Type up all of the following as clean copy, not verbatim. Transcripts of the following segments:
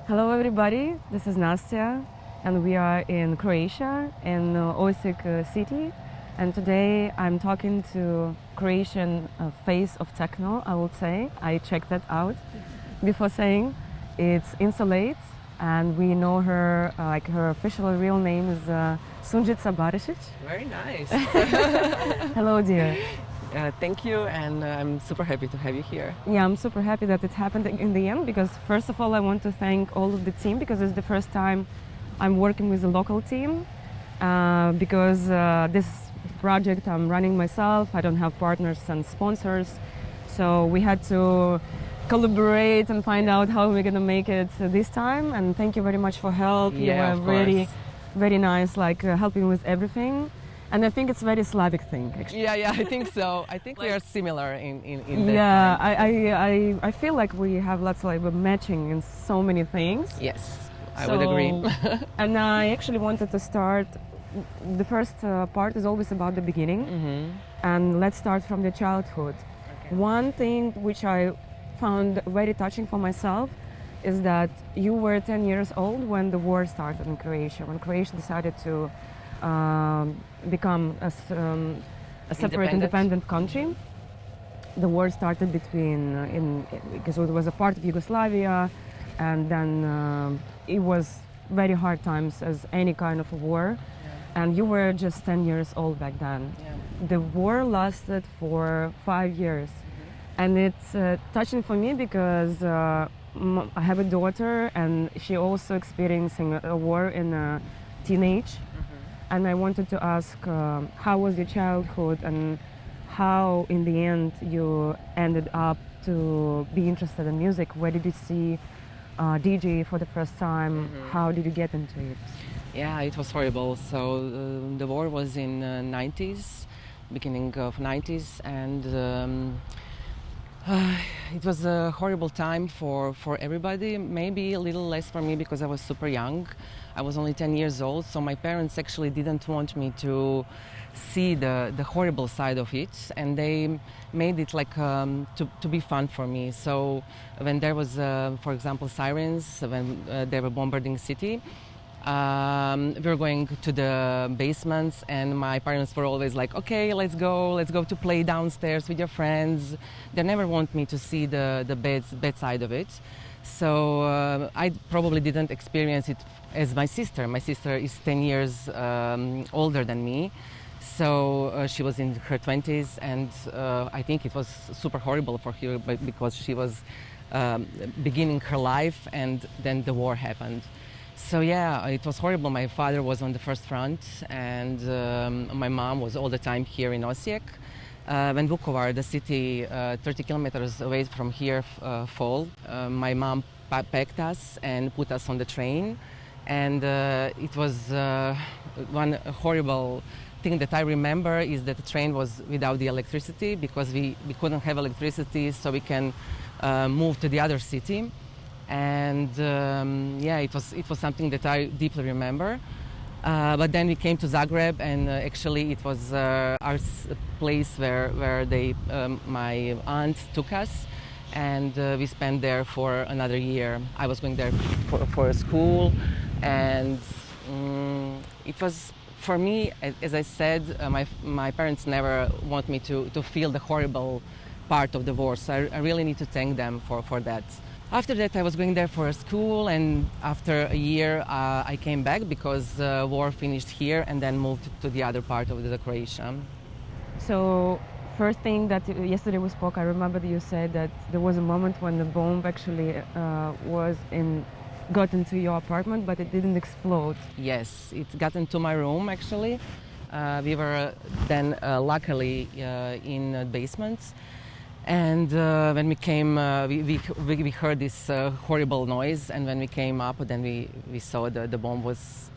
Hello everybody, this is Nastia and we are in Croatia, in Osijek city, and today I'm talking to Croatian face of techno, I would say. I checked that out before saying. It's Insolate, and we know her, like her official real name is Sunjica Barišić. Very nice. Hello dear. Thank you, and I'm super happy to have you here. Yeah, I'm super happy that it happened in the end, because first of all I want to thank all of the team, because it's the first time I'm working with a local team, because this project I'm running myself. I don't have partners and sponsors, so we had to collaborate and find out how we're gonna make it this time. And thank you very much for help. Yeah, you were really very nice, like helping with everything. And I think it's a very Slavic thing, actually. Yeah, I think so. I think we are similar in that. Yeah, I feel like we have lots of like matching in so many things. Yes, I would agree. And I actually wanted to start. The first part is always about the beginning, and let's start from the childhood. Okay. One thing which I found very touching for myself is that you were 10 years old when the war started in Croatia, when Croatia decided to become a separate independent country. The war started between, because it was a part of Yugoslavia, and then it was very hard times as any kind of a war. Yeah. And you were just 10 years old back then. Yeah. The war lasted for 5 years. And it's touching for me because I have a daughter, and she also experiencing a war in teenage. And I wanted to ask, how was your childhood, and how in the end you ended up to be interested in music? Where did you see DJ for the first time? How did you get into it? Yeah, it was horrible. So the war was in 90s, beginning of 90s, and it was a horrible time for everybody, maybe a little less for me because I was super young. I was only 10 years old, so my parents actually didn't want me to see the horrible side of it, and they made it like to be fun for me. So when there was, for example, sirens, when they were bombarding city, we were going to the basements, and my parents were always like, okay, let's go to play downstairs with your friends. They never want me to see the bad side of it. So I probably didn't experience it as my sister. My sister is 10 years older than me. So she was in her 20s, and I think it was super horrible for her because she was beginning her life, and then the war happened. So yeah, it was horrible. My father was on the first front, and my mom was all the time here in Osijek. When Vukovar, the city 30 kilometers away from here, fall, my mom packed us and put us on the train. And it was one horrible thing that I remember is that the train was without the electricity, because we couldn't have electricity, so we can move to the other city. And yeah, it was something that I deeply remember. But then we came to Zagreb, and actually it was our place where my aunt took us, and we spent there for another year. I was going there for school, and it was, for me, as I said, my parents never want me to feel the horrible part of the war, so I really need to thank them for that. After that, I was going there for school, and after a year, I came back because war finished here, and then moved to the other part of the Croatia. So, first thing that yesterday we spoke, I remember that you said that there was a moment when the bomb actually got into your apartment, but it didn't explode. Yes, it got into my room actually. We were then luckily in basements. And when we came, we heard this horrible noise, and when we came up, then we saw the bomb was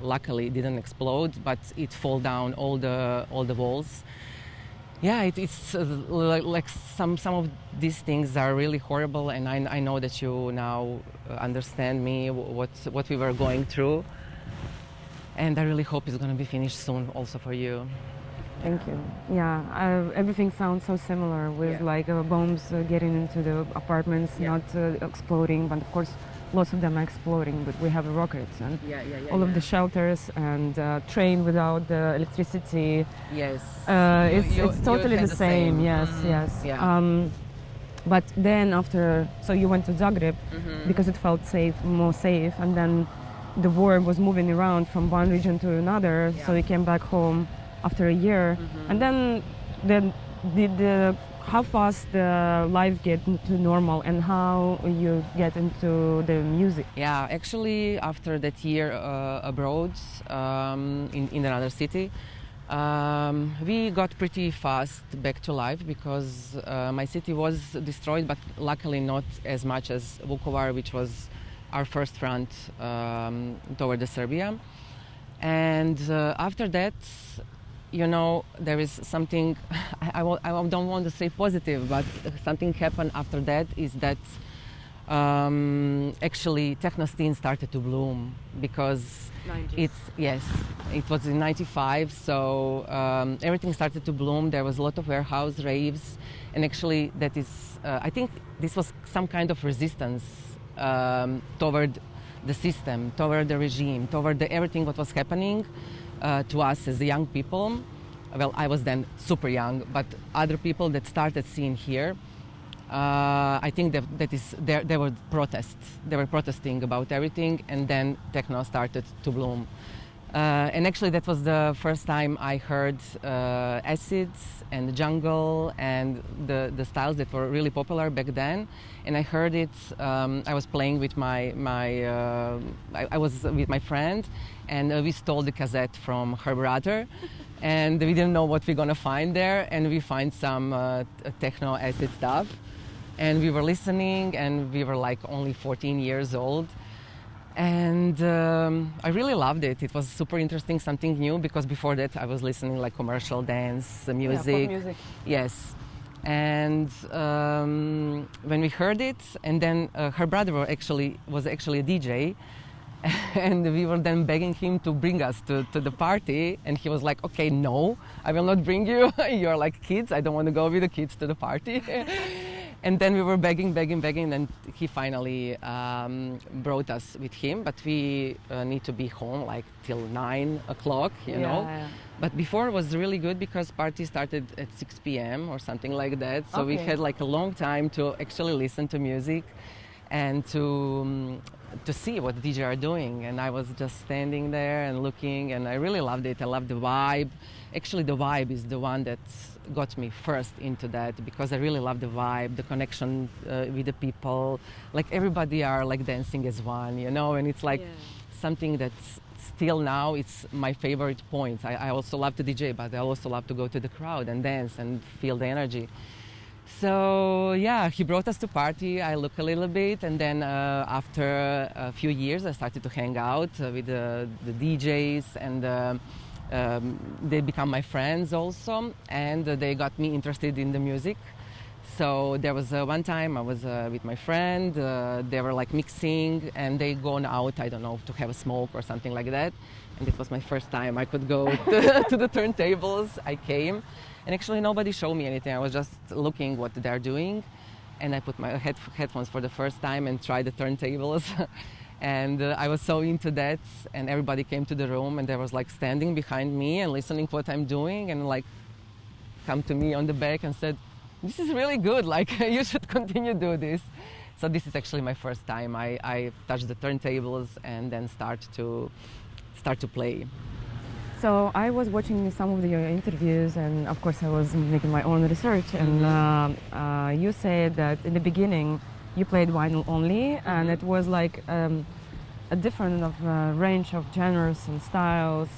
luckily didn't explode, but it fell down all the walls. Yeah, it's like some of these things are really horrible, and I know that you now understand me what we were going through, and I really hope it's going to be finished soon, also for you. Thank you. Yeah, everything sounds so similar with like bombs getting into the apartments, not exploding, but of course lots of them are exploding, but we have rockets and all of the shelters and train without the electricity. Yes. It's totally the same. Yes, yes. Yeah. But then after, so you went to Zagreb because it felt safe, more safe, and then the war was moving around from one region to another. So you came back home after a year, and then how fast the life get to normal and how you get into the music? Yeah, actually, after that year abroad in another city, we got pretty fast back to life because my city was destroyed, but luckily not as much as Vukovar, which was our first front toward the Serbia. And after that, you know, there is something, I don't want to say positive, but something happened after that is that actually techno scene started to bloom because 90s. It was in 95, so everything started to bloom. There was a lot of warehouse raves, and actually that is, I think this was some kind of resistance toward the system, toward the regime, toward everything what was happening to us as young people. Well, I was then super young, but other people that started seeing here, I think there were protests. They were protesting about everything, and then techno started to bloom. And actually, that was the first time I heard acids and jungle and the styles that were really popular back then. And I heard it. I was playing with I was with my friend, and we stole the cassette from her brother. And we didn't know what we're gonna find there, and we find some techno acid stuff. And we were listening, and we were like only 14 years old. And I really loved it. It was super interesting, something new, because before that I was listening like commercial dance music. Pop music. Yes. And when we heard it, and then her brother was actually a DJ, and we were then begging him to bring us to the party, and he was like, okay, no, I will not bring you. You're like kids, I don't want to go with the kids to the party. And then we were begging, and he finally brought us with him, but we need to be home like till 9 o'clock, you know. Yeah. But before it was really good because party started at 6 p.m. or something like that. So we had like a long time to actually listen to music and to see what the DJ are doing. And I was just standing there and looking, and I really loved it. I loved the vibe. Actually, the vibe is the one that got me first into that, because I really love the vibe, the connection with the people. Like everybody are like dancing as one, you know, and it's like something that's still now it's my favorite point. I also love to DJ, but I also love to go to the crowd and dance and feel the energy. So yeah, he brought us to party. I look a little bit, and then after a few years I started to hang out with the DJs, and they become my friends also, and they got me interested in the music. So there was one time I was with my friend, they were like mixing, and they gone out, I don't know, to have a smoke or something like that. And it was my first time I could go to the turntables. I came, and actually nobody showed me anything. I was just looking what they're doing, and I put my headphones for the first time and tried the turntables. And I was so into that, and everybody came to the room, and they was like standing behind me and listening what I'm doing, and like come to me on the back and said, "This is really good, like you should continue do this." So this is actually my first time I touched the turntables and then start to play. So I was watching some of your interviews, and of course I was making my own research, and you said that in the beginning you played vinyl only, and it was like a different range of genres and styles.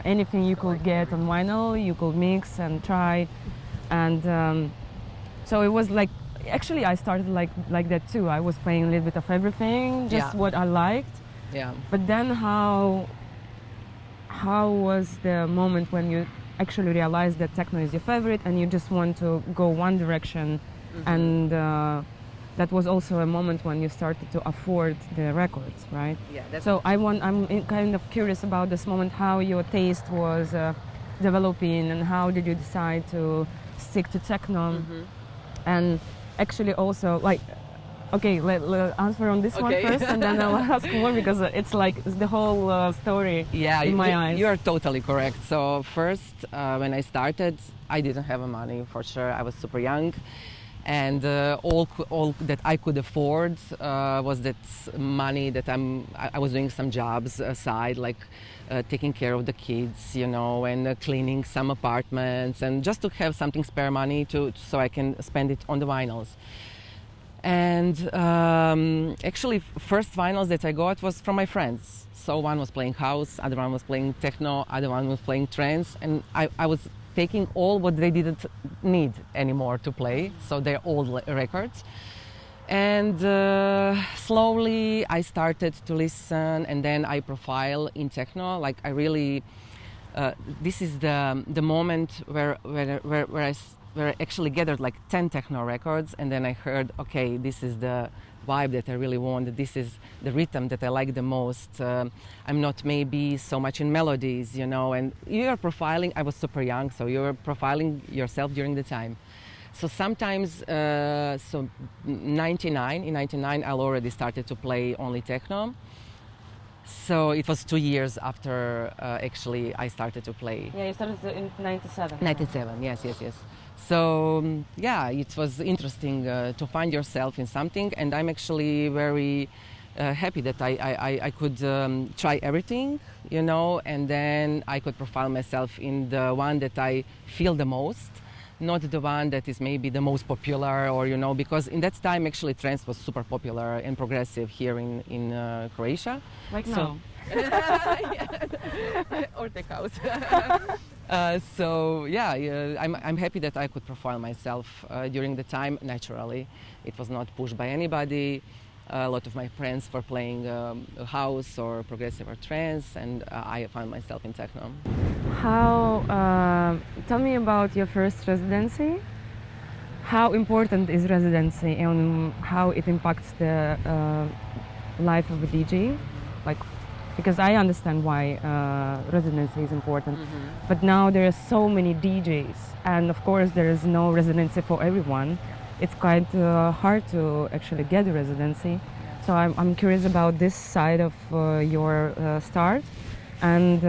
Anything you could get on vinyl, you could mix and try, and so it was like, actually I started like that too. I was playing a little bit of everything, just what I liked. Yeah. But then how was the moment when you actually realized that techno is your favorite and you just want to go one direction, and that was also a moment when you started to afford the records, right? Yeah. So I'm kind of curious about this moment, how your taste was developing, and how did you decide to stick to techno, and actually also like Okay, let answer on this one first, and then I'll ask more, because it's like it's the whole story in my eyes. You are totally correct. So first, when I started, I didn't have money, for sure. I was super young, and all that I could afford was that money that I was doing some jobs aside, like taking care of the kids, you know, and cleaning some apartments, and just to have something spare money so I can spend it on the vinyls. And actually, first vinyls that I got was from my friends. So one was playing house, other one was playing techno, other one was playing trance, and I was taking all what they didn't need anymore to play, so they're old records. And slowly I started to listen, and then I profile in techno. Like I really, this is the moment where I actually gathered like 10 techno records, and then I heard, okay, this is the vibe that I really want. This is the rhythm that I like the most. I'm not maybe so much in melodies, you know, and you're profiling. I was super young, so you're profiling yourself during the time. So sometimes, in 99, I already started to play only techno. So it was 2 years after actually I started to play. Yeah, you started in 97. 97, yes. So yeah, it was interesting to find yourself in something, and I'm actually very happy that I could try everything, you know, and then I could profile myself in the one that I feel the most, not the one that is maybe the most popular, or, you know, because in that time actually trance was super popular and progressive here in Croatia. Like now. Or tech house. So yeah, I'm happy that I could profile myself during the time naturally. It was not pushed by anybody. A lot of my friends were playing house or progressive or trance, and I found myself in techno. Tell me about your first residency. How important is residency, and how it impacts the life of a DJ? Like, because I understand why residency is important, but now there are so many DJs, and of course there is no residency for everyone. It's quite hard to actually get a residency. So I'm curious about this side of your start, and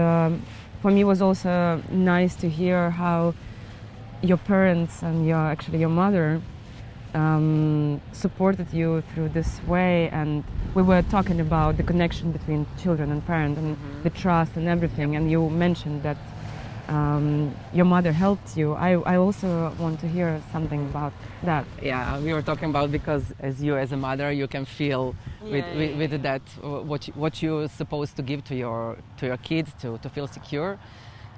for me it was also nice to hear how your parents and your mother supported you through this way, and we were talking about the connection between children and parents and the trust and everything, and you mentioned that your mother helped you. I also want to hear something about that. Yeah, we were talking about, because as a mother, you can feel with that what you're supposed to give to your kids to feel secure.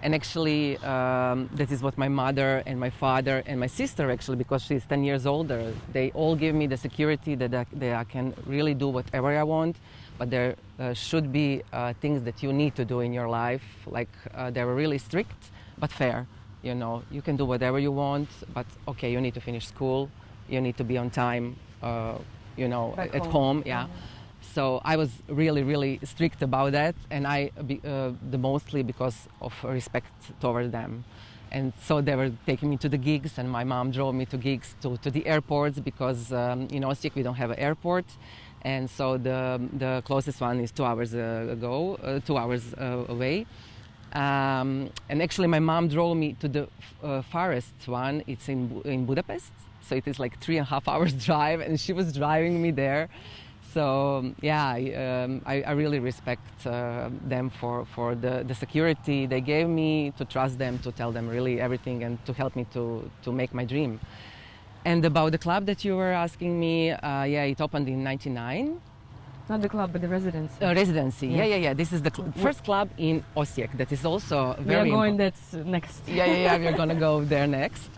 And actually, that is what my mother and my father and my sister, actually, because she's 10 years older, they all give me the security that I can really do whatever I want. But there should be things that you need to do in your life. Like they were really strict, but fair. You know, you can do whatever you want, but okay, you need to finish school. You need to be on time. You know, back at home. Yeah. So I was really, really strict about that, and mostly because of respect toward them. And so they were taking me to the gigs, and my mom drove me to gigs, to the airports, because in Osijek we don't have an airport, and so the closest one is 2 hours 2 hours away. And actually my mom drove me to the farthest one. It's in Budapest, so it is like 3.5 hours drive, and she was driving me there. So yeah, I really respect them for the security they gave me, to trust them, to tell them really everything, and to help me to make my dream. And about the club that you were asking me, yeah, it opened in '99. Not the club, but the residency. Residency, yeah. This is the first club in Osijek that is also very. We are going that's next. Yeah. We're gonna go there next.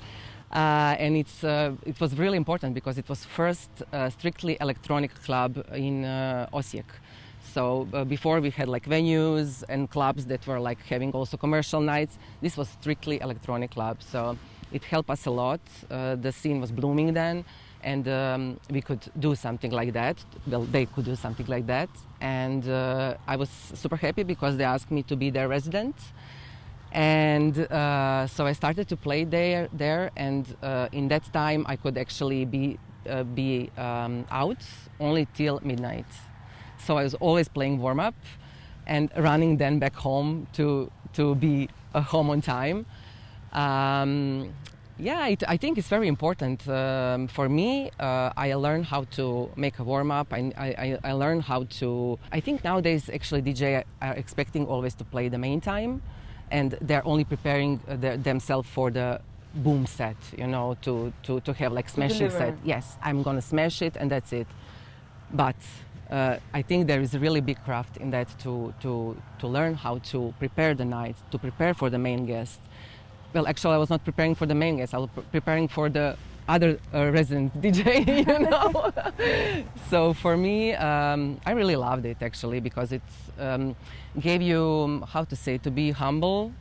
And it was really important because it was first strictly electronic club in Osijek. So before we had like venues and clubs that were like having also commercial nights. This was strictly electronic club, so it helped us a lot. The scene was blooming then, and we could do something like that. Well, they could do something like that, and I was super happy because they asked me to be their resident. And so I started to play there, and in that time I could actually be be out only till midnight. So I was always playing warm-up and running then back home to be home on time. I think it's very important. For me, I learned how to make a warm-up. I learned how to... I think nowadays, actually, DJ are expecting always to play the main time, and they're only preparing themselves for the boom set, you know, to have like smashing set. Yes, I'm going to smash it, and that's it. But I think there is a really big craft in that to learn how to prepare the night, to prepare for the main guest. Well, actually, I was not preparing for the main guest. I was preparing for the other resident DJ, you know. So for me, I really loved it, actually, because it gave you, how to say, to be humble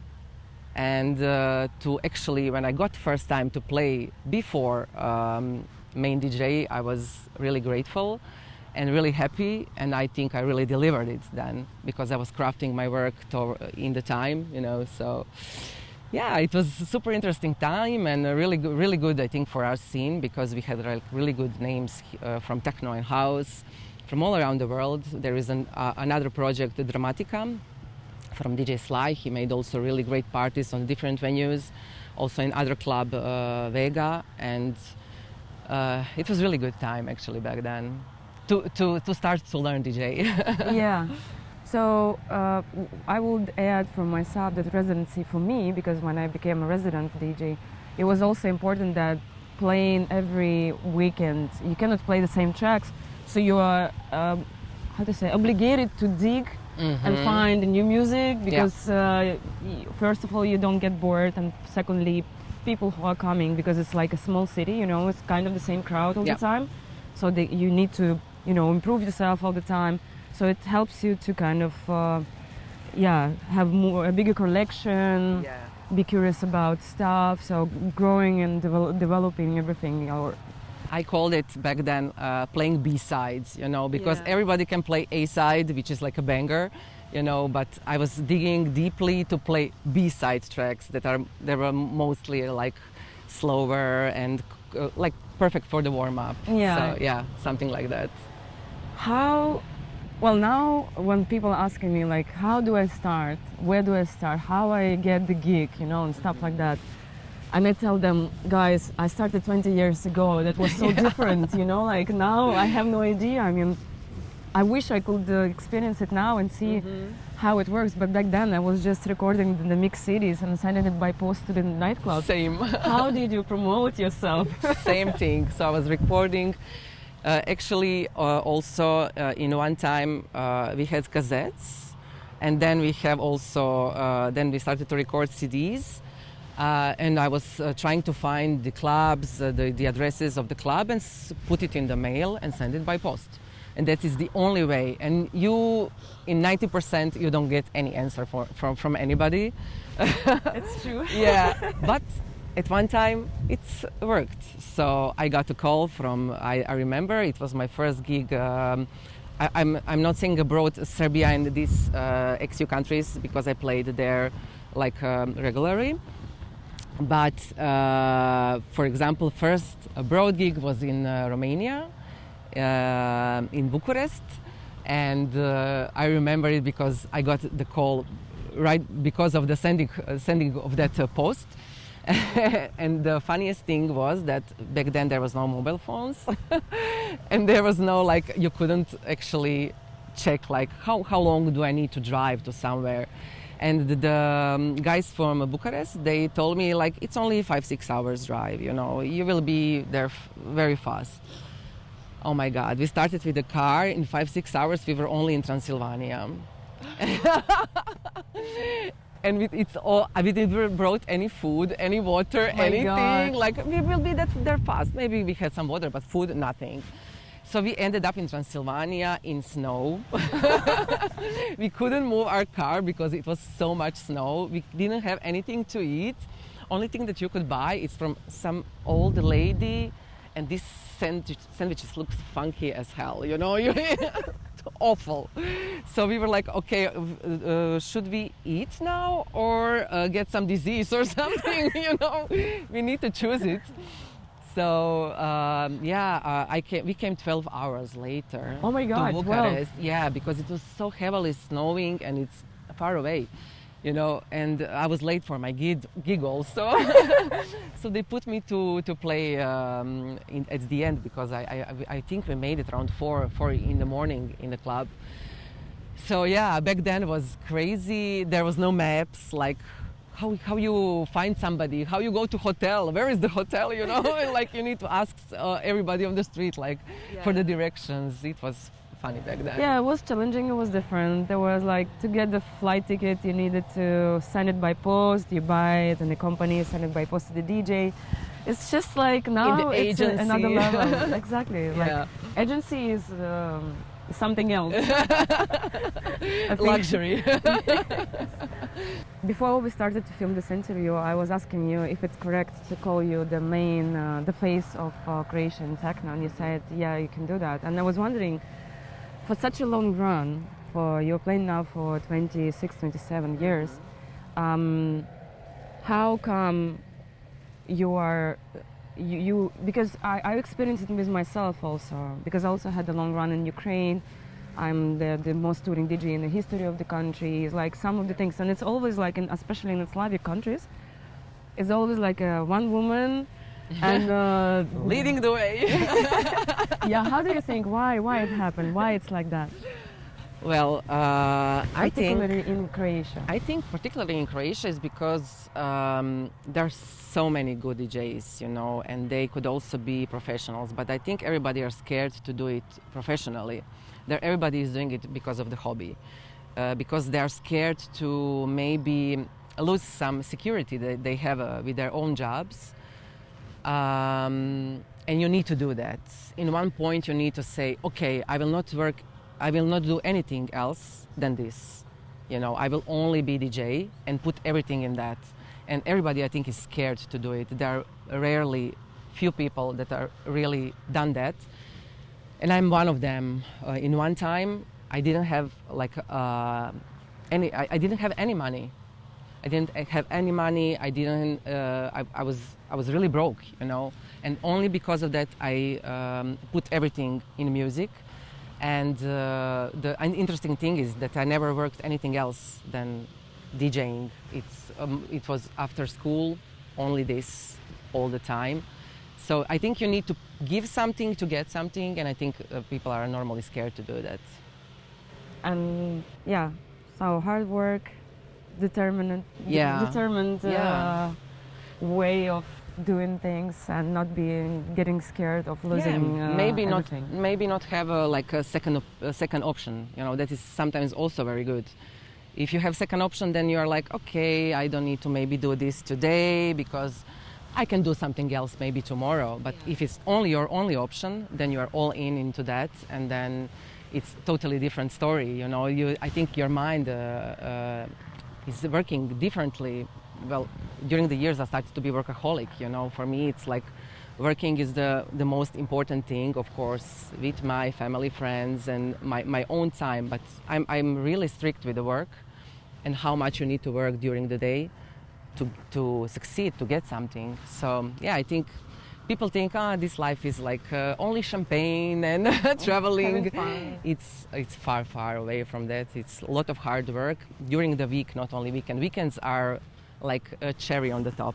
and to actually, when I got first time to play before main DJ, I was really grateful and really happy, and I think I really delivered it then, because I was crafting my work in the time, you know, so... Yeah, it was a super interesting time and really good, I think, for our scene, because we had like really good names from techno and house from all around the world. There is another project, Dramatica, from DJ Sly. He made also really great parties on different venues, also in other club, Vega, and it was really good time actually back then to start to learn DJ. Yeah. So I would add from myself that residency for me, because when I became a resident DJ, it was also important that playing every weekend, you cannot play the same tracks, so you are, obligated to dig and find new music, because first of all, you don't get bored, and secondly, people who are coming, because it's like a small city, you know, it's kind of the same crowd all the time, so you need to, you know, improve yourself all the time. So it helps you to kind of, have a bigger collection, be curious about stuff, so growing and developing everything. I called it back then playing B-sides, you know, because everybody can play A-side, which is like a banger, you know, but I was digging deeply to play B-side tracks they were mostly like slower and like perfect for the warm-up. Yeah. So, something like that. Well, now when people are asking me, like, how do I start? Where do I start? How I get the gig, you know, and stuff like that. And I tell them, guys, I started 20 years ago. That was so different, you know, like now I have no idea. I mean, I wish I could experience it now and see how it works. But back then I was just recording the mix CDs and sending it by post to the nightclub. Same. How did you promote yourself? Same thing. So I was recording. Also in one time we had cassettes, and then we have also then we started to record CDs, and I was trying to find the clubs, the addresses of the club, and put it in the mail and send it by post. And that is the only way. And you, in 90%, you don't get any answer from anybody. It's true. Yeah, but at one time, it's worked. So I got a call from, I remember, it was my first gig. I'm not saying abroad, Serbia and these ex-EU countries, because I played there like regularly. But, for example, first abroad gig was in Romania, in Bucharest. And I remember it because I got the call right because of the sending of that post. And the funniest thing was that back then there was no mobile phones and there was no, like, you couldn't actually check like how long do I need to drive to somewhere. And the guys from Bucharest, they told me like it's only 5-6 hours drive, you know, you will be there very fast. Oh my God, we started with the car. In 5-6 hours we were only in Transylvania. And we didn't brought any food, any water, anything. God. Like, we will be there fast. Maybe we had some water, but food, nothing. So we ended up in Transylvania in snow. We couldn't move our car because it was so much snow. We didn't have anything to eat. Only thing that you could buy is from some old lady, and this sandwiches looks funky as hell, you know? Awful. So we were like, okay, should we eat now or get some disease or something, you know? We need to choose it. So we came 12 hours later. Oh my God, to Bucharest. Yeah, because it was so heavily snowing and it's far away, you know. And I was late for my gig also. So they put me to play at the end, because I think we made it around 4 in the morning in the club. So yeah, back then it was crazy. There was no maps, like how you find somebody, how you go to hotel, where is the hotel, you know. Like you need to ask everybody on the street, like for the directions. It was funny back then. Yeah, it was challenging, it was different. There was like, to get the flight ticket you needed to send it by post, you buy it and the company send it by post to the DJ. It's just like now it's another level. Exactly. Like agency is something else. Luxury. Before we started to film this interview, I was asking you if it's correct to call you the main, the face of Croatian techno, and you said, yeah, you can do that. And I was wondering, for such a long run, you're playing now for 26, 27 years, how come you are, because I experienced it with myself also, because I also had a long run in Ukraine. I'm the most touring DJ in the history of the country. It's like some of the things, and it's always like, especially in the Slavic countries, it's always like one woman and leading the way. Yeah, how do you think, why it happened, why it's like that? Well, I think particularly in Croatia is because there's so many good DJs, you know, and they could also be professionals. But I think everybody are scared to do it professionally. Everybody is doing it because of the hobby, because they are scared to maybe lose some security that they have with their own jobs. And you need to do that. In one point, you need to say, okay, I will not do anything else than this. You know, I will only be DJ and put everything in that. And everybody, I think, is scared to do it. There are rarely few people that are really done that. And I'm one of them. In one time, I didn't have I didn't have any money. I didn't have any money. I was really broke, you know. And only because of that, I put everything in music. And the interesting thing is that I never worked anything else than DJing. It was after school, only this all the time. So I think you need to give something to get something, and I think people are normally scared to do that. And yeah, so hard work, determined way of doing things, and not getting scared of losing. Maybe not have a second option. You know, that is sometimes also very good. If you have second option, then you are like, okay, I don't need to maybe do this today because I can do something else maybe tomorrow. But if it's only your only option, then you are all into that, and then it's totally different story. You know, I think your mind is working differently. Well, during the years I started to be workaholic. You know, for me it's like working is the most important thing, of course, with my family, friends, and my own time. But I'm really strict with the work and how much you need to work during the day to succeed, to get something. So yeah, I think people think, this life is like only champagne and traveling. It's far away from that. It's a lot of hard work during the week, not only weekend. Weekends are like a cherry on the top,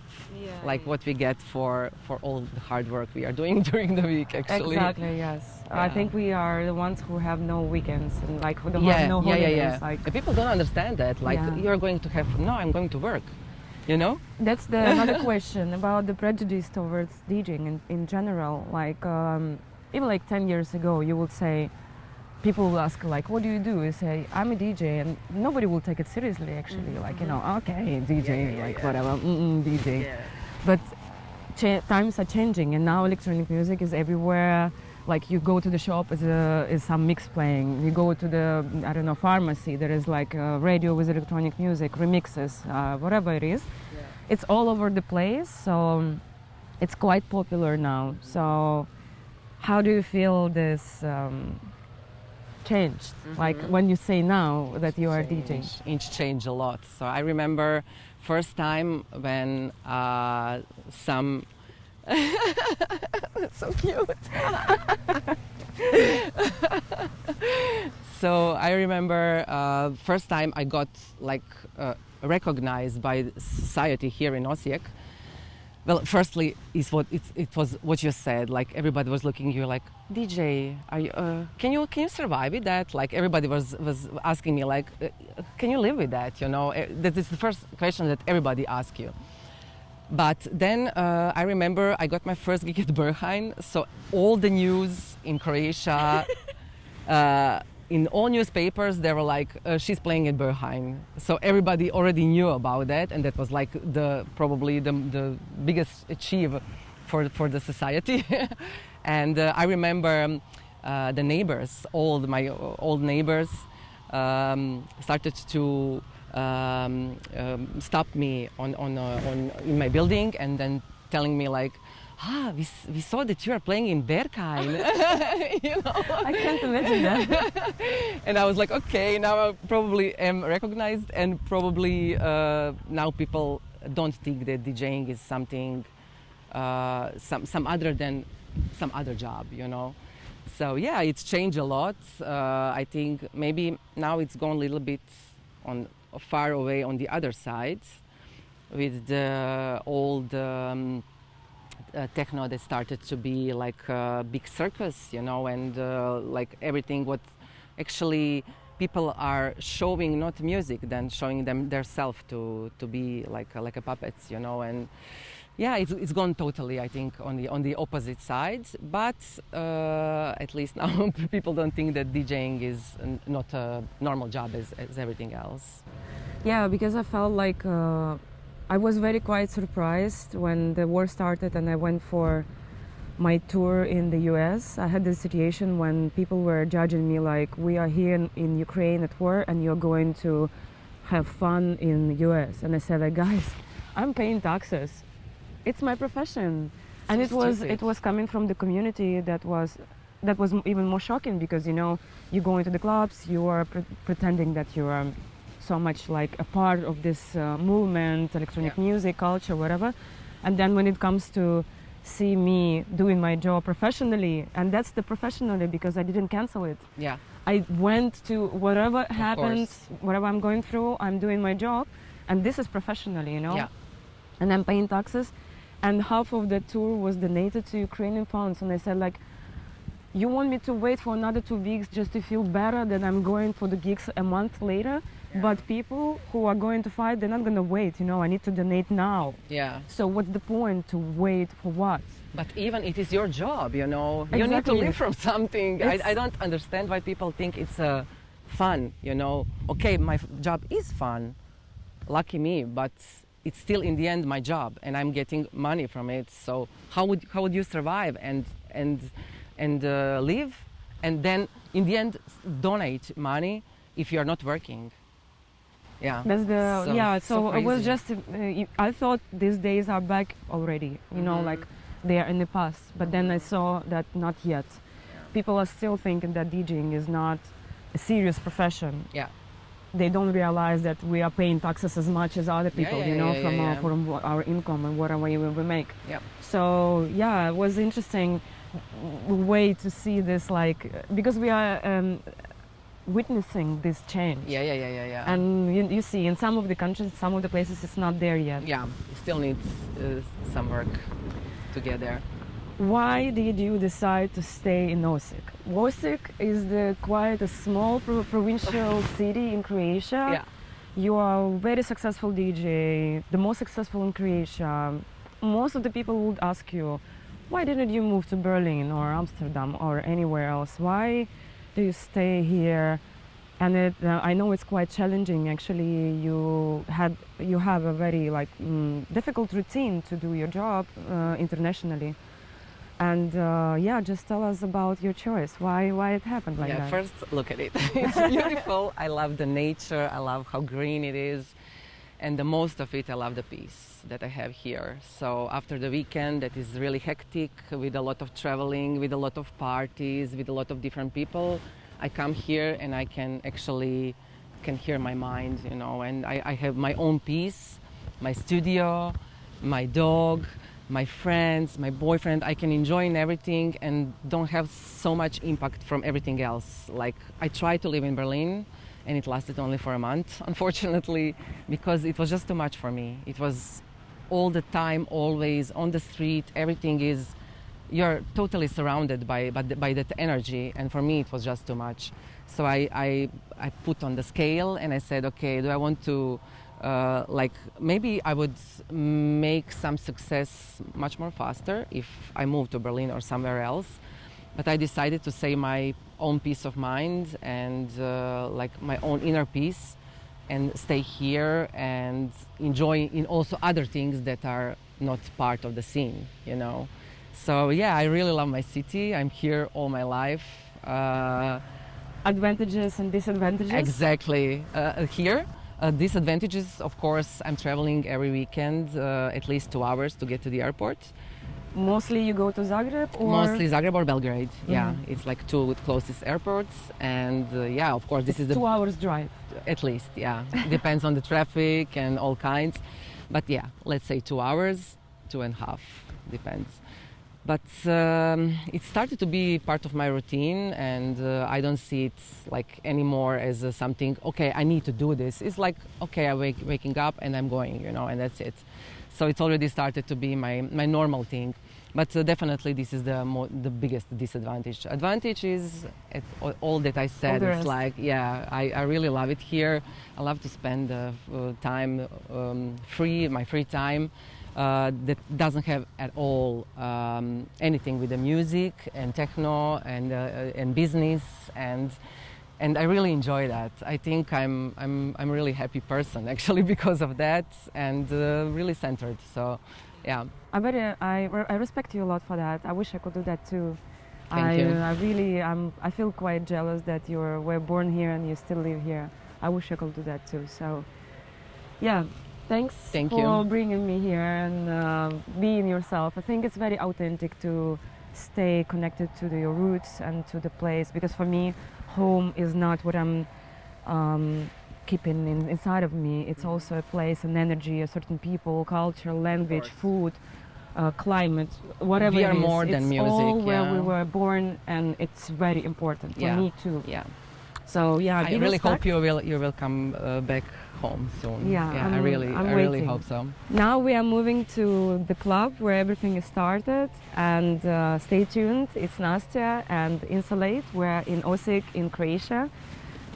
what we get for all the hard work we are doing during the week, actually. Exactly, yes. Yeah. I think we are the ones who have no weekends and who don't have no holidays. Like, people don't understand that. You're going to have, no, I'm going to work. You know? That's another question about the prejudice towards DJing in general. Even 10 years ago, you would say, people will ask, what do? You say, I'm a DJ, and nobody will take it seriously, actually. Okay, DJ, whatever, DJ. Yeah. But times are changing, and now electronic music is everywhere. You go to the shop, is some mix playing. You go to the, pharmacy, there is a radio with electronic music, remixes, whatever it is. Yeah. It's all over the place, so it's quite popular now. So how do you feel this changed? When you say now that you are DJing? It's changed a lot. So I remember first time when some So cute. So I remember first time I got like recognized by society here in Osijek. Well, firstly, it was what you said. Like everybody was looking at you like, DJ, are you, can you survive with that? Like everybody was asking me like, can you live with that? You know, that is the first question that everybody asks you. But then I remember I got my first gig at Berghain, so all the news in Croatia, in all newspapers, they were like, she's playing at Berghain. So everybody already knew about that, and that was like probably the biggest achieve for the society. And I remember the neighbors, my old neighbors, started to stopped me in my building and then telling me like, we saw that you are playing in Berghain. You know? I can't imagine that. And I was like, okay, now I probably am recognized, and probably now people don't think that DJing is something some other than some other job, you know. So yeah, it's changed a lot. I think maybe now it's gone a little bit far away on the other side with the old techno that started to be like a big circus, you know, and like everything what actually people are showing, not music, then showing them their self to be like a puppets, you know. And yeah, it's gone totally, I think, on the opposite side. But at least now people don't think that DJing is not a normal job as everything else. Yeah, because I felt like I was very quite surprised when the war started and I went for my tour in the US. I had this situation when people were judging me like, we are here in Ukraine at war and you're going to have fun in the US. And I said, like, guys, I'm paying taxes. It's my profession. And it was coming from the community that was even more shocking, because, you know, you go into the clubs, you are pretending that you are so much like a part of this movement, electronic music, culture, whatever. And then when it comes to see me doing my job professionally, and that's the professionally, because I didn't cancel it. Yeah. I went to whatever happens, whatever I'm going through, I'm doing my job, and this is professionally, you know. Yeah. And I'm paying taxes, and half of the tour was donated to Ukrainian funds. And I said, like, you want me to wait for another 2 weeks just to feel better that I'm going for the gigs a month later? Yeah. But people who are going to fight, they're not going to wait, you know, I need to donate now. Yeah. So what's the point to wait for what? But even it is your job, you know. Exactly. You need to live from something. I don't understand why people think it's fun, you know. Okay, my job is fun, lucky me, but it's still in the end my job, and I'm getting money from it. So how would you survive and live, and then in the end donate money if you are not working? Yeah. That's the So it was just I thought these days are back already, you know, like they are in the past. But then I saw that not yet. Yeah. People are still thinking that DJing is not a serious profession. Yeah. They don't realize that we are paying taxes as much as other people, from our income and whatever we make. Yeah. So yeah, it was interesting way to see this, like, because we are witnessing this change. Yeah. And you see, in some of the countries, some of the places, it's not there yet. Yeah, it still needs some work to get there. Why did you decide to stay in Osijek? Osijek is quite a small provincial city in Croatia. Yeah. You are a very successful DJ, the most successful in Croatia. Most of the people would ask you, why didn't you move to Berlin or Amsterdam or anywhere else? Why do you stay here? And I know it's quite challenging. Actually, you have a very difficult routine to do your job internationally. And just tell us about your choice. Why it happened like that? Yeah, first look at it. It's beautiful. I love the nature. I love how green it is. And the most of it, I love the peace that I have here. So after the weekend that is really hectic, with a lot of traveling, with a lot of parties, with a lot of different people, I come here and I can hear my mind, you know, and I have my own peace, my studio, my dog, my friends, my boyfriend. I can enjoy in everything and don't have so much impact from everything else. Like, I tried to live in Berlin, and it lasted only for a month, unfortunately, because it was just too much for me. It was all the time, always on the street. Everything is, you're totally surrounded by that energy, and for me it was just too much. So I put on the scale and I said, okay, do I want to like, maybe I would make some success much more faster if I moved to Berlin or somewhere else. But I decided to save my own peace of mind and like my own inner peace, and stay here and enjoy in also other things that are not part of the scene, you know. So yeah, I really love my city. I'm here all my life. Advantages and disadvantages? Exactly. Here, disadvantages, of course, I'm traveling every weekend, at least 2 hours to get to the airport. Mostly you go to Zagreb, or? Mostly Zagreb or Belgrade. Yeah, it's like two closest airports, and yeah, of course, this is the 2 hours drive. At least, yeah. Depends on the traffic and all kinds, but yeah, let's say 2 hours, 2.5, depends. But it started to be part of my routine, and I don't see it like anymore as something, okay, I need to do this. It's like, okay, I'm waking up and I'm going, you know, and that's it. So it's already started to be my normal thing. But definitely this is the biggest disadvantage. Advantage is all that I said. It's like, yeah, I really love it here. I love to spend time my free time. That doesn't have at all anything with the music and techno and business, and I really enjoy that. I think I'm a really happy person actually because of that, and really centered. So yeah, I respect you a lot for that. I wish I could do that too. Thank you. I really I feel quite jealous that you were born here and you still live here. I wish I could do that too. So yeah. Thanks for bringing me here and being yourself. I think it's very authentic to stay connected to your roots and to the place, because for me, home is not what I'm keeping inside of me. It's also a place, an energy, a certain people, culture, language, food, climate, whatever it is. We are more than music. It's all where we were born, and it's very important for me too. Yeah. So yeah, I really hope you will come back home soon. Yeah, I really hope so. Now we are moving to the club where everything is started, and stay tuned. It's Nastia and Insolate. We're in Osijek in Croatia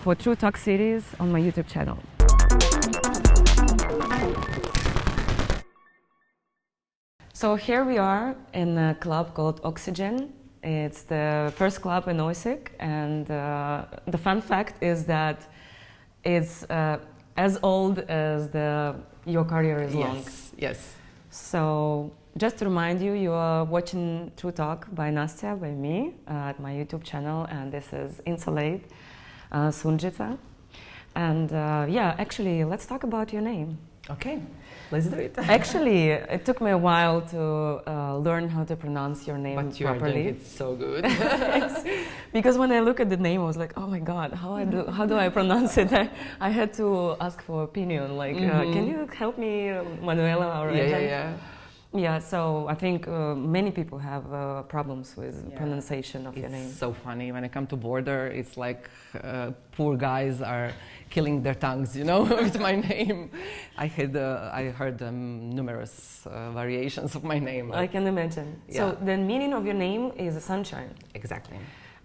for True Talk series on my YouTube channel. So here we are in a club called Oxygen. It's the first club in Osijek, and the fun fact is that it's as old as your career is long. Yes. So just to remind you, you are watching True Talk by Nastia, by me, at my YouTube channel, and this is Insolate, Sunjica. And yeah, actually, let's talk about your name. Okay, let's do it. Actually, it took me a while to learn how to pronounce your name but you properly. Are doing it so good. Because when I look at the name, I was like, oh my God, how do I pronounce it? I had to ask for opinion, like, can you help me, Manuela or Yeah, so I think many people have problems with pronunciation of your name. It's so funny. When I come to border, it's like poor guys are killing their tongues, you know, with my name. I heard numerous variations of my name. I can imagine. Yeah. So the meaning of your name is sunshine. Exactly.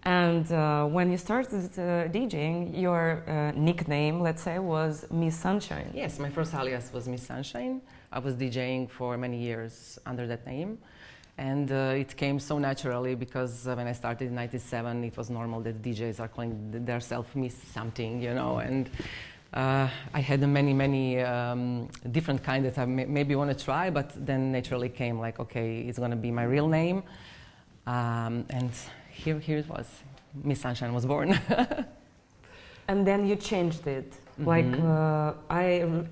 And when you started DJing, your nickname, let's say, was Miss Sunshine. Yes, my first alias was Miss Sunshine. I was DJing for many years under that name. And it came so naturally because when I started in '97, it was normal that DJs are calling themselves Miss something, you know. And I had many different kinds that I maybe want to try, but then naturally came like, okay, it's going to be my real name. And here it was. Miss Sunshine was born. And then you changed it. Like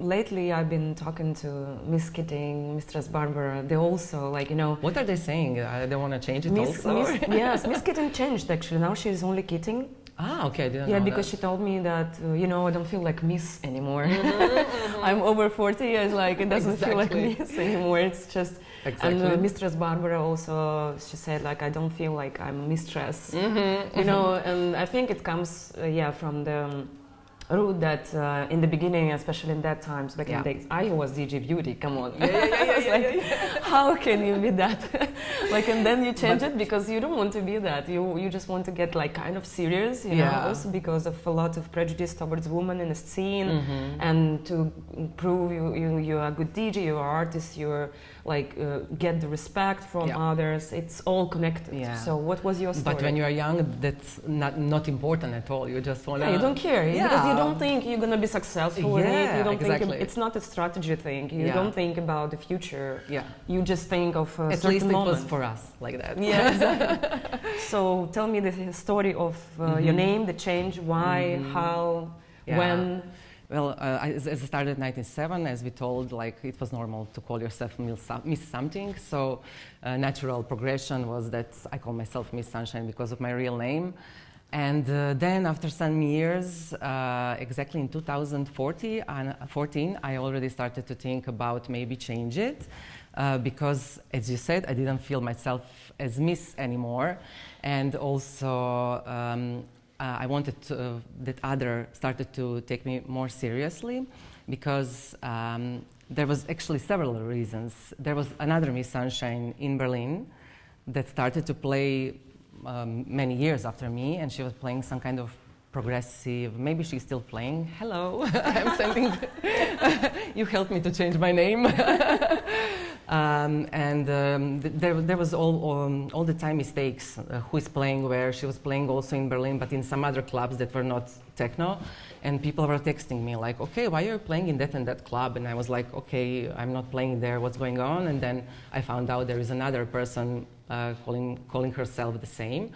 lately I've been talking to Miss Keating, Mistress Barbara. They also, like, you know. What are they saying? They want to change it also? Yes, Miss Keating changed actually. Now she's only Keating. Ah, okay, I didn't know Yeah, because that. she told me that, you know, I don't feel like Miss anymore. I'm over 40 years, like, it doesn't feel like Miss anymore. It's just, and Mistress Barbara also, she said, like, I don't feel like I'm mistress, you know, and I think it comes, yeah, from the root that in the beginning, especially in that times, back in the days, I was DJ Beauty, come on. How can you be that? Like, and then you change it because you don't want to be that. You just want to get like kind of serious, you know, also because of a lot of prejudice towards women in the scene, and to prove you're a good DJ, you're an artist, you're like get the respect from others. It's all connected. Yeah. So what was your story? But when you are young, that's not important at all. You just want to... Yeah, you don't care. Yeah. Because you don't think you're going to be successful in it. You don't think it's not a strategy thing. You don't think about the future. Yeah. You just think of a certain moment. At least it was for us like that. Yeah, exactly. So tell me the story of your name, the change, why, how, when. Well, as I started in 1997, as we told, like it was normal to call yourself Miss Something. So natural progression was that I call myself Miss Sunshine because of my real name. And then after some years, exactly in 2014, I already started to think about maybe change it. Because, as you said, I didn't feel myself as Miss anymore. And also, I wanted that others started to take me more seriously because there was actually several reasons. There was another Miss Sunshine in Berlin that started to play many years after me, and she was playing some kind of progressive, maybe she's still playing. Hello, I'm sending, you helped me to change my name. There was all the time mistakes, who is playing where. She was playing also in Berlin, but in some other clubs that were not techno, and people were texting me like, okay, why are you playing in that and that club? And I was like, okay, I'm not playing there, what's going on? And then I found out there is another person calling herself the same.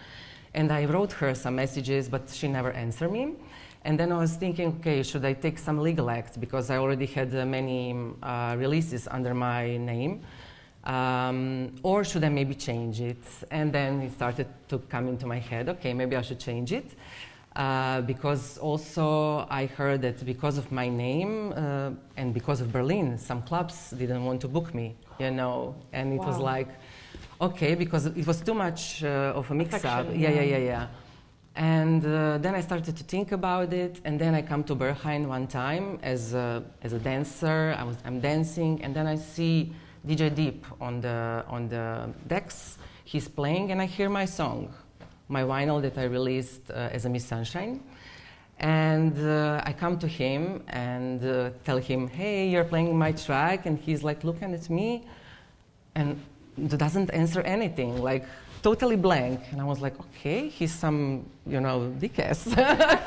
And I wrote her some messages, but she never answered me. And then I was thinking, okay, should I take some legal acts? Because I already had many releases under my name. Or should I maybe change it? And then it started to come into my head, okay, maybe I should change it. Because also I heard that because of my name and because of Berlin, some clubs didn't want to book me, you know, and it was like, okay, because it was too much of a mix-up. Yeah. And then I started to think about it, and then I come to Berlin one time as a dancer. I'm dancing, and then I see DJ Deep on the decks. He's playing, and I hear my song, my vinyl that I released as a Miss Sunshine. And I come to him and tell him, hey, you're playing my track, and he's like looking at me, and doesn't answer anything, like totally blank. And I was like, okay, he's some, you know, dickass.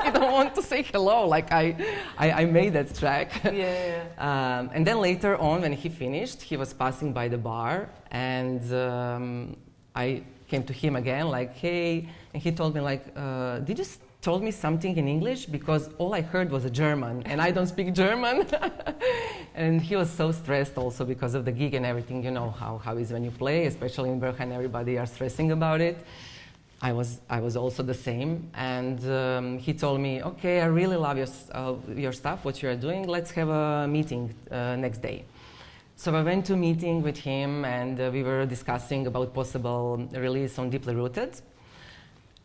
He don't want to say hello, like I made that track. And then later on, when he finished, he was passing by the bar, and I came to him again, like, hey, and he told me, like, did you told me something in English? Because all I heard was a German, and I don't speak German. And he was so stressed also because of the gig and everything. You know how it is when you play, especially in Berlin, everybody are stressing about it. I was also the same, and he told me, okay, I really love your stuff, what you are doing, let's have a meeting next day. So I went to a meeting with him, and we were discussing about possible release on Deeply Rooted.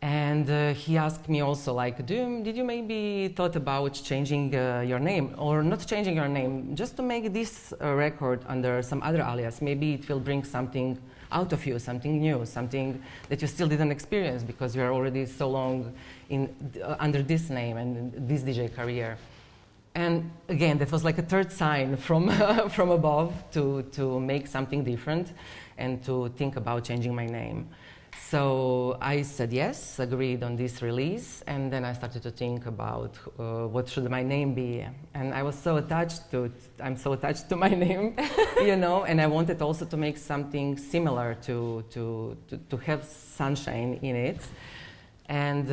And he asked me also, like, did you maybe thought about changing your name, or not changing your name, just to make this record under some other alias? Maybe it will bring something out of you, something new, something that you still didn't experience because you are already so long under this name and this DJ career. And again, that was like a third sign from from above to make something different and to think about changing my name. So I said yes, agreed on this release, and then I started to think about what should my name be. And I was so attached to it. I'm so attached to my name, you know, and I wanted also to make something similar to have sunshine in it. And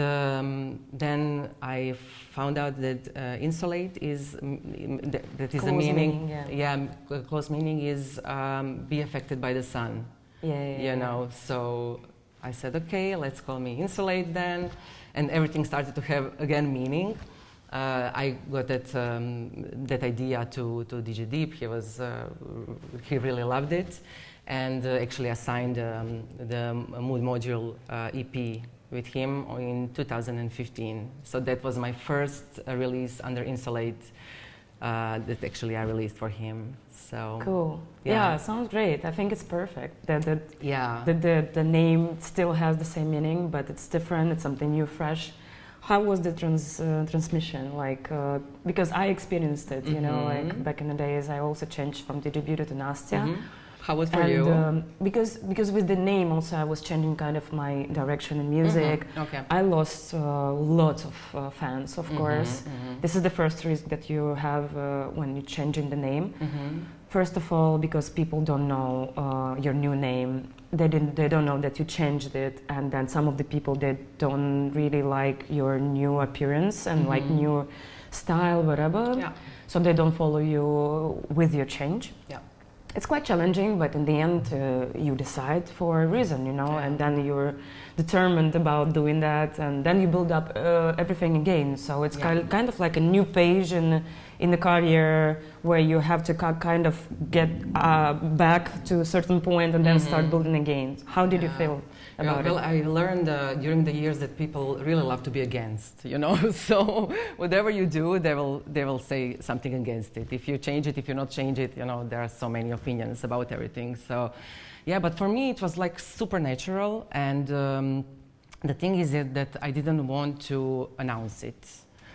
then I found out that Insolate is, that is a meaning, close meaning is be affected by the sun, you know, so I said, okay, let's call me Insolate then. and everything started to have again meaning. I got that idea to DJ Deep. He really loved it, and actually I signed the Mood Module EP with him in 2015. So that was my first release under Insolate that actually I released for him. So cool. Yeah, sounds great. I think it's perfect. The name still has the same meaning, but it's different. It's something new, fresh. How was the transmission? Like, because I experienced it, you know, like back in the days, I also changed from DJ to Nastia. How was for you? Because with the name also I was changing kind of my direction in music. Okay. I lost lots of fans, of course. This is the first risk that you have when you're changing the name. First of all, because people don't know your new name. They don't know that you changed it, and then some of the people they don't really like your new appearance and like new style, whatever. Yeah. So they don't follow you with your change. Yeah. It's quite challenging, but in the end, you decide for a reason, you know, and then you're determined about doing that, and then you build up everything again. So it's kind of like a new page in the career where you have to kind of get back to a certain point and then start building again. How did you feel about it? Well, I learned during the years that people really love to be against, you know. So whatever you do, they will say something against it. If you change it, if you not change it, you know, there are so many opinions about everything. So, yeah, but for me it was like supernatural, and the thing is that I didn't want to announce it.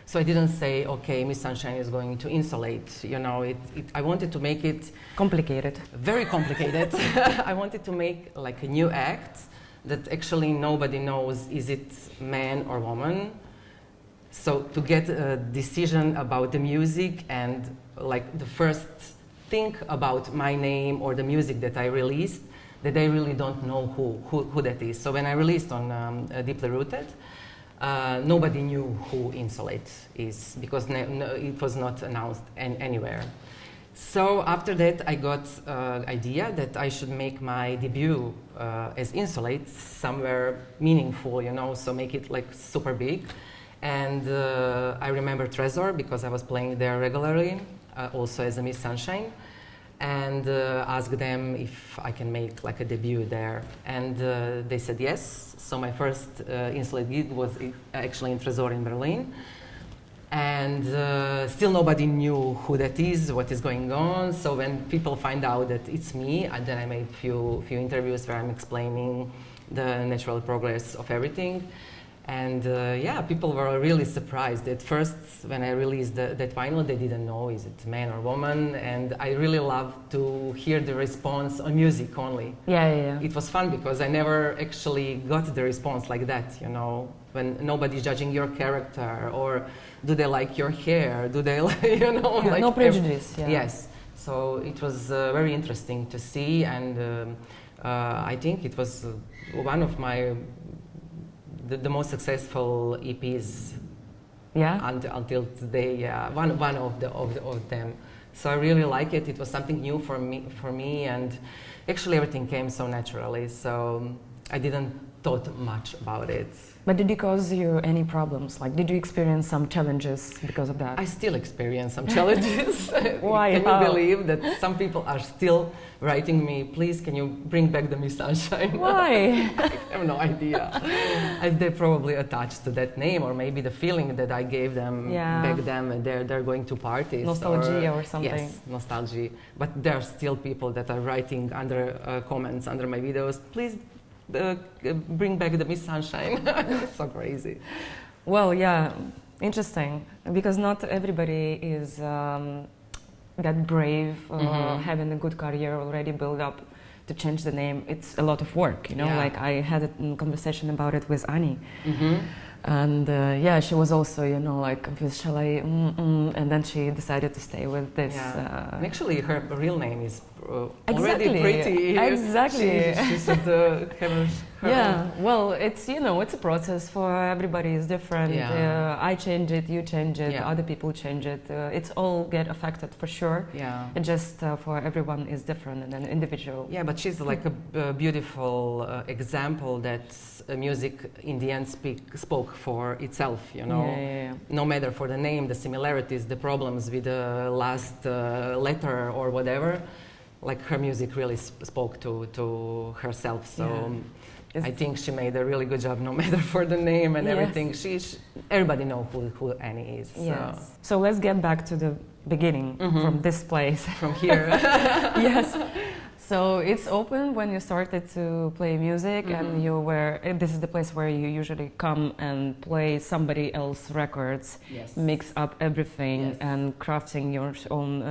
So I didn't say, okay, Miss Sunshine is going to Insolate. You know, I wanted to make it complicated, very complicated. I wanted to make like a new act that actually nobody knows is it man or woman. So to get a decision about the music and like the first thing about my name or the music that I released, that they really don't know who that is. So when I released on Deeply Rooted, nobody knew who Insolate is because it was not announced anywhere. So after that, I got idea that I should make my debut as Insolate somewhere meaningful, you know, so make it like super big. And I remember Trezor because I was playing there regularly, also as a Miss Sunshine, and asked them if I can make like a debut there. And they said yes. So my first Insolate gig was actually in Trezor in Berlin. And still nobody knew who that is, what is going on. So when people find out that it's me, and then I made few interviews where I'm explaining the natural progress of everything. And yeah, people were really surprised. At first, when I released that vinyl, they didn't know is it man or woman. And I really love to hear the response on music only. Yeah. It was fun because I never actually got the response like that, you know, when nobody's judging your character or do they like your hair, do they like, you know, like no prejudice. Yes. So it was very interesting to see, and I think it was one of my the most successful EPs until today. One of them. So I really like it. It was something new for me, and actually everything came so naturally. So I didn't thought much about it. But did it cause you any problems? Like, did you experience some challenges because of that? I still experience some challenges. Why? Can you believe that some people are still writing me, please, can you bring back the Miss Sunshine? Why? I have no idea. They probably attached to that name, or maybe the feeling that I gave them back then, and they're going to parties. Nostalgia or something. Yes, nostalgia. But there are still people that are writing under comments under my videos, please, bring back the Miss Sunshine. It's so crazy. Well, yeah, interesting, because not everybody is that brave, having a good career already built up to change the name. It's a lot of work, you know. Like I had a conversation about it with Annie, and yeah, she was also, you know, like confused. Shall I? And then she decided to stay with this. And actually, her real name is already pretty. Exactly. She should have her yeah, well, it's, you know, it's a process. For everybody is different. Yeah. I change it, you change it, Yeah. other people change it. It's all get affected for sure. Yeah. It just for everyone is different and an individual. Yeah, but she's like a beautiful example that music in the end spoke for itself, you know. Yeah. No matter for the name, the similarities, the problems with the last letter or whatever, like her music really spoke to herself. So. Yeah. I think she made a really good job, no matter for the name and Yes. everything. Everybody knows who Annie is. Yes. So let's get back to the beginning from this place. From here. Yes. So it's open when you started to play music, and you were. This is the place where you usually come and play somebody else's records, Yes. mix up everything, Yes. and crafting your own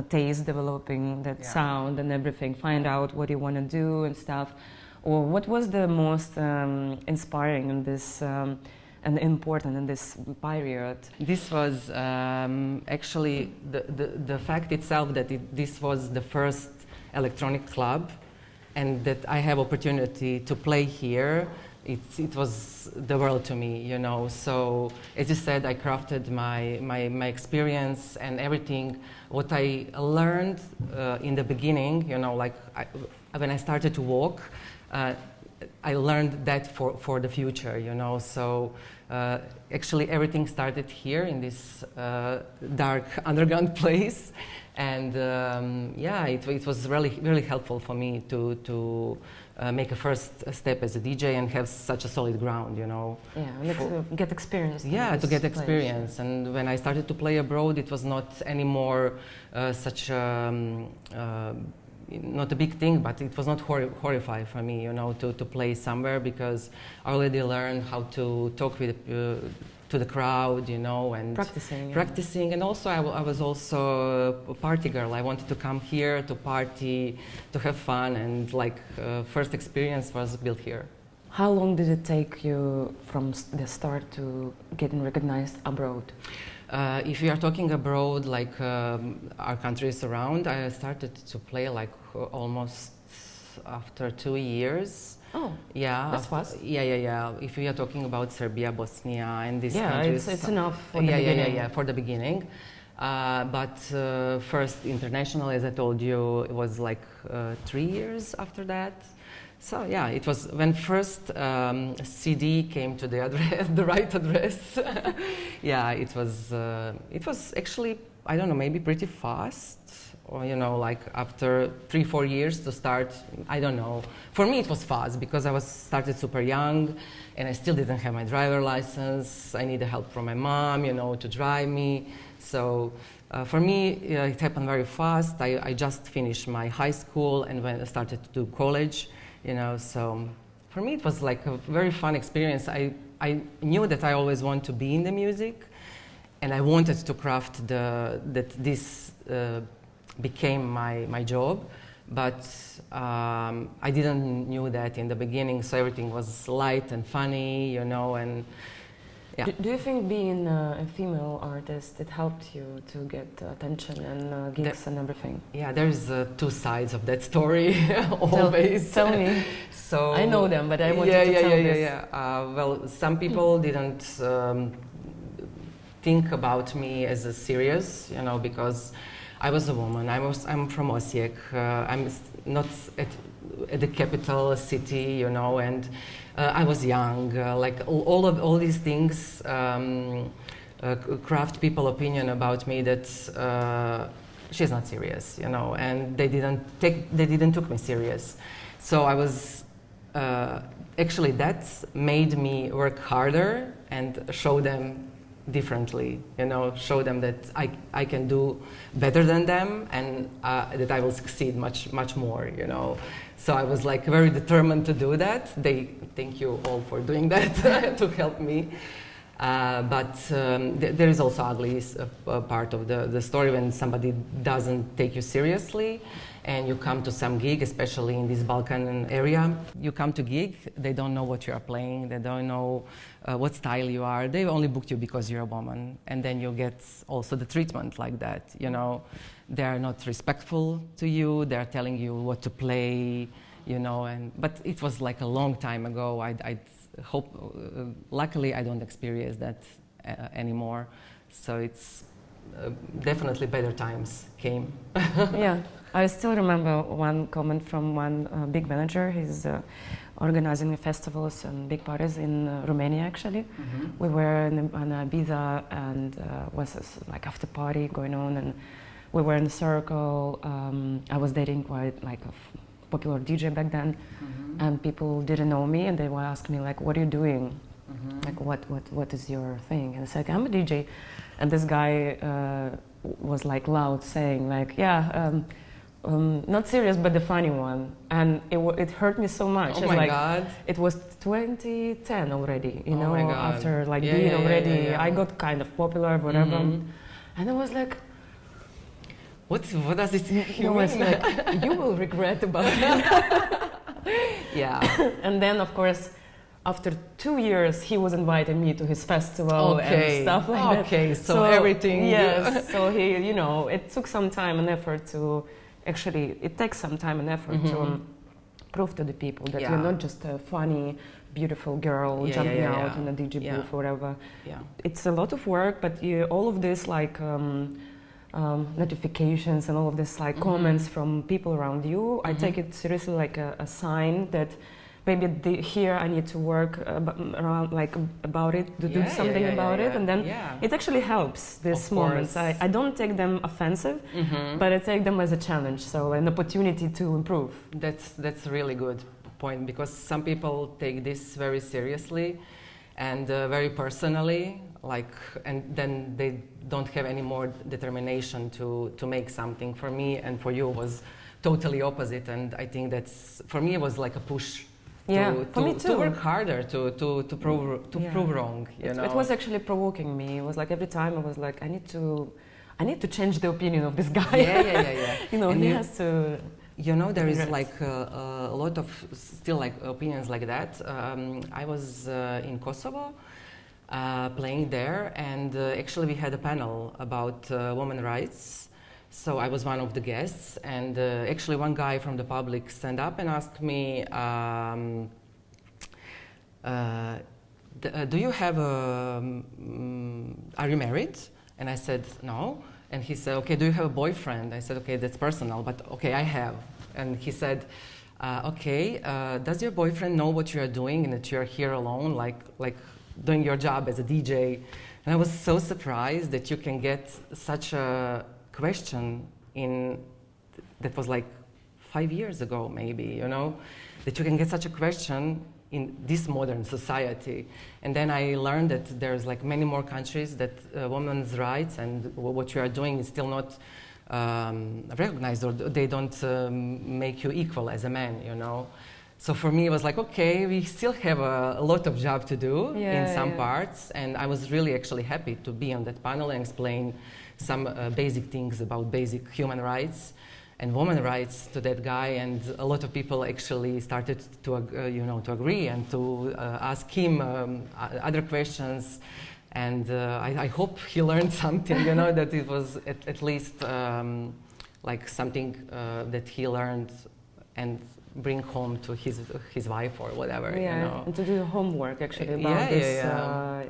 taste, developing that sound and everything. Find out what you want to do and stuff. Or what was the most inspiring in this and important in this period? This was actually the fact itself that this was the first electronic club, and that I have opportunity to play here. It was the world to me, you know. So as you said, I crafted my experience and everything. What I learned in the beginning, you know, like when I started to walk. I learned that for the future, you know. So actually everything started here in this dark underground place, and yeah, it was really helpful for me to make a first step as a DJ and have such a solid ground, you know. Yeah, to get experience. Yeah, to get experience. And when I started to play abroad, it was not anymore such not a big thing, but it was not horrifying for me, you know, to play somewhere, because I already learned how to talk with to the crowd, you know, and practicing. And also I was also a party girl. I wanted to come here to party, to have fun, and like first experience was built here. How long did it take you from the start to getting recognized abroad? If we are talking abroad, like our countries around, I started to play like almost after 2 years. Oh, yeah, that's fast. Yeah. If we are talking about Serbia, Bosnia, and these countries, it's enough for the beginning. Yeah, for the beginning. But first international, as I told you, it was like 3 years after that. So yeah, it was when first CD came to the address, the right address. Yeah, it was actually, I don't know, maybe pretty fast, or you know, like after 3-4 years to start. I don't know. For me, it was fast because I was started super young, and I still didn't have my driver license. I needed help from my mom, you know, to drive me. So. For me, it happened very fast. I just finished my high school and when I started to do college, you know. So for me, it was like a very fun experience. I knew that I always want to be in the music, and I wanted to craft that this became my job. But I didn't knew that in the beginning. So everything was light and funny, you know, and. Yeah. Do you think being a female artist, it helped you to get attention and gigs and everything? Yeah, there's 2 sides of that story, always. Tell me. So I know them, but I want you to tell this. Yeah. Well, some people didn't think about me as a serious, you know, because I was a woman. I'm from Osijek. I'm not at the capital city, you know, and I was young. Like all these things craft people opinion about me that she's not serious, you know, and they didn't took me serious. So I was actually that made me work harder and show them differently, you know, show them that I can do better than them, and that I will succeed much more, you know. So I was like very determined to do that. Thank you all for doing that to help me. But there is also ugly part of the story when somebody doesn't take you seriously and you come to some gig, especially in this Balkan area. You come to gig, they don't know what you are playing, they don't know what style you are. They only booked you because you're a woman, and then you get also the treatment like that, you know. They are not respectful to you, they are telling you what to play, you know, but it was like a long time ago. I hope, luckily I don't experience that anymore, so it's definitely better times came. Yeah, I still remember one comment from one big manager. He's organizing festivals and big parties in Romania, actually. We were on Ibiza, and was like after party going on, and we were in a circle. I was dating quite like a popular DJ back then, and people didn't know me, and they would ask me like, "What are you doing? Like, what is your thing?" And I said, "I'm a DJ," and this guy was like loud saying like, "Yeah, not serious, but the funny one," and it hurt me so much. Oh my like, God! It was 2010 already, you know. My God. After like being already, I got kind of popular, whatever, and I was like, what does it mean? Like, you will regret about it. Yeah. And then, of course, after 2 years, he was inviting me to his festival and stuff like that. Okay, so everything. Yes, so he, you know, it took some time and effort to, actually, it takes some time and effort to prove to the people that you're not just a funny, beautiful girl jumping out in a DJ booth or whatever. Yeah. It's a lot of work, but all of this, like, notifications and all of this like comments from people around you, I take it seriously like a sign that maybe here I need to work around like about it, to do something about it, and then it actually helps these moments. I don't take them offensive, but I take them as a challenge, so an opportunity to improve. That's a really good point, because some people take this very seriously and very personally, like, and then they don't have any more determination to make something. For me and for you was totally opposite, and I think that's, for me, it was like a push to work harder, to prove wrong, you know. It was actually provoking me. It was like every time I was like, I need to change the opinion of this guy. You know, and he has to. You know, there is like a lot of still like opinions like that. I was in Kosovo playing there, and actually we had a panel about women's rights. So I was one of the guests, and actually one guy from the public stand up and asked me, do you have are you married? And I said, no. And he said, okay, do you have a boyfriend? I said, okay, that's personal, but okay, I have. And he said, okay, does your boyfriend know what you are doing and that you are here alone, like doing your job as a DJ? And I was so surprised that you can get such a question that was like 5 years ago, maybe, you know, that you can get such a question in this modern society. And then I learned that there's like many more countries that women's rights and what you are doing is still not recognized, or they don't make you equal as a man, you know. So for me it was like, okay, we still have a lot of job to do in some parts, and I was really actually happy to be on that panel and explain some basic things about basic human rights and women's rights to that guy, and a lot of people actually started to agree and to ask him other questions, and I hope he learned something, you know, that it was at least like something that he learned and bring home to his wife or whatever, you know. And to do homework actually about this.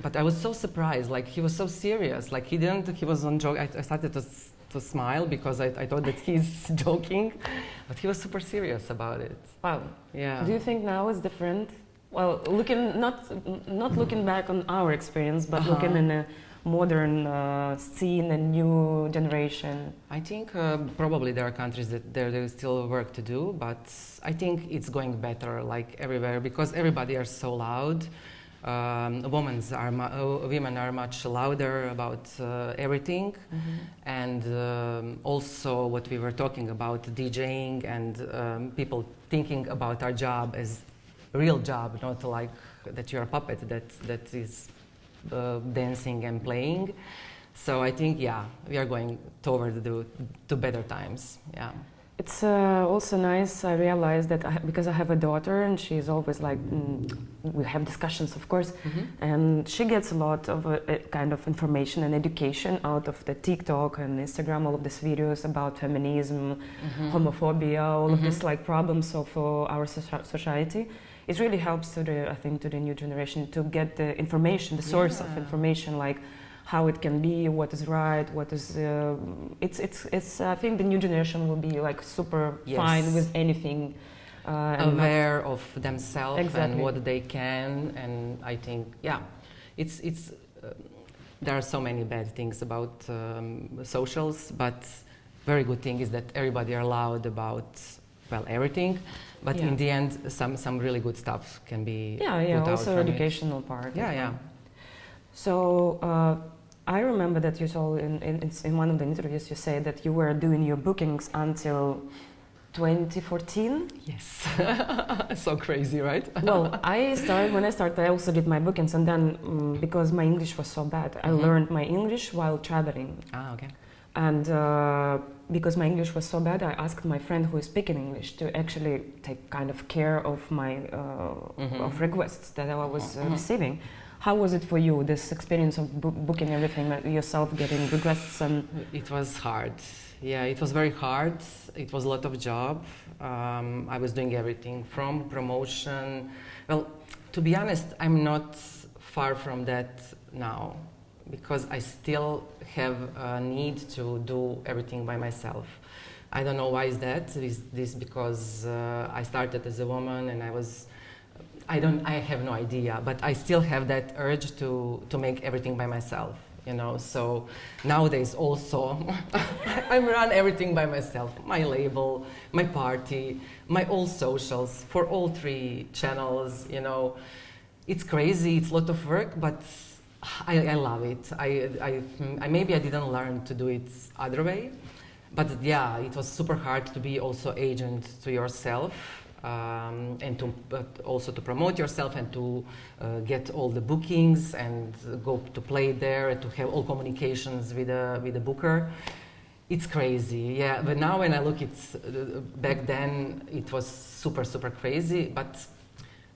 But I was so surprised, like he was so serious, like he was on joke. I started to smile because I thought that he's joking, but he was super serious about it. Wow. Yeah. Do you think now is different? Well, not looking back on our experience, but looking in a modern scene and new generation. I think probably there are countries that there is still work to do, but I think it's going better, like everywhere, because everybody are so loud. Women are much louder about everything, and also what we were talking about, DJing and people thinking about our job as a real job, not like that you're a puppet that is dancing and playing. So I think, yeah, we are going toward to better times. Yeah. It's also nice. I realized that because I have a daughter and she's always like, we have discussions, of course, and she gets a lot of kind of information and education out of the TikTok and Instagram, all of these videos about feminism, homophobia, all of these like problems of our society. It really helps to the, I think, to the new generation to get the information, the source of information, like how it can be, what is right, what is. It's. I think the new generation will be like super fine with anything. Aware of themselves and what they can, and I think, yeah, it's. There are so many bad things about socials, but very good thing is that everybody are loud about, well, everything. But in the end, some really good stuff can be. Put also out educational part. Yeah. So. I remember that you told in one of the interviews you said that you were doing your bookings until 2014. Yes, so crazy, right? Well, when I started, I also did my bookings, and then because my English was so bad, I learned my English while traveling. Ah, okay. And because my English was so bad, I asked my friend who is speaking English to actually take kind of care of my of requests that I was receiving. How was it for you, this experience of booking everything yourself, getting requests? And it was hard. Yeah, it was very hard. It was a lot of job. I was doing everything from promotion. Well, to be honest, I'm not far from that now because I still have a need to do everything by myself. I don't know why is that. Is this because I started as a woman and I have no idea, but I still have that urge to make everything by myself, you know. So nowadays also, I run everything by myself. My label, my party, my all socials for all 3 channels, you know. It's crazy, it's a lot of work, but I love it. I maybe I didn't learn to do it other way, but yeah, it was super hard to be also agent to yourself. And also to promote yourself and to get all the bookings and go to play there and to have all communications with the booker. It's crazy, yeah. But now when I look at back then, it was super crazy. But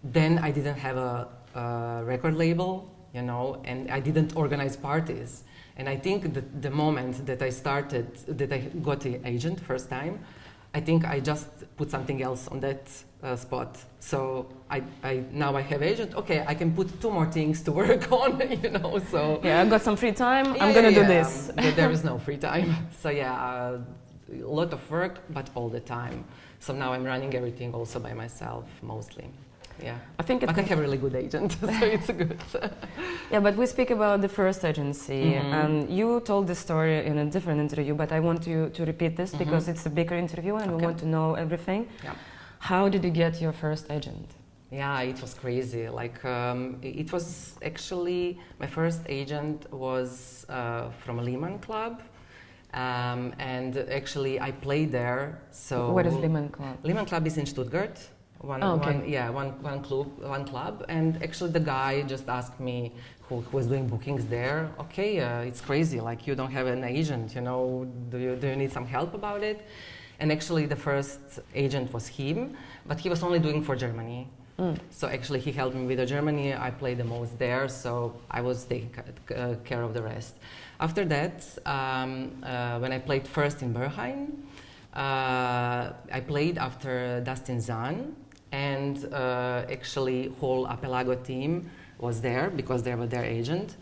then I didn't have a record label, you know, and I didn't organize parties. And I think that the moment that I got an agent first time, I think I just put something else on that spot. So now I have agent. Okay, I can put 2 more things to work on, you know. So yeah, I got some free time. I'm gonna do this. But there is no free time. So yeah, a lot of work, but all the time. So now I'm running everything also by myself mostly. Yeah, I think. But I have a really good agent, so it's good. Yeah, but we speak about the first agency, and you told the story in a different interview, but I want you to repeat this because it's a bigger interview and we want to know everything. Yeah. How did you get your first agent? Yeah, it was crazy. Like, it was actually, my first agent was from a Lehman Club. And actually I played there. So what is Lehman Club? Lehman Club is in Stuttgart. One club, and actually the guy just asked me who was doing bookings there. Okay, it's crazy. Like, you don't have an agent, you know. Do you need some help about it? And actually the first agent was him, but he was only doing for Germany. So actually he helped me with Germany. I played the most there, so I was taking care of the rest. After that, when I played first in Berghain, I played after Dustin Zahn. And actually whole Apelago team was there because they were their agent.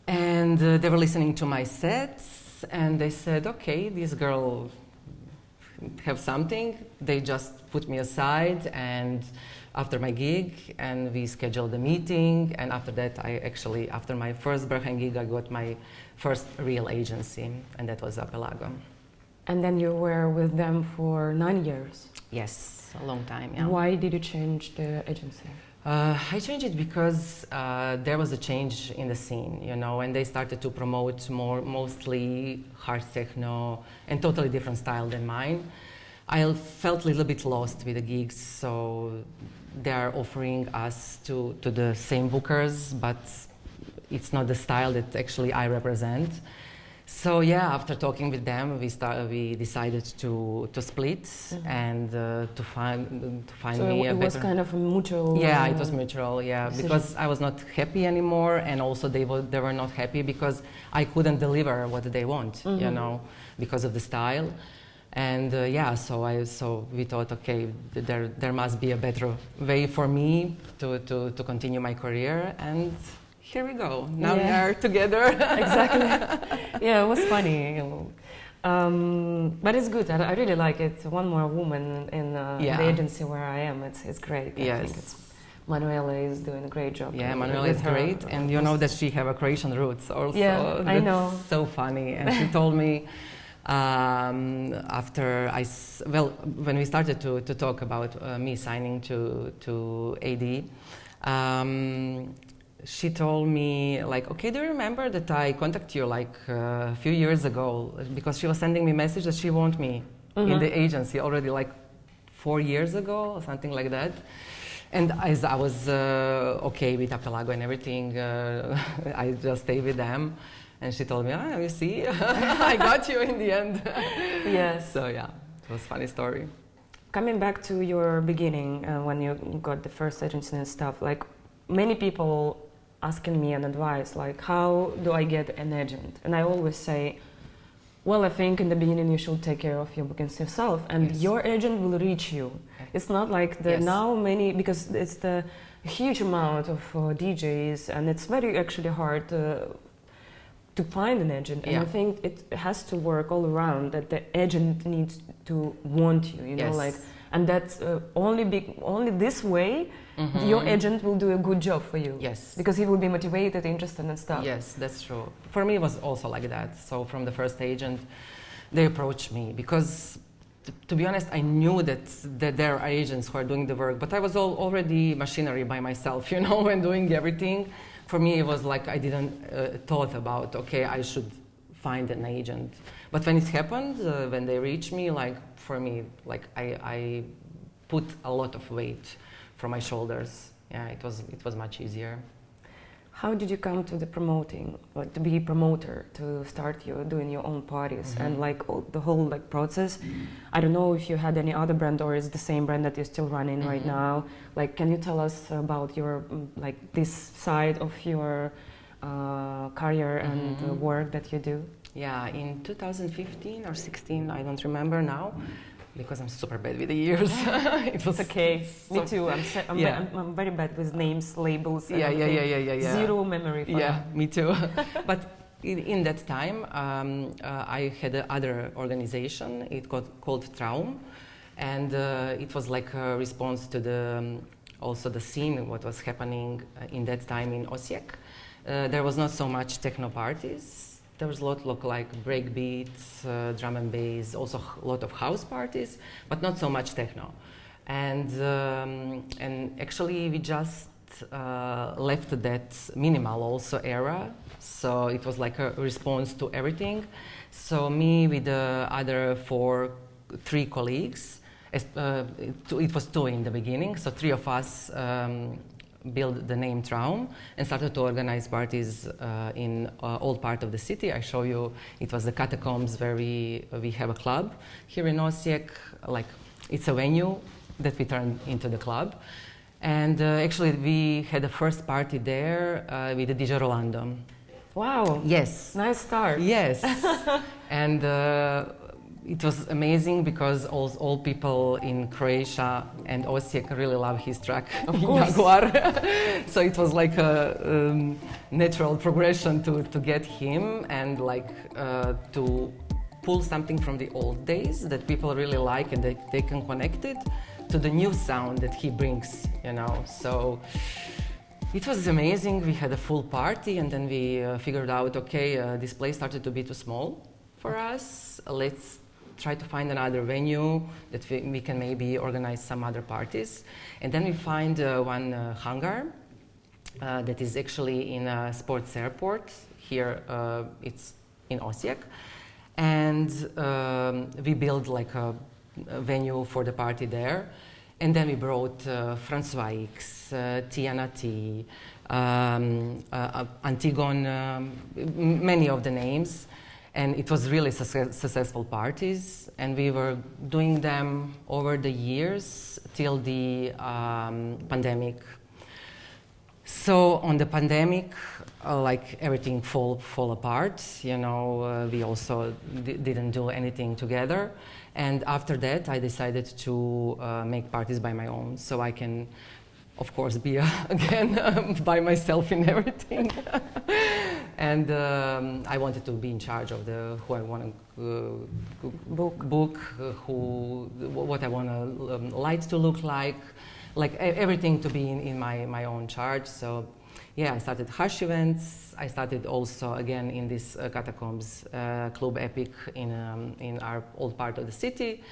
And they were listening to my sets and they said, okay, this girl have something. They just put me aside and after my gig and we scheduled a meeting. And after that, after my first Berghain gig, I got my first real agency and that was Apelago. And then you were with them for 9 years? Yes. A long time, yeah. Why did you change the agency? I changed it because there was a change in the scene, you know, and they started to promote mostly hard techno and totally different style than mine. I felt a little bit lost with the gigs, so they are offering us to the same bookers, but it's not the style that actually I represent. So yeah, after talking with them, we decided to split and to find so me a better. It was kind of a mutual. Yeah, it was mutual. Yeah, decision. Because I was not happy anymore, and also they were not happy because I couldn't deliver what they want, you know, because of the style. And yeah, so we thought, okay, there must be a better way for me to continue my career, and here we go. Now we are together. Exactly. Yeah, it was funny. But it's good. I really like it. One more woman in the agency where I am. It's great. Yes. I think Manuela is doing a great job. Yeah, Manuela is great, and you know that she have a Croatian roots also. Yeah, I know. So funny, and she told me after when we started to talk about me signing to AD. She told me, like, okay, do you remember that I contacted you like a few years ago? Because she was sending me a message that she want me in the agency already like 4 years ago or something like that. And as I was okay with Apelago and everything, I just stayed with them. And she told me, you see, I got you in the end. Yes. So yeah, it was a funny story. Coming back to your beginning, when you got the first agency and stuff, like many people asking me an advice, like, how do I get an agent? And I always say, well, I think in the beginning you should take care of your bookings yourself, and your agent will reach you. It's not like now many, because it's the huge amount of DJs, and it's very actually hard to find an agent. And I think it has to work all around, that the agent needs to want you, you know, like, and that's only this way your agent will do a good job for you. Yes. Because he will be motivated, interested and stuff. Yes, that's true. For me it was also like that. So from the first agent, they approached me because to be honest, I knew that there are agents who are doing the work, but I was already machinery by myself, you know, and doing everything. For me it was like I didn't thought about, okay, I should find an agent. But when it happened, when they reached me, like for me, like I put a lot of weight from my shoulders. Yeah, it was much easier. How did you come to the promoting, like to be a promoter, to start doing your own parties and like the whole like process? I don't know if you had any other brand or is the same brand that you're still running right now. Like, can you tell us about your like this side of your career and the work that you do? Yeah, in 2015 or 16, I don't remember now, because I'm super bad with the years. It was okay. Me too. I'm very bad with names, labels. And yeah. Zero memory. Me too. But in that time, I had another organization. It got called Traum, and it was like a response to the also the scene, what was happening in that time in Osijek. There was not so much techno parties. There was a lot of like break beats, drum and bass, also a lot of house parties, but not so much techno. And actually we just left that minimal also era, so it was like a response to everything. So me with the other three colleagues, it was two in the beginning, so three of us built the name Traum and started to organize parties in all part of the city. I show you, it was the Catacombs where we have a club here in Osijek. Like, it's a venue that we turned into the club. And actually we had the first party there with the DJ Rolando. Wow. Yes. Nice start. Yes. And it was amazing because all people in Croatia and Osijek really love his track, Jaguar. So it was like a natural progression to get him and like to pull something from the old days that people really like and they can connect it to the new sound that he brings, you know. So it was amazing. We had a full party and then we figured out, okay, this place started to be too small for us. Let's try to find another venue that we can maybe organize some other parties. And then we find one hangar that is actually in a sports airport. Here it's in Osijek. And we built like a venue for the party there. And then we brought Francois X, Tiana T, Antigone, many of the names. And it was really successful parties. And we were doing them over the years till the pandemic. So on the pandemic, like everything fall apart, you know, we also didn't do anything together. And after that, I decided to make parties by my own, so I can, of course, be again by myself in everything. And I wanted to be in charge of who I want to book, what I want light to look like everything to be in my own charge. So yeah, I started Hush events. I started also again in this Catacombs Club Epic in our old part of the city.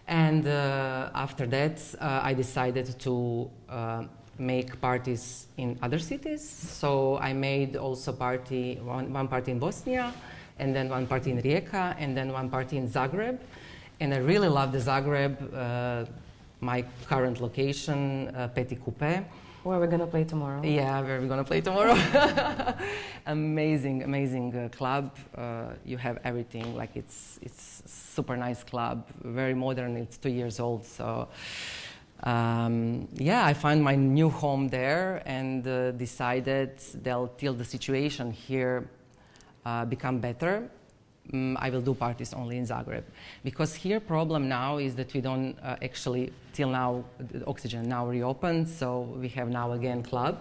And after that, I decided to make parties in other cities. So I made also one party in Bosnia, and then one party in Rijeka, and then one party in Zagreb. And I really love the Zagreb. My current location, Petit Coupe. Where we're gonna play tomorrow. Yeah, where we're gonna play tomorrow. Amazing, amazing club. You have everything. Like it's super nice club, very modern. It's 2 years old. So yeah, I found my new home there and decided that till the situation here become better, I will do parties only in Zagreb, because here problem now is that we don't actually, till now, Oxygen now reopened, so we have now again club,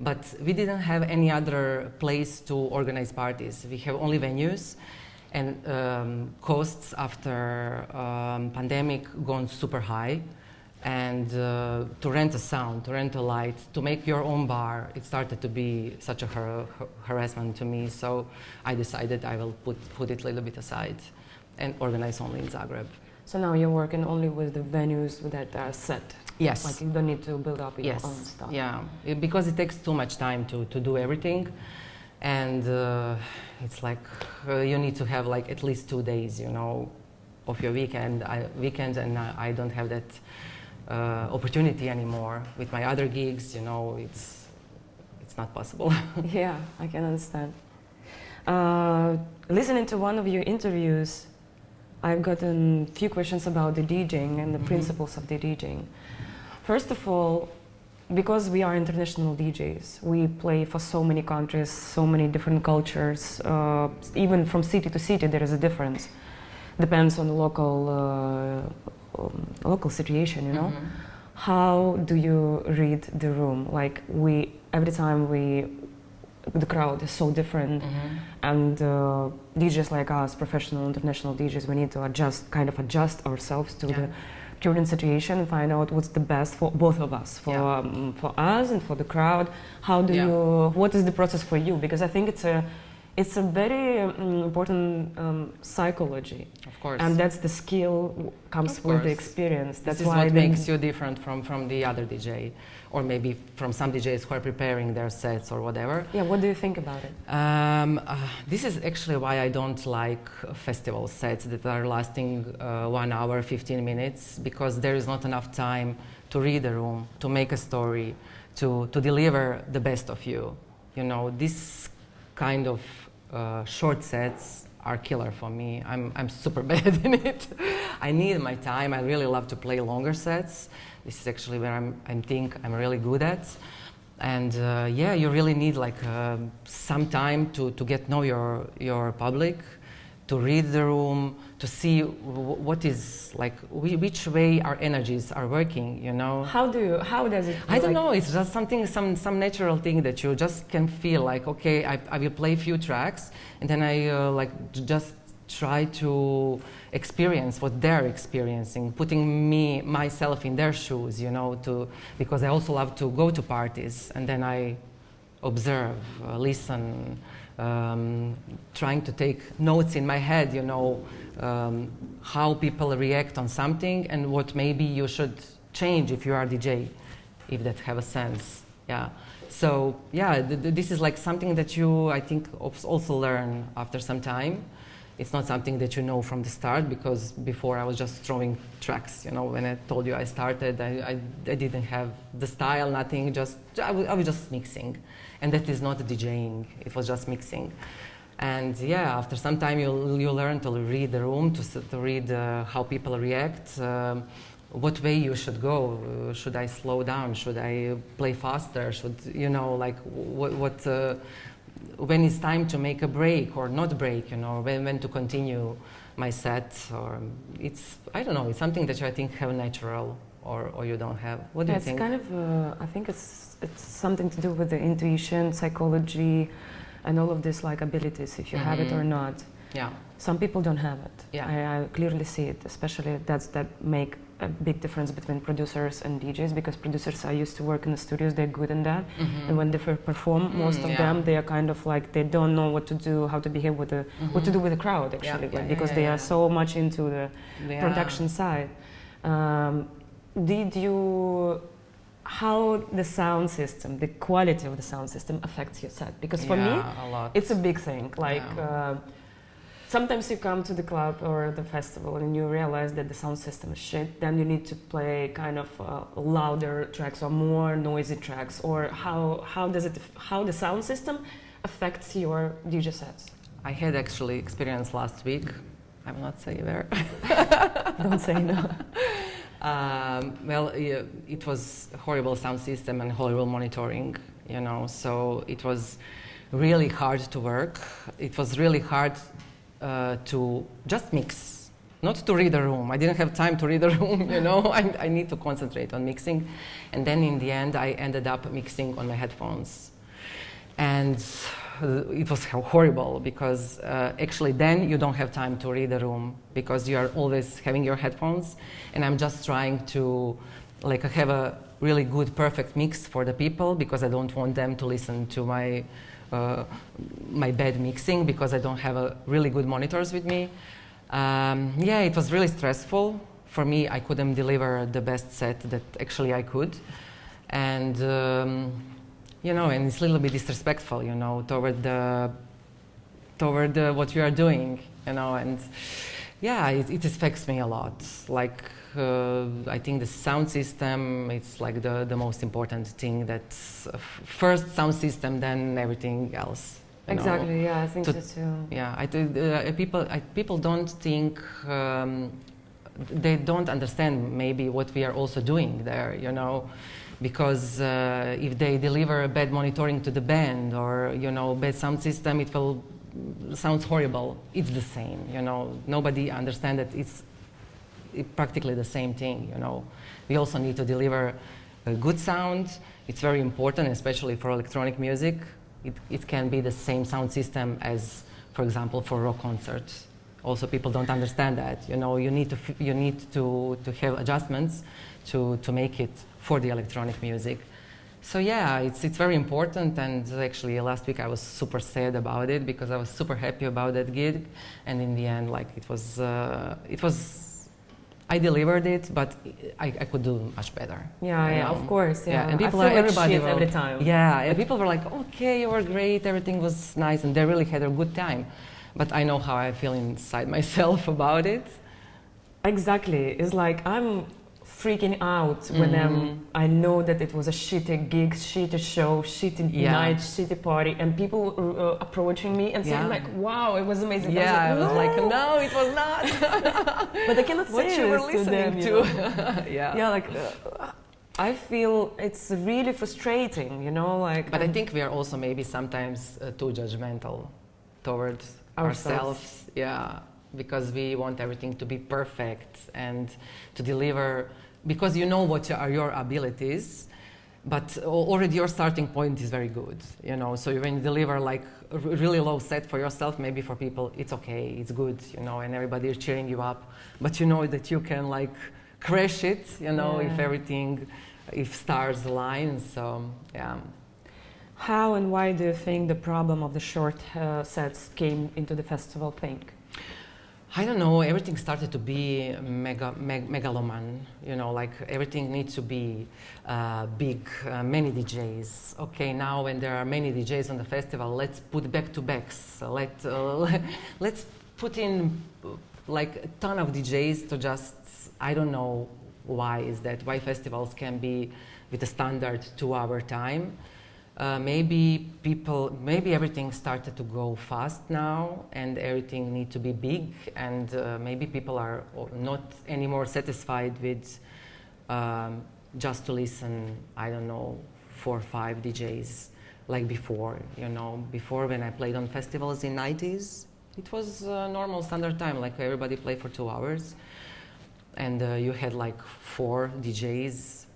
but we didn't have any other place to organize parties. We have only venues, and costs after pandemic gone super high. And to rent a sound, to rent a light, to make your own bar, it started to be such a harassment to me. So I decided I will put it a little bit aside and organize only in Zagreb. So now you're working only with the venues that are set? Yes. Like you don't need to build up your own stuff? Yeah, because it takes too much time to do everything. And it's like you need to have like at least 2 days, you know, of your weekends, and I don't have that opportunity anymore with my other gigs. You know, it's not possible. Yeah, I can understand. Listening to one of your interviews, I've gotten a few questions about the DJing and the principles of the DJing. First of all, because we are international DJs, we play for so many countries, so many different cultures. Even from city to city, there is a difference. Depends on the local situation, you know. How do you read the room? Like every time the crowd is so different, and DJs like us, professional international DJs, we need to kind of adjust ourselves to the current situation and find out what's the best for both of us, for us and for the crowd. How do you? What is the process for you? Because I think it's a very important psychology. Of course. And that's the skill comes with the experience. That's this is why what makes you different from the other DJ, or maybe from some DJs who are preparing their sets or whatever. Yeah, what do you think about it? This is actually why I don't like festival sets that are lasting 1 hour, 15 minutes, because there is not enough time to read the room, to make a story, to deliver the best of you. You know, this kind of short sets are killer for me. I'm super bad in it. I need my time. I really love to play longer sets. This is actually where I think I'm really good at. And yeah, you really need like some time to get know your public, to read the room, to see what is like, which way our energies are working, you know. How does it? I don't know. It's just something, some natural thing that you just can feel like, okay, I will play a few tracks, and then I like just try to experience what they're experiencing, putting myself in their shoes, you know, because I also love to go to parties, and then I observe, listen, trying to take notes in my head, you know, how people react on something and what maybe you should change if you are a DJ, if that have a sense. Yeah. So yeah, this is like something that you, I think, also learn after some time. It's not something that you know from the start, because before I was just throwing tracks. You know, when I told you I started, I didn't have the style, nothing. Just I was just mixing, and that is not DJing. It was just mixing. And yeah, after some time you learn to read the room, to read how people react, what way you should go. Should I slow down? Should I play faster? Should, you know, like when it's time to make a break or not break, you know, when to continue my set, or it's, I don't know, it's something that you, I think, have natural, or you don't have. What do you think? It's kind of, I think it's something to do with the intuition, psychology, and all of this like abilities, if you have it or not. Yeah. Some people don't have it. Yeah. I clearly see it, especially that make a big difference between producers and DJs, because producers are used to work in the studios, they're good in that, and when they perform, most of them, they are kind of like, they don't know what to do, how to behave with the, what to do with the crowd, actually, because they are so much into the production side. Did you, how the sound system, the quality of the sound system affects your set? Because for me, it's a big thing. Like, sometimes you come to the club or the festival and you realize that the sound system is shit, then you need to play kind of louder tracks or more noisy tracks, or how the sound system affects your DJ sets? I had actually experience last week. I will not say where. Don't say no. Well, it was a horrible sound system and horrible monitoring, you know, so it was really hard to work. It was really hard to just mix, not to read the room. I didn't have time to read the room, you know. I need to concentrate on mixing. And then in the end, I ended up mixing on my headphones. And it was horrible, because actually then you don't have time to read the room, because you are always having your headphones, and I'm just trying to like have a really good, perfect mix for the people, because I don't want them to listen to my my bad mixing, because I don't have a really good monitors with me. Yeah, it was really stressful for me. I couldn't deliver the best set that actually I could, and you know, and it's a little bit disrespectful, you know, toward what you are doing, you know, and yeah, it affects me a lot. Like, I think the sound system, it's like the most important thing. That's first sound system, then everything else. Exactly, know? Yeah, I think so too. Yeah, people don't think, they don't understand maybe what we are also doing there, you know. Because if they deliver a bad monitoring to the band, or, you know, bad sound system, it will sounds horrible. It's the same, you know. Nobody understands that it's practically the same thing, you know. We also need to deliver a good sound. It's very important, especially for electronic music. It can be the same sound system as, for example, for rock concerts. Also, people don't understand that, you know. You need to have adjustments to make it for the electronic music. So yeah, it's very important, and actually last week I was super sad about it, because I was super happy about that gig, and in the end, like, it was I delivered it, but I could do much better. Yeah, of course, yeah. And people, everybody wrote, every time. Yeah, and people were like, okay, you were great, everything was nice, and they really had a good time. But I know how I feel inside myself about it. Exactly, it's like I'm freaking out when I know that it was a shitty gig, shitty show, shitty night, shitty party, and people approaching me and saying like, wow, it was amazing. Yeah, I was like, no, it was not. But I cannot say what you were listening to. Yeah, like, I feel it's really frustrating, you know, like. But I think we are also maybe sometimes too judgmental towards ourselves. Yeah, because we want everything to be perfect and to deliver, because you know what are your abilities, but already your starting point is very good, you know. So when you deliver like a really low set for yourself, maybe for people it's okay, it's good, you know, and everybody is cheering you up, but you know that you can like crash it, you know, if stars align. So yeah. How and why do you think the problem of the short sets came into the festival thing? I don't know, everything started to be megaloman, you know, like everything needs to be big, many DJs. Okay, now when there are many DJs on the festival, let's put back-to-backs, let's put in like a ton of DJs to just, I don't know why is that, why festivals can be with a standard 2-hour time. Maybe everything started to go fast now and everything need to be big, and maybe people are not anymore satisfied with just to listen, I don't know, 4 or 5 DJs like before, you know. Before, when I played on festivals in 90s, it was normal standard time, like everybody played for 2 hours, and you had like 4 DJs,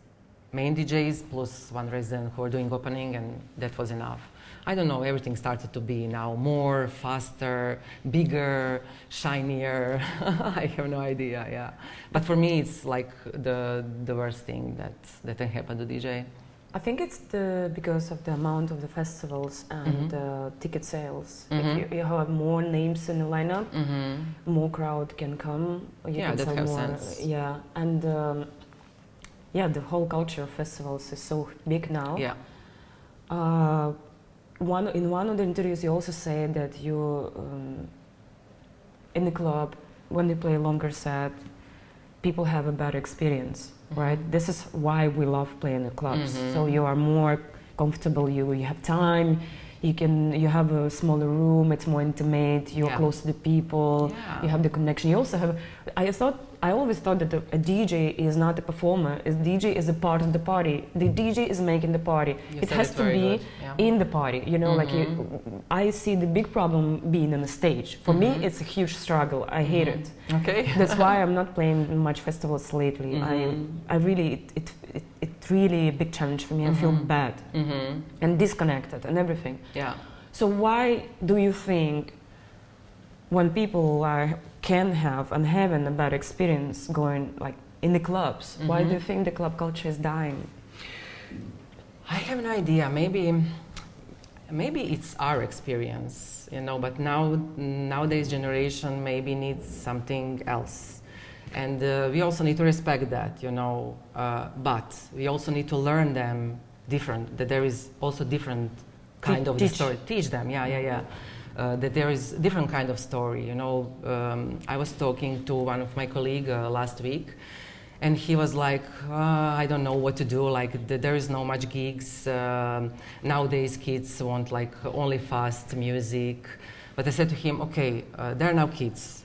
main DJs plus 1 resident who were doing opening, and that was enough. I don't know, everything started to be now more, faster, bigger, shinier. I have no idea, yeah. But for me, it's like the worst thing that can happen to DJ. I think it's because of the amount of the festivals and ticket sales. If you have more names in the lineup, more crowd can come. You can that sell has more. sense. Yeah, and the whole culture of festivals is so big now. Yeah. In one of the interviews, you also said that you, in the club, when you play a longer set, people have a better experience, right? This is why we love playing in clubs. So you are more comfortable. You have time. You have a smaller room. It's more intimate. You're close to the people. Yeah. You have the connection. You also have. I always thought that a DJ is not a performer. A DJ is a part of the party. The DJ is making the party. It has to be in the party. You know, like I see the big problem being on the stage. For me, it's a huge struggle. I hate it. Okay. That's why I'm not playing much festivals lately. I really, it's really a big challenge for me. I feel bad and disconnected and everything. Yeah. So why do you think when people can have and having a bad experience going like in the clubs, why do you think the club culture is dying? I have no idea. Maybe it's our experience, you know. But nowadays generation maybe needs something else, and we also need to respect that, you know. But we also need to learn them different. That there is also different kind of the story. Teach them, that there is different kind of story, you know. I was talking to one of my colleagues last week, and he was like, I don't know what to do, like there is no much gigs. Nowadays kids want like only fast music. But I said to him, okay, they're now kids.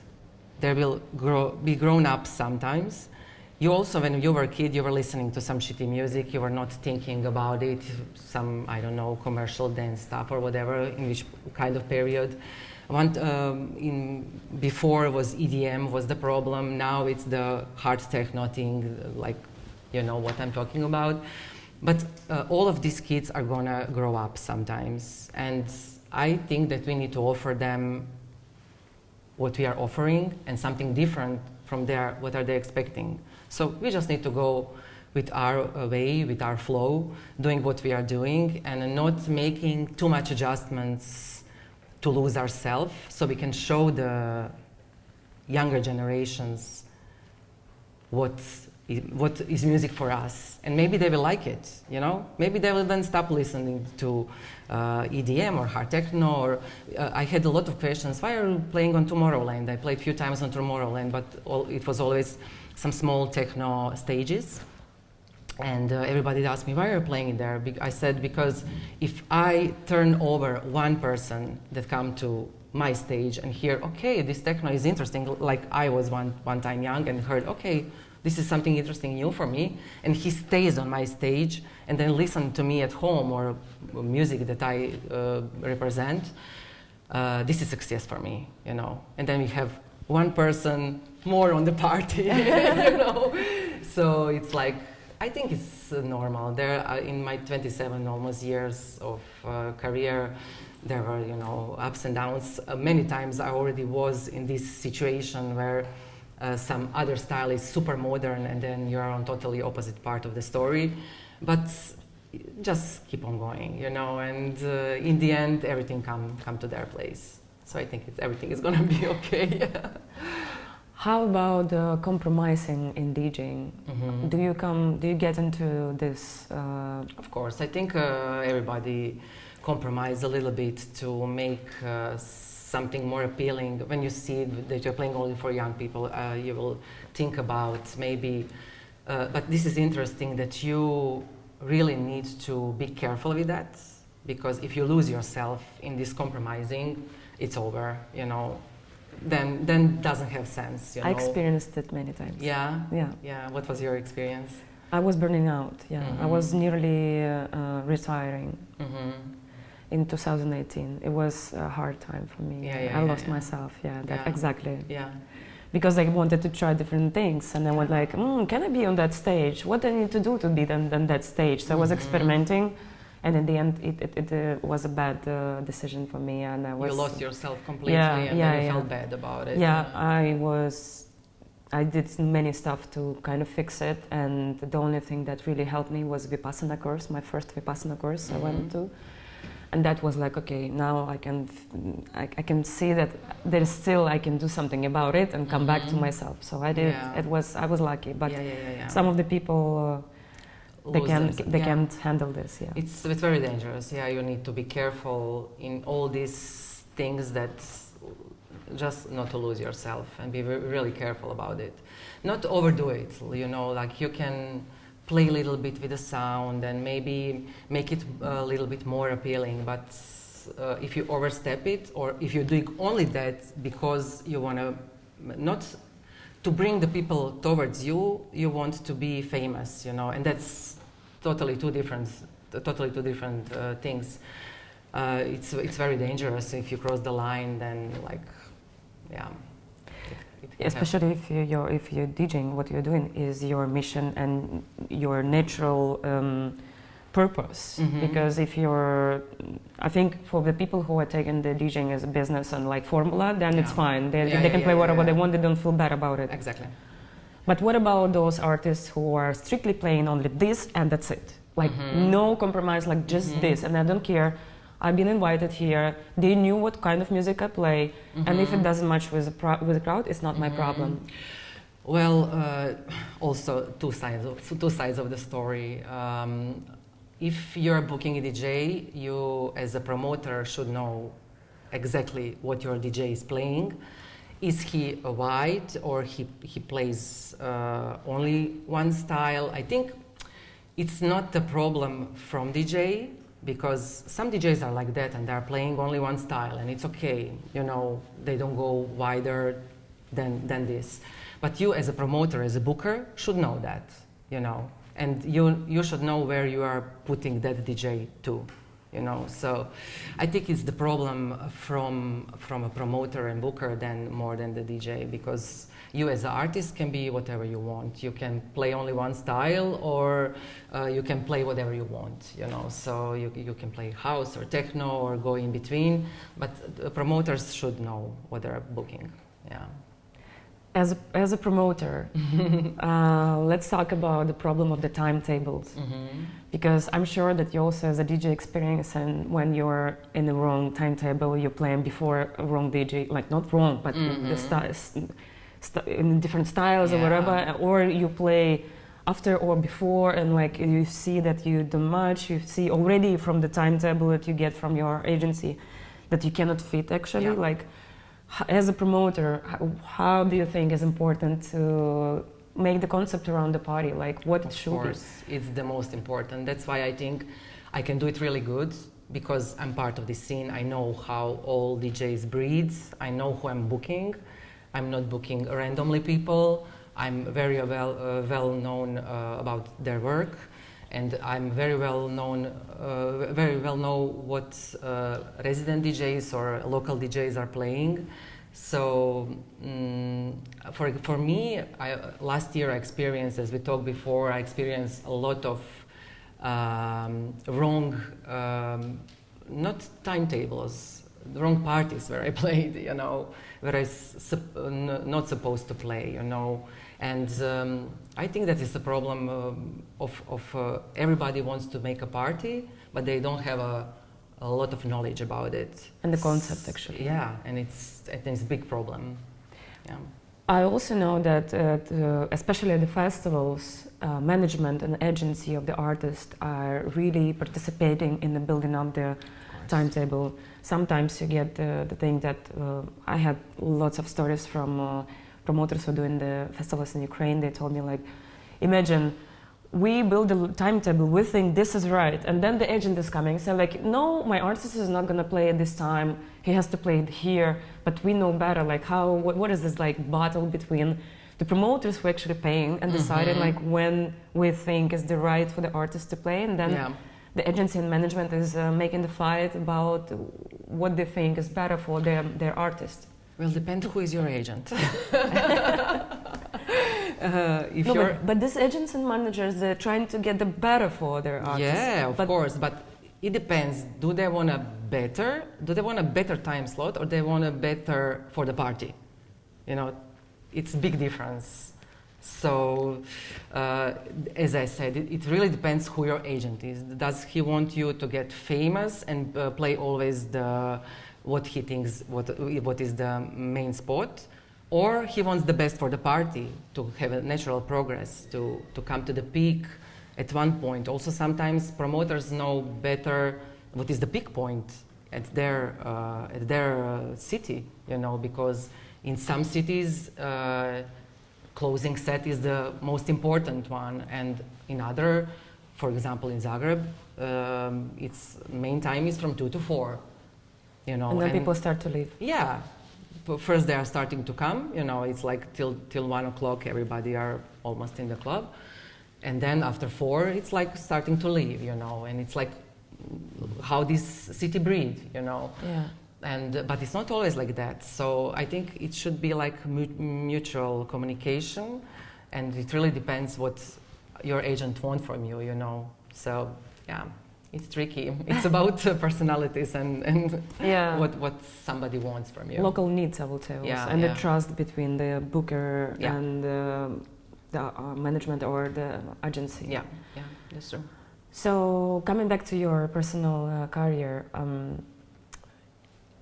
They will be grown up sometimes. You also, when you were a kid, you were listening to some shitty music, you were not thinking about it, some, I don't know, commercial dance stuff or whatever, in which kind of period. Before was EDM was the problem, now it's the hard techno thing, like, you know what I'm talking about. But all of these kids are gonna grow up sometimes, and I think that we need to offer them what we are offering and something different from what are they expecting. So we just need to go with our way, with our flow, doing what we are doing, and not making too much adjustments to lose ourselves, so we can show the younger generations what is music for us. And maybe they will like it, you know? Maybe they will then stop listening to EDM or hard techno. Or I had a lot of questions, why are you playing on Tomorrowland? I played a few times on Tomorrowland, but it was always some small techno stages. And everybody asked me, why are you playing there? I said, because if I turn over one person that come to my stage and hear, okay, this techno is interesting, like I was one time young and heard, okay, this is something interesting new for me, and he stays on my stage and then listen to me at home or music that I represent, this is success for me, you know. And then we have one person more on the party, you know. So it's like, I think it's normal. There, in my 27 almost years of career, there were, you know, ups and downs. Many times I already was in this situation where some other style is super modern, and then you are on totally opposite part of the story. But just keep on going, you know, and in the end, everything come to their place. So I think everything is gonna be okay. How about compromising in DJing? Do you get into this? Of course, I think everybody compromise a little bit to make something more appealing. When you see that you're playing only for young people, you will think about maybe, but this is interesting that you really need to be careful with that, because if you lose yourself in this compromising, it's over, you know, then doesn't have sense, you know. I experienced it many times. Yeah? Yeah. Yeah, what was your experience? I was burning out, yeah. I was nearly retiring in 2018. It was a hard time for me. I lost myself, exactly. Yeah. Because I wanted to try different things, and I was like, can I be on that stage? What do I need to do to be on that stage? So I was experimenting, and in the end, it was a bad decision for me, and I was... You lost yourself completely, and then you felt bad about it. Yeah, I did many stuff to kind of fix it, and the only thing that really helped me was Vipassana course, my first Vipassana course I went to. And that was like, okay, now I can see that there is still, I can do something about it and come back to myself. So I did, I was lucky, but some of the people, they can't handle this, It's very dangerous, you need to be careful in all these things that just not to lose yourself and be really careful about it. Not to overdo it, you know, like you can play a little bit with the sound and maybe make it a little bit more appealing, but if you overstep it, or if you do only that because you want to, not to bring the people towards you, you want to be famous, you know, and that's totally two different things. It's very dangerous if you cross the line, then like, especially if you're DJing, what you're doing is your mission and your natural purpose. Because if you're, I think for the people who are taking the DJing as a business and like formula, then it's fine. They can play whatever they want. They don't feel bad about it. Exactly. But what about those artists who are strictly playing only this and that's it? Like no compromise, like just this, and I don't care. I've been invited here. They knew what kind of music I play, and if it doesn't match with the crowd, it's not my problem. Well, also two sides of the story. If you're booking a DJ, you as a promoter should know exactly what your DJ is playing. Is he a white, or he plays only one style? I think it's not a problem from DJ, because some DJs are like that and they're playing only one style, and it's okay, you know, they don't go wider than this. But you as a promoter, as a booker, should know that, you know, and you should know where you are putting that DJ to, you know. So I think it's the problem from a promoter and booker more than the DJ, because you as an artist can be whatever you want. You can play only one style, or you can play whatever you want, you know. So you can play house or techno or go in between, but promoters should know what they're booking, As a promoter, let's talk about the problem of the timetables. Because I'm sure that you also, as a DJ, experience, and when you're in the wrong timetable, you're playing before a wrong DJ, like not wrong, but in different styles or whatever, or you play after or before, and like you see that you do much, you see already from the timetable that you get from your agency that you cannot fit actually. Like, as a promoter, how do you think is important to make the concept around the party, like what it should be? Of course, it's the most important. That's why I think I can do it really good, because I'm part of the scene. I know how all DJs breathe. I know who I'm booking. I'm not booking randomly people. I'm very well known about their work, and I'm very well know what resident DJs or local DJs are playing. So for me, last year I experienced, as we talked before, I experienced a lot of wrong, not timetables, the wrong parties where I played, you know, where I not supposed to play, you know. And I think that is the problem of everybody wants to make a party, but they don't have a lot of knowledge about it. And the concept, actually. Yeah, and it's a big problem. Yeah. I also know that, especially at the festivals, management and agency of the artist are really participating in the building of the timetable. sometimes you get the thing that I had lots of stories from promoters who are doing the festivals in Ukraine. They told me, like, imagine we build a timetable, we think this is right, and then the agent is coming, so like, no, my artist is not gonna play at this time, he has to play it here, but we know better, like what is this like battle between the promoters who are actually paying and deciding like when we think is the right for the artist to play, and then the agency and management is making the fight about what they think is better for their artist. Well, depends who is your agent. But these agents and managers, they're trying to get the better for their artists. Yeah, of course, but it depends. Do they want a better time slot, or they want a better for the party? You know, it's a big difference. So, as I said, it really depends who your agent is. Does he want you to get famous and play always what he thinks what is the main spot? Or he wants the best for the party, to have a natural progress, to come to the peak at one point. Also, sometimes promoters know better what is the peak point at their city, you know, because in some cities, closing set is the most important one, and in other, for example, in Zagreb, its main time is from 2 to 4, you know. And then people start to leave. Yeah. First they are starting to come, you know, it's like till 1 o'clock everybody are almost in the club, and then after 4 it's like starting to leave, you know, and it's like how this city breathes, you know. Yeah. And but it's not always like that, so I think it should be like mutual communication, and it really depends what your agent wants from you, you know. So yeah. It's tricky. It's about personalities and what somebody wants from you. Local needs, I would say, also. And the trust between the booker and the management or the agency. Yeah, that's true. So coming back to your personal career,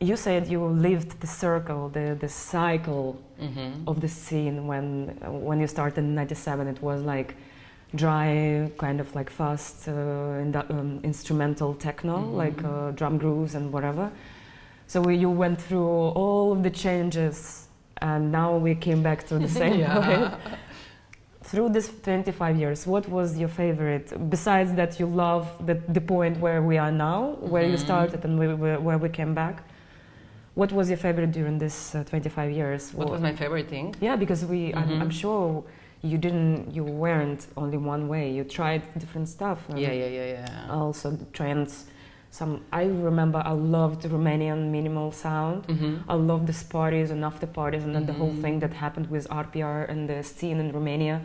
you said you lived the circle, the cycle of the scene when you started in '97. It was like dry, kind of like fast instrumental techno, like drum grooves and whatever. So you went through all of the changes, and now we came back to the same point. Through this 25 years, what was your favorite, besides that you love the point where we are now, where you started and where we came back? What was your favorite during this 25 years? What was my favorite thing? Yeah, because I'm sure you weren't only one way. You tried different stuff. Yeah. Also trends. I remember I loved Romanian minimal sound. I loved the parties and after parties, and then the whole thing that happened with RPR and the scene in Romania.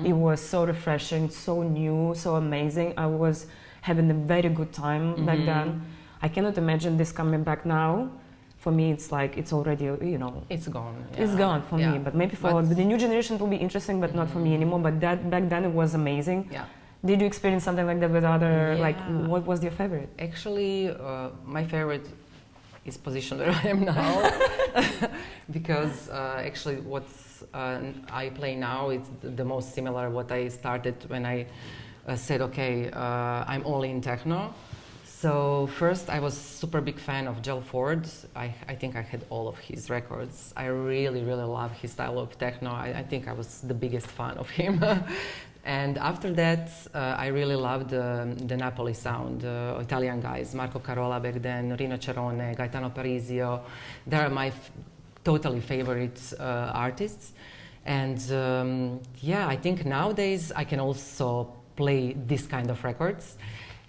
It was so refreshing, so new, so amazing. I was having a very good time back then. I cannot imagine this coming back now. For me, it's like it's already, you know, it's gone. It's gone for me, but maybe for the new generation it will be interesting, but not for me anymore. But that back then it was amazing. Yeah. Did you experience something like that with other? Like, what was your favorite? Actually, my favorite is position where I am now, because actually what I play now is the most similar what I started when I said, okay, I'm all in techno. So first, I was super big fan of Gel Ford. I think I had all of his records. I really, really love his style of techno. I think I was the biggest fan of him. And after that, I really loved the Napoli sound, Italian guys, Marco Carola back then, Rino Cerone, Gaetano Parisio. They are my totally favorite artists. And I think nowadays I can also play this kind of records.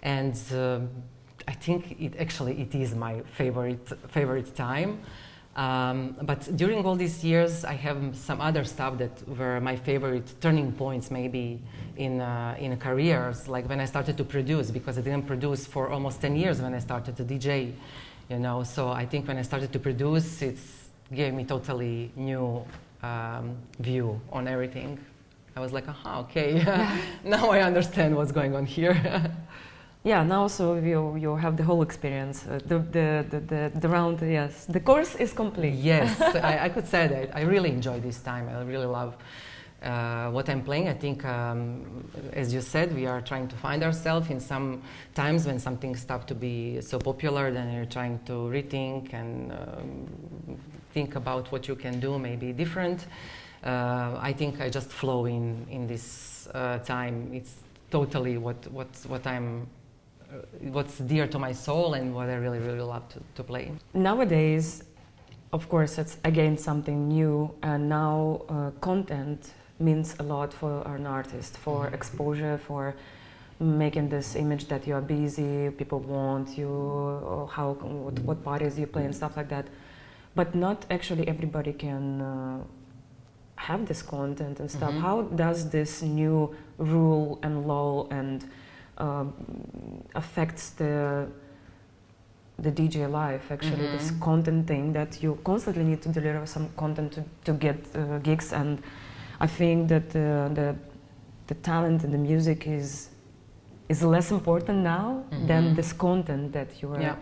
And I think it is my favorite time. But during all these years, I have some other stuff that were my favorite turning points, maybe in careers, like when I started to produce, because I didn't produce for almost 10 years when I started to DJ, you know. So I think when I started to produce, it gave me totally new view on everything. I was like, aha, okay, now I understand what's going on here. Yeah, now so you have the whole experience, the round, yes. The course is complete. Yes, I could say that. I really enjoy this time. I really love what I'm playing. I think, as you said, we are trying to find ourselves in some times when something stopped to be so popular, then you're trying to rethink and think about what you can do, maybe different. I think I just flow in this time. It's totally what's dear to my soul and what I really, really love to play. Nowadays, of course, it's again something new, and now content means a lot for an artist, for exposure, for making this image that you are busy, people want you, or what parties you play and stuff like that. But not actually everybody can have this content and stuff. How does this new rule and law and affects the DJ life, actually, this content thing that you constantly need to deliver some content to get gigs? And I think that the talent and the music is less important now than this content that you are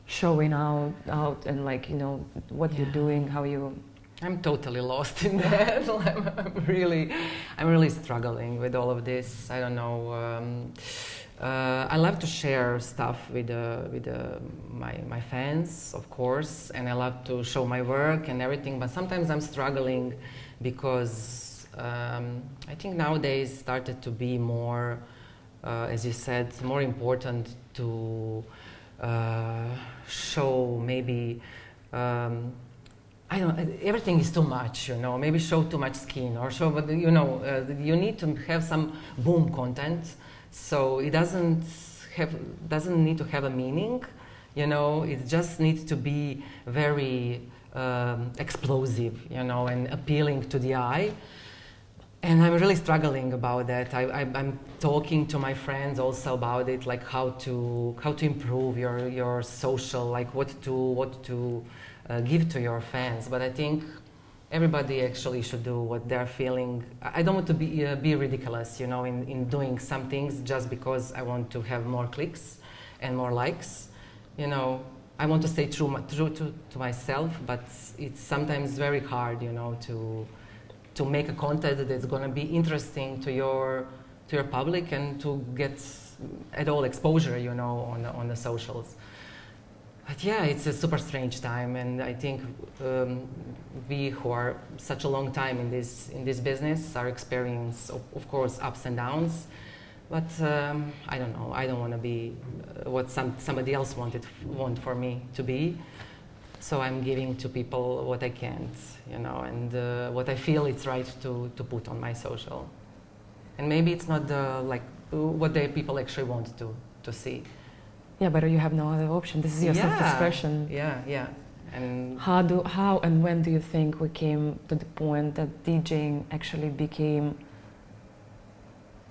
showing out and, like, you know, what you're doing, how you... I'm totally lost in that. I'm really struggling with all of this. I don't know. I love to share stuff with my fans, of course, and I love to show my work and everything. But sometimes I'm struggling because I think nowadays started to be more, as you said, more important to show maybe. I don't. Everything is too much, you know. Maybe show too much skin or show, but you know, you need to have some boom content. So it doesn't need to have a meaning, you know. It just needs to be very explosive, you know, and appealing to the eye. And I'm really struggling about that. I'm talking to my friends also about it, like how to improve your social, like what to give to your fans. But I think everybody actually should do what they're feeling. I don't want to be ridiculous, you know, in doing some things just because I want to have more clicks and more likes. You know, I want to stay true to myself, but it's sometimes very hard, you know, to make a content that's going to be interesting to your public and to get at all exposure, you know, on the socials. But yeah, it's a super strange time, and I think we who are such a long time in this business are experiencing, of course, ups and downs. But I don't know. I don't want to be what somebody else want for me to be. So I'm giving to people what I can't, you know, and what I feel it's right to put on my social. And maybe it's not what the people actually want to see. Yeah, but you have no other option. This is your self-expression. Yeah. And how and when do you think we came to the point that DJing actually became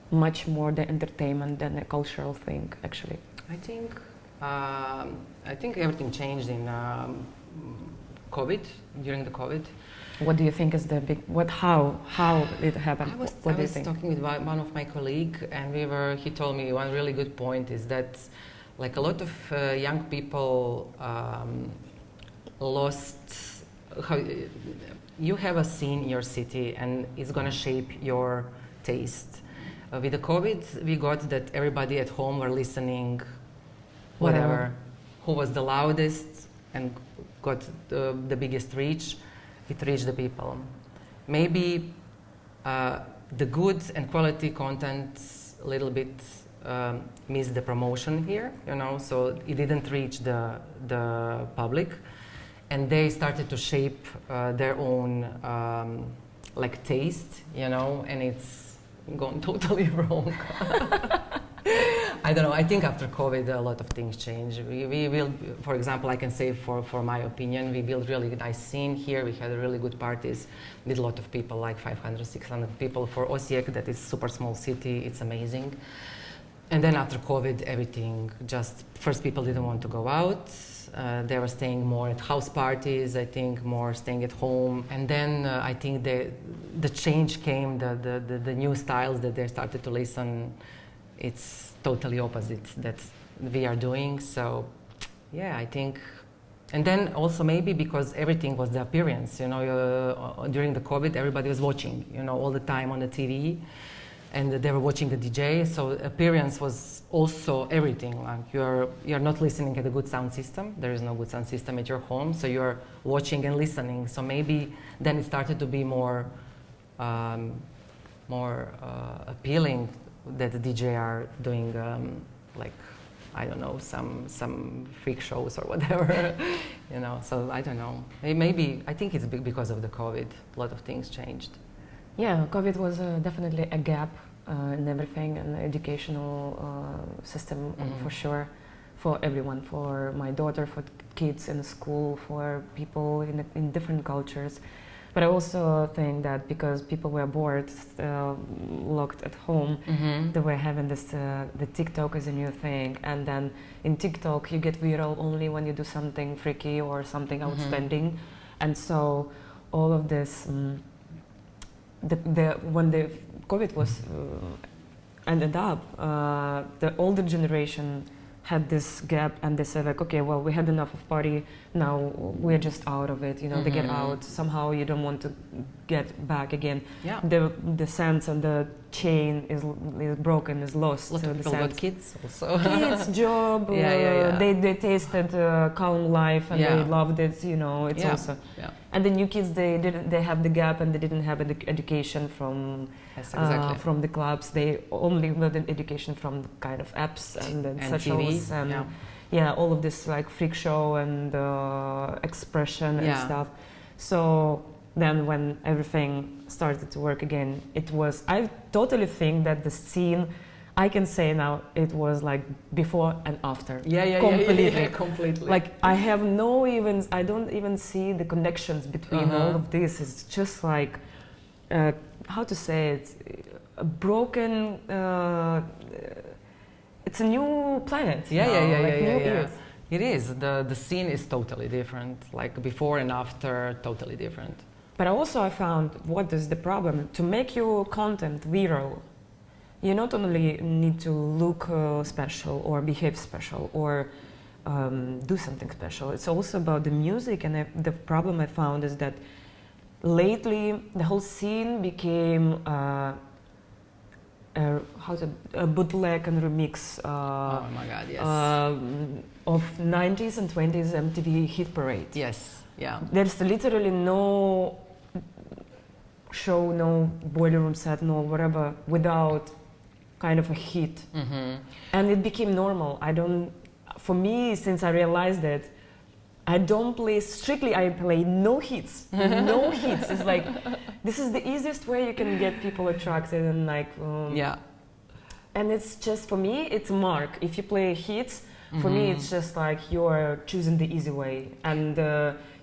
much more the entertainment than a cultural thing, actually? I think everything changed in COVID, during the COVID. What do you think is the big, how it happened? I was talking with one of my colleagues, and he told me one really good point is that, like, a lot of young people lost you have a scene in your city and it's going to shape your taste. With the COVID, we got that everybody at home were listening whatever. Who was the loudest and got the biggest reach, it reached the people. Maybe the good and quality content a little bit missed the promotion here, you know, so it didn't reach the public, and they started to shape their own like taste, you know, and it's gone totally wrong. I don't know, I think after COVID a lot of things changed. We will, for example, I can say for my opinion, we built really nice scene here. We had really good parties with a lot of people, like 500, 600 people. For Osijek, that is super small city, it's amazing. And then after COVID, everything just, first people didn't want to go out. They were staying more at house parties, I think, more staying at home. And then I think the change came, the new styles that they started to listen, it's totally opposite that we are doing. So yeah, I think And then also maybe because everything was the appearance, you know, during the COVID, everybody was watching, you know, all the time on the TV, and they were watching the DJ. So appearance was also everything. Like you're not listening at a good sound system. There is no good sound system at your home, so you're watching and listening. So maybe then it started to be more appealing that the DJ are doing like, I don't know, some freak shows or whatever, you know. So I don't know. Maybe I think it's because of the COVID. A lot of things changed. Yeah, COVID was definitely a gap in everything, and the educational system for sure, for everyone, for my daughter, for kids in school, for people in different cultures. But I also think that because people were bored, locked at home, they were having this, the TikTok is a new thing. And then in TikTok, you get viral only when you do something freaky or something outstanding. And so all of this, when the COVID was ended up, the older generation had this gap, and they said like, okay, well, we had enough of party, now we're just out of it, you know. They get out, somehow you don't want to get back again. Yeah. The sense and the chain is broken, is lost. A lot of people got kids also. Kids, job, they tasted calm life and they loved it, you know. It's also, and the new kids, they have the gap, and they didn't have education from from the clubs. They only got an education from the kind of apps and socials and all of this like freak show and expression and stuff. So then when everything started to work again, it was, I totally think that the scene, I can say now, it was like before and after. Completely. Like I don't even see the connections between all of this. It's just like, how to say it, a broken, it's a new planet. It is. The scene is totally different. Like before and after, totally different. But also I found, what is the problem? To make your content viral, you not only need to look special or behave special or do something special. It's also about the music, and the problem I found is that lately the whole scene became a bootleg and remix oh my God, yes. of 90s and 20s MTV hit parade. Yes, yeah. There's literally no show, no boiler room set, no whatever, without kind of a hit. And it became normal. For me, since I realized that, I don't play strictly, I play no hits. No hits. It's like, this is the easiest way you can get people attracted and like, and it's just, for me, it's a mark. If you play hits, for me, it's just like you're choosing the easy way, and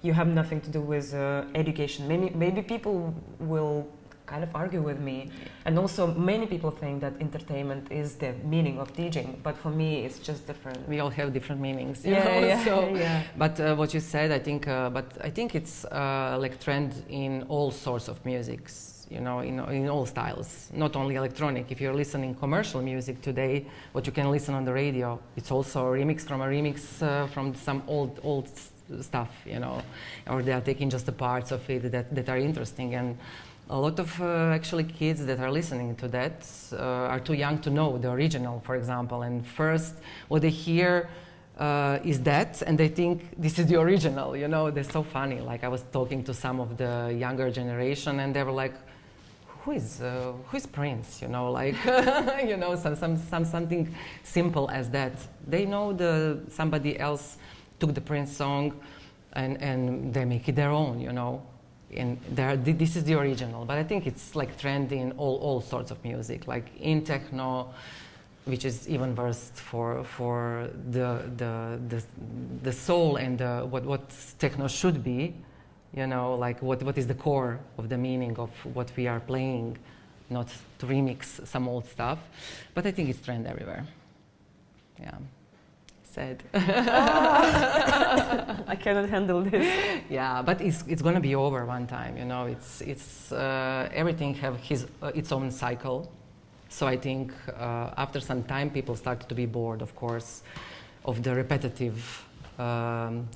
you have nothing to do with education. Maybe people will kind of argue with me, and also many people think that entertainment is the meaning of DJing, but for me, it's just different. We all have different meanings. Yeah. But what you said, I think it's like trend in all sorts of musics. You know, in all styles, not only electronic. If you're listening commercial music today, what you can listen on the radio, it's also a remix from from some old stuff, you know, or they are taking just the parts of it that are interesting. And a lot of actually kids that are listening to that are too young to know the original, for example. And first, what they hear is that, and they think this is the original. You know, they're so funny. Like I was talking to some of the younger generation, and they were like, who is Prince? You know, like you know, something simple as that. They know somebody else took the Prince song, and they make it their own. You know, and this is the original. But I think it's like trend in all sorts of music, like in techno, which is even worse for the soul and what techno should be. You know, like what is the core of the meaning of what we are playing, not to remix some old stuff. But I think it's trend everywhere. Yeah, sad. I cannot handle this. Yeah, but it's gonna be over one time. You know, it's everything have its own cycle. So I think after some time, people start to be bored, of course, of the repetitive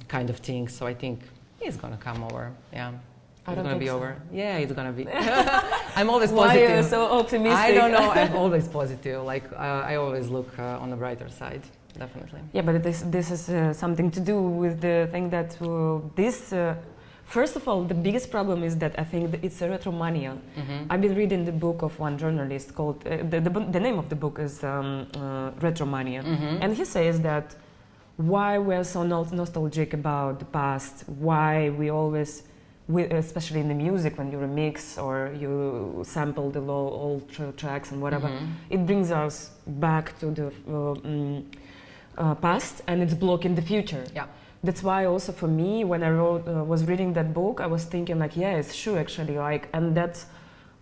kind of thing. So I think it's gonna come over. Yeah. I It's don't gonna think be so. over. Yeah, it's gonna be. I'm always Why positive. are you so optimistic? I don't know. I'm always positive. Like I always look on the brighter side. Definitely. Yeah, but this is something to do with the thing that this. First of all, the biggest problem is that I think that it's a retromania. I've been reading the book of one journalist called the name of the book is Retromania, and he says that why we're so nostalgic about the past, why we always, especially in the music, when you remix or you sample the old tracks and whatever, it brings us back to the past, and it's blocking the future. Yeah. That's why also for me, when I was reading that book, I was thinking like, yeah, it's true actually, like, and that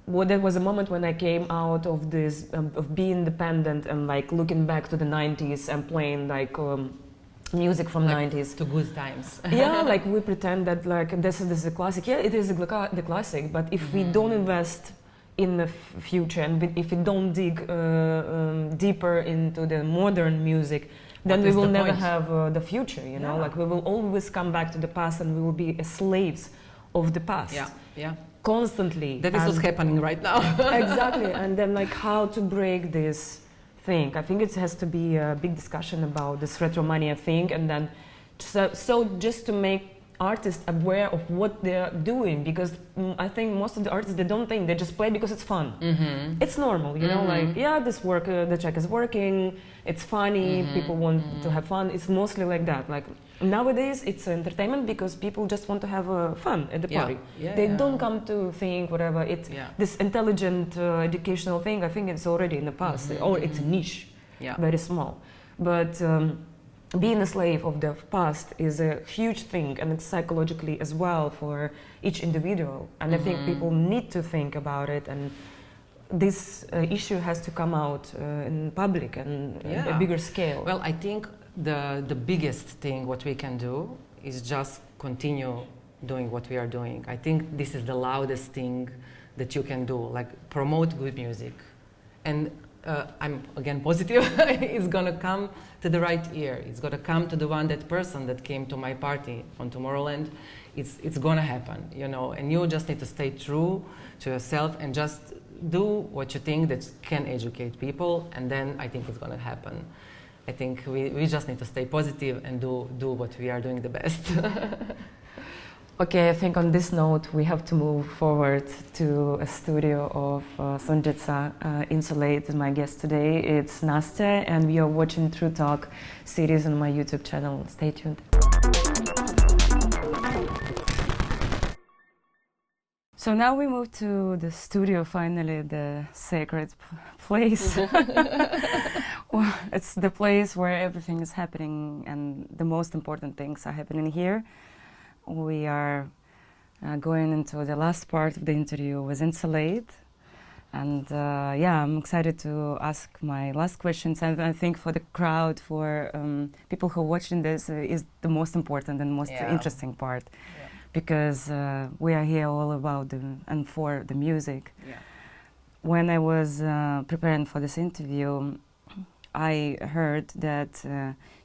was a moment when I came out of this of being independent and like looking back to the 90s and playing like music from Like 90s. to good times. Yeah, like we pretend that like this is a classic. Yeah, it is the classic, but if we don't invest in the future and if we don't dig deeper into the modern music, then we will never have the future, you know, like we will always come back to the past and we will be slaves of the past. Yeah, yeah. Constantly. That is what's happening right now. Exactly, and then like how to break this thing. I think it has to be a big discussion about this retromania thing, and then so just to make artists aware of what they're doing, because I think most of the artists, they don't think, they just play because it's fun. It's normal, you know, like, yeah, this work, the track is working, it's funny, people want to have fun. It's mostly like that. Like nowadays it's entertainment because people just want to have fun at the party. They don't come to think whatever. It's this intelligent educational thing, I think it's already in the past, or it's a niche, very small. But being a slave of the past is a huge thing, and it's psychologically as well for each individual. And I think people need to think about it, and this issue has to come out in public and a bigger scale. Well, I think the biggest thing what we can do is just continue doing what we are doing. I think this is the loudest thing that you can do, like promote good music. And I'm again positive, it's gonna come to the right ear. It's gonna come to that person that came to my party on Tomorrowland. It's gonna happen, you know, and you just need to stay true to yourself and just do what you think that can educate people, and then I think it's gonna happen. I think we just need to stay positive and do what we are doing the best. Okay, I think on this note we have to move forward to a studio of DJ Insolate, my guest today. It's Nastia, and we are watching True Talk series on my YouTube channel. Stay tuned. So now we move to the studio, finally, the sacred place. Well, it's the place where everything is happening and the most important things are happening here. We are going into the last part of the interview with Insolate, and yeah, I'm excited to ask my last questions, and I think for the crowd, for people who are watching this, is the most important and most interesting part, because we are here all about and for the music. When I was preparing for this interview, I heard that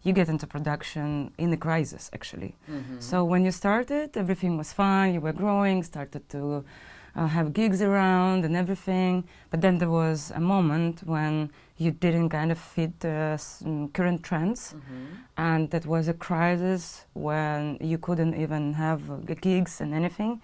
you get into production in the crisis, actually. So when you started, everything was fine, you were growing, started to have gigs around and everything, but then there was a moment when you didn't kind of fit current trends, and that was a crisis when you couldn't even have gigs and anything,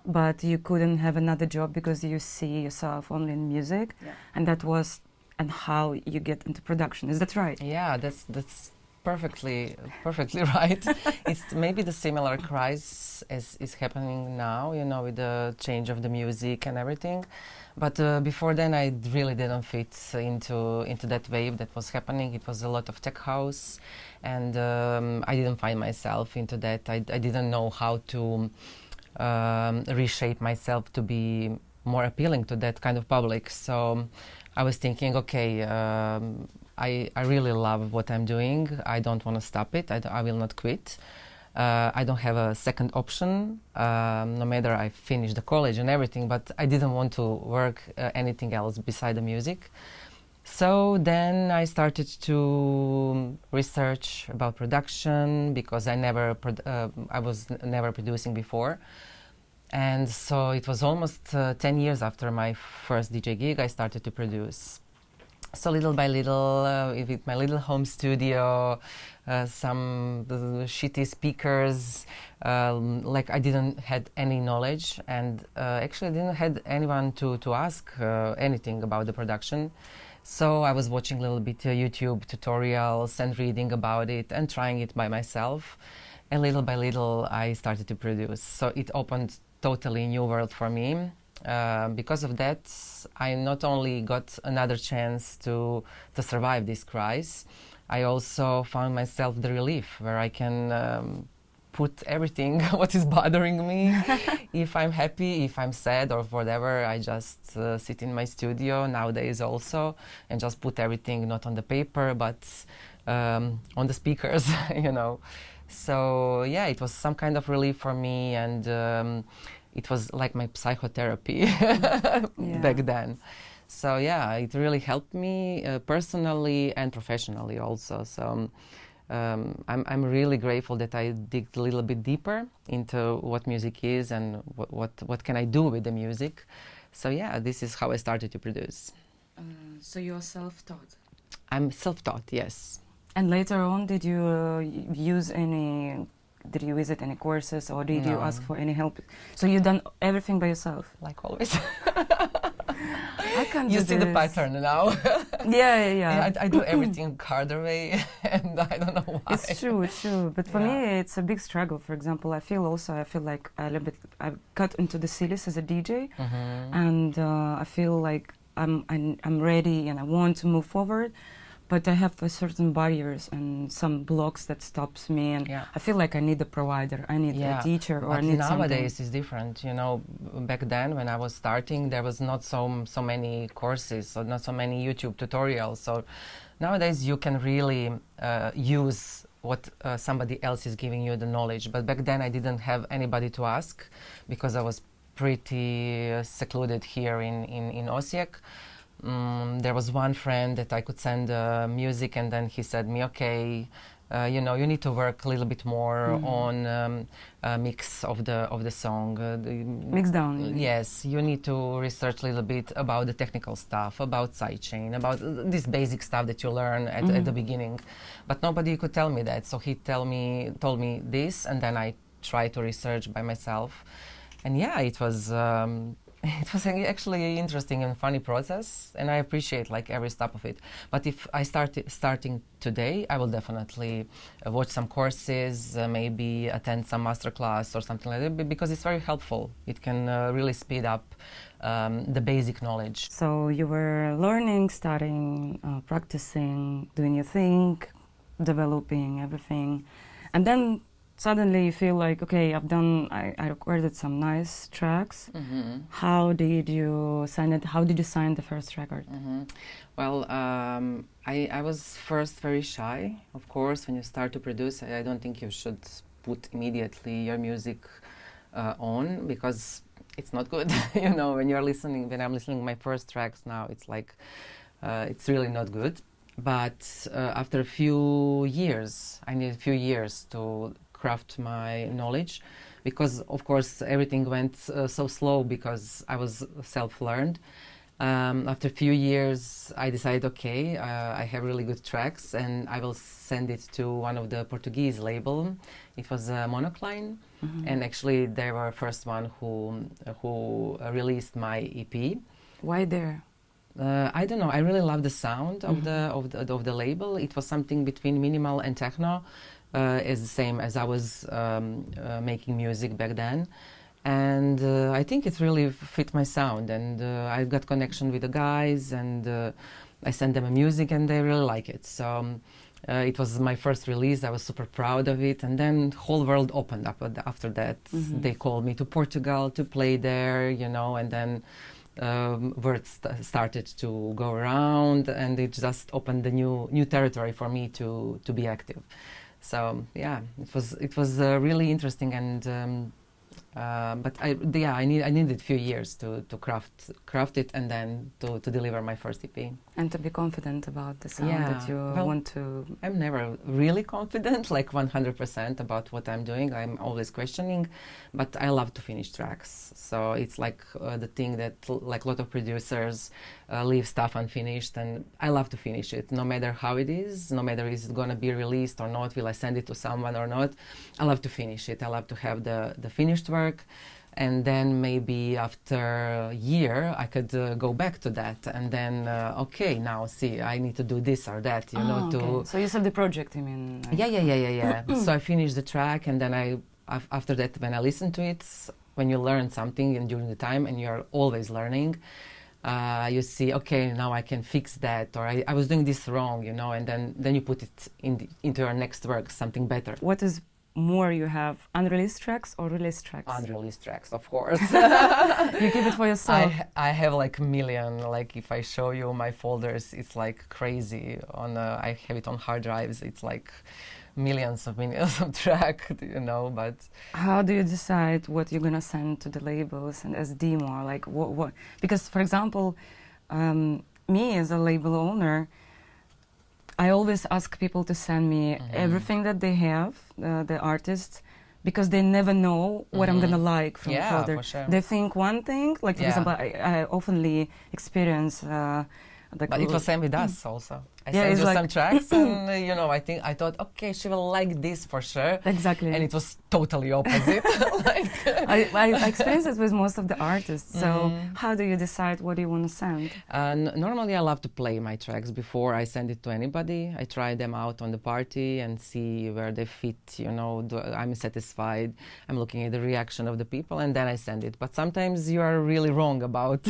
but you couldn't have another job because you see yourself only in music, and that was and how you get into production. Is that right? Yeah, that's perfectly right. It's maybe the similar crisis as is happening now, you know, with the change of the music and everything. But before then, I really didn't fit into that wave that was happening. It was a lot of tech house, and I didn't find myself into that. I didn't know how to reshape myself to be more appealing to that kind of public. So I was thinking, okay, I really love what I'm doing. I don't want to stop it. I will not quit. I don't have a second option, no matter I finish the college and everything, but I didn't want to work anything else beside the music. So then I started to research about production because I was never producing before. And so it was almost 10 years after my first DJ gig I started to produce. So little by little, with my little home studio, some shitty speakers, like I didn't had any knowledge, and actually I didn't had anyone to ask anything about the production. So I was watching a little bit YouTube tutorials and reading about it and trying it by myself. And little by little I started to produce. So it opened totally new world for me. Because of that, I not only got another chance to survive this crisis, I also found myself the relief where I can put everything what is bothering me. If I'm happy, if I'm sad or whatever, I just sit in my studio nowadays also and just put everything not on the paper but on the speakers, you know. So yeah, it was some kind of relief for me, and it was like my psychotherapy back then. So yeah, it really helped me personally and professionally also. So I'm really grateful that I digged a little bit deeper into what music is and what can I do with the music. So yeah, this is how I started to produce. So you're self-taught? I'm self-taught, yes. And later on, did you visit any courses, or did you ask for any help? So you've done everything by yourself? Like always. I can't You do see this. the pattern now. Yeah. I do everything harder way, and I don't know why. It's true. But for me, it's a big struggle. For example, I feel like a little bit. I got into the series as a DJ, and I feel like I'm ready and I want to move forward. But I have certain barriers and some blocks that stops me, and I feel like I need a provider, I need a teacher, or I need something. Nowadays it's different, you know. Back then, when I was starting, there was not so many courses, so not so many YouTube tutorials. So nowadays you can really use what somebody else is giving you the knowledge. But back then I didn't have anybody to ask because I was pretty secluded here in Osijek. There was one friend that I could send music, and then he said me, okay, you know, you need to work a little bit more on mix of the song. Mix down. Yes, you need to research a little bit about the technical stuff, about sidechain, about this basic stuff that you learn at the beginning. But nobody could tell me that, so he told me this, and then I tried to research by myself. And yeah, it was actually an interesting and funny process, and I appreciate like every step of it. But if I starting today, I will definitely watch some courses, maybe attend some masterclass or something like that, because it's very helpful. It can really speed up the basic knowledge. So you were learning, studying, practicing, doing your thing, developing everything, and then suddenly you feel like, okay, I recorded some nice tracks. How did you sign it? How did you sign the first record? Well, I was first very shy. Of course, when you start to produce, I don't think you should put immediately your music on, because it's not good. You know, when I'm listening to my first tracks now, it's like, it's really not good. But after a few years, I need a few years to craft my knowledge, because of course everything went so slow because I was self-learned. After a few years I decided, okay, I have really good tracks and I will send it to one of the Portuguese label. It was Monocline, and actually they were first one who released my EP. Why there? I don't know, I really love the sound of the label. It was something between minimal and techno. Is the same as I was making music back then, and I think it really fit my sound, and I got connection with the guys, and I sent them a music and they really like it. So it was my first release. I was super proud of it, and then the whole world opened up after that. They called me to Portugal to play there, you know, and then words started to go around, and it just opened the new territory for me to be active. So yeah, it was really interesting, and But I needed a few years to craft it and then to deliver my first EP. And to be confident about the sound that you want to... I'm never really confident, like 100% about what I'm doing. I'm always questioning, but I love to finish tracks. So it's like the thing that like a lot of producers leave stuff unfinished, and I love to finish it, no matter how it is, no matter is it going to be released or not, will I send it to someone or not. I love to finish it. I love to have the finished work, and then maybe after a year I could go back to that, and then okay, now see, I need to do this or that, you know. Okay. So you said the project, you mean? Like Yeah. So I finished the track, and then after that, when I listen to it, when you learn something and during the time, and you're always learning, you see, okay, now I can fix that, or I was doing this wrong, you know, and then you put it into your next work, something better. What is more you have, unreleased tracks or released tracks? Unreleased tracks, of course. You keep it for yourself? I have like a million. Like if I show you my folders, it's like crazy. I have it on hard drives. It's like millions of tracks, you know. But how do you decide what you're gonna send to the labels and as demo? Like what? Because for example, me as a label owner, I always ask people to send me everything that they have, the artists, because they never know what I'm gonna like from further. For sure. They think one thing, like for example, I oftenly experience. But it was same with us also. I Yeah, sent it's you like some tracks, and you know, I thought, okay, she will like this for sure. Exactly. And it was totally opposite. Like I experienced it with most of the artists. So how do you decide what you want to send? Normally, I love to play my tracks before I send it to anybody. I try them out on the party and see where they fit. You know, I'm satisfied. I'm looking at the reaction of the people, and then I send it. But sometimes you are really wrong about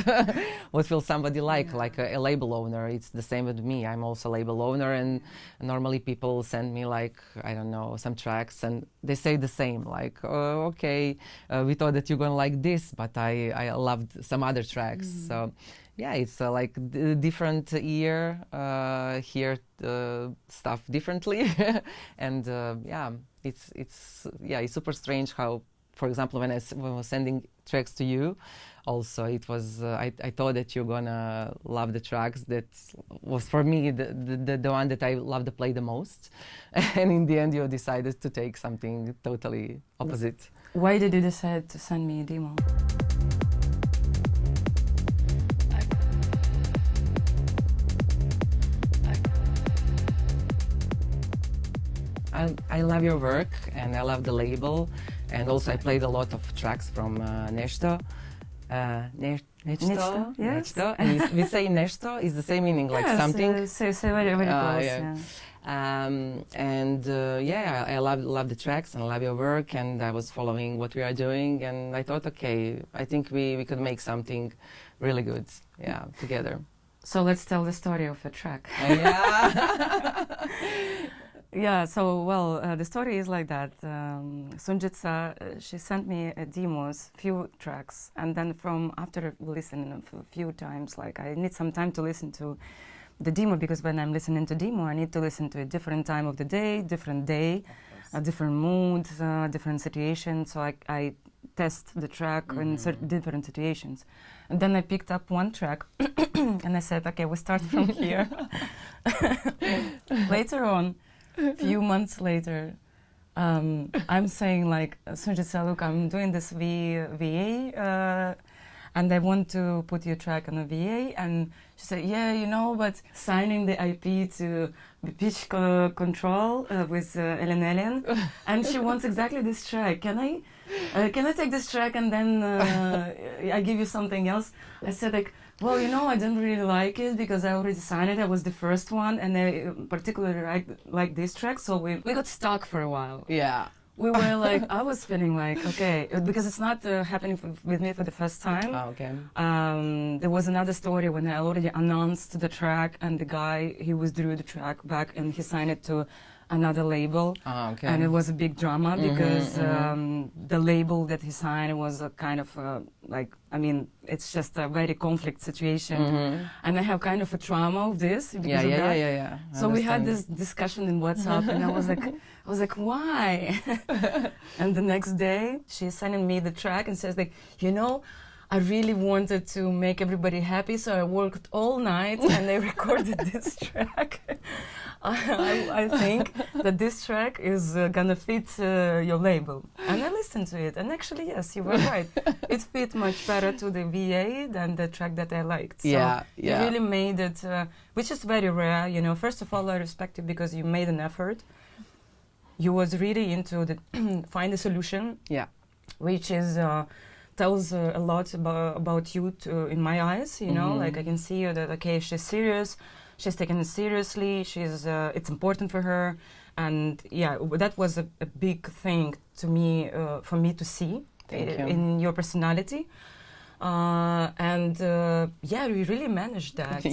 what will somebody like. Yeah. Like a label owner, it's the same with me. I'm also a label owner, and normally people send me like, I don't know, some tracks, and they say the same, like, oh, okay, we thought that you're gonna like this, but I loved some other tracks. So yeah, it's like different ear hear stuff differently. And yeah, it's super strange how, for example, when I was sending tracks to you, also it was I thought that you're gonna love the tracks that was for me the one that I love to play the most, and in the end you decided to take something totally opposite. Why did you decide to send me a demo? I love your work, and I love the label, and also I played a lot of tracks from Nechto. Nechto, yes. Nechto, and we say Nechto is the same meaning, like something. Say very close. Yeah. And yeah, I love the tracks and I love your work, and I was following what we are doing, and I thought, okay, I think we could make something really good, yeah, together. So let's tell the story of the track. Yeah. Yeah, so, well, the story is like that. Sunjica, she sent me demos, few tracks, and then after listening a few times, like, I need some time to listen to the demo, because when I'm listening to demo, I need to listen to a different time of the day, a different mood, different situation, so I test the track in different situations. And then I picked up one track, and I said, okay, we start from here. Later on, few months later, I'm saying like, Sunjica, look, I'm doing this VA, and I want to put your track on a VA. And she said, yeah, you know, but signing the IP to pitch control with Ellen, and she wants exactly this track. Can I take this track and then I give you something else? I said, like, well, you know, I didn't really like it because I already signed it. I was the first one, and I particularly like this track, so we got stuck for a while. Yeah. We were like, I was feeling like, okay, because it's not happening with me for the first time. Oh, okay. There was another story when I already announced the track, and the guy, he withdrew the track back, and he signed it to another label, Okay. and it was a big drama because the label that he signed was a kind of like, I mean, it's just a very conflict situation, and I have kind of a trauma of this because of that. Yeah. So we had this discussion in WhatsApp, and I was like, why? And the next day, she's sending me the track and says, like, you know, I really wanted to make everybody happy, so I worked all night and I recorded this track. I think that this track is gonna fit your label. And I listened to it, and actually, yes, you were right. It fit much better to the VA than the track that I liked. So you really made it, which is very rare, you know. First of all, I respect you because you made an effort. You was really into the find a solution, which is tells a lot about you in my eyes, you know. Like I can see you that, okay, she's serious, she's taking it seriously, she's it's important for her, and yeah, that was a big thing to me, for me to see in your personality. And yeah, we really managed that.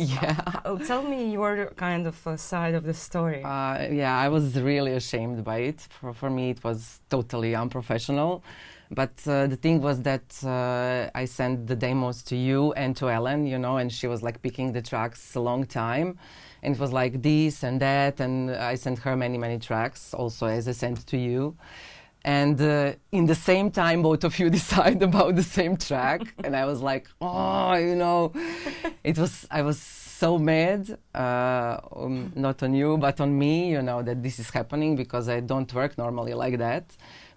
Tell me your kind of side of the story. Yeah, I was really ashamed by it. For me, it was totally unprofessional. But the thing was that I sent the demos to you and to Ellen, you know, and she was like picking the tracks a long time. And it was like this and that, and I sent her many tracks also, as I sent to you. And in the same time, both of you decide about the same track. And I was like, oh, you know, I was so mad, not on you, but on me, you know, that this is happening, because I don't work normally like that.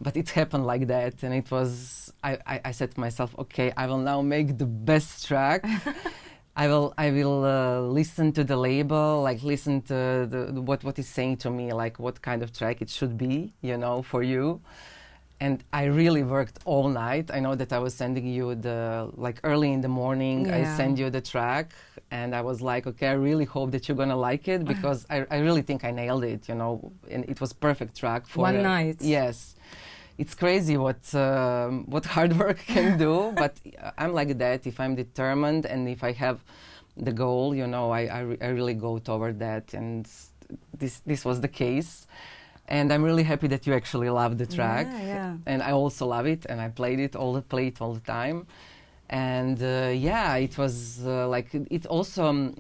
But it happened like that, and it was, I said to myself, okay, I will now make the best track. I will listen to the label, like listen to what is saying to me, like what kind of track it should be, you know, for you. And I really worked all night. I know that I was sending you like early in the morning, I send you the track, and I was like, okay, I really hope that you're gonna like it, because I really think I nailed it, you know, and it was perfect track for one night. Yes. It's crazy what hard work can do, but I'm like that. If I'm determined and if I have the goal, you know, I really go toward that, and this was the case. And I'm really happy that you actually love the track, and I also love it, and I play it all the time. And yeah, it was like it also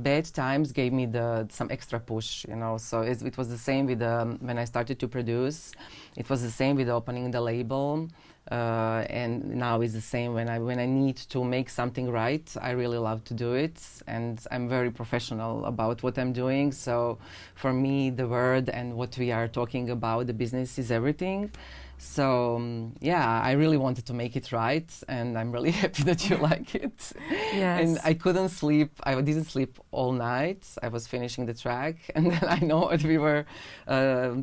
bad times gave me some extra push, you know. So it was the same with when I started to produce. It was the same with opening the label, and now it's the same when I need to make something right. I really love to do it, and I'm very professional about what I'm doing. So for me, the word and what we are talking about, the business, is everything. So yeah, I really wanted to make it right, and I'm really happy that you like it. Yes. And I couldn't sleep. I didn't sleep all night. I was finishing the track, and then I know that we were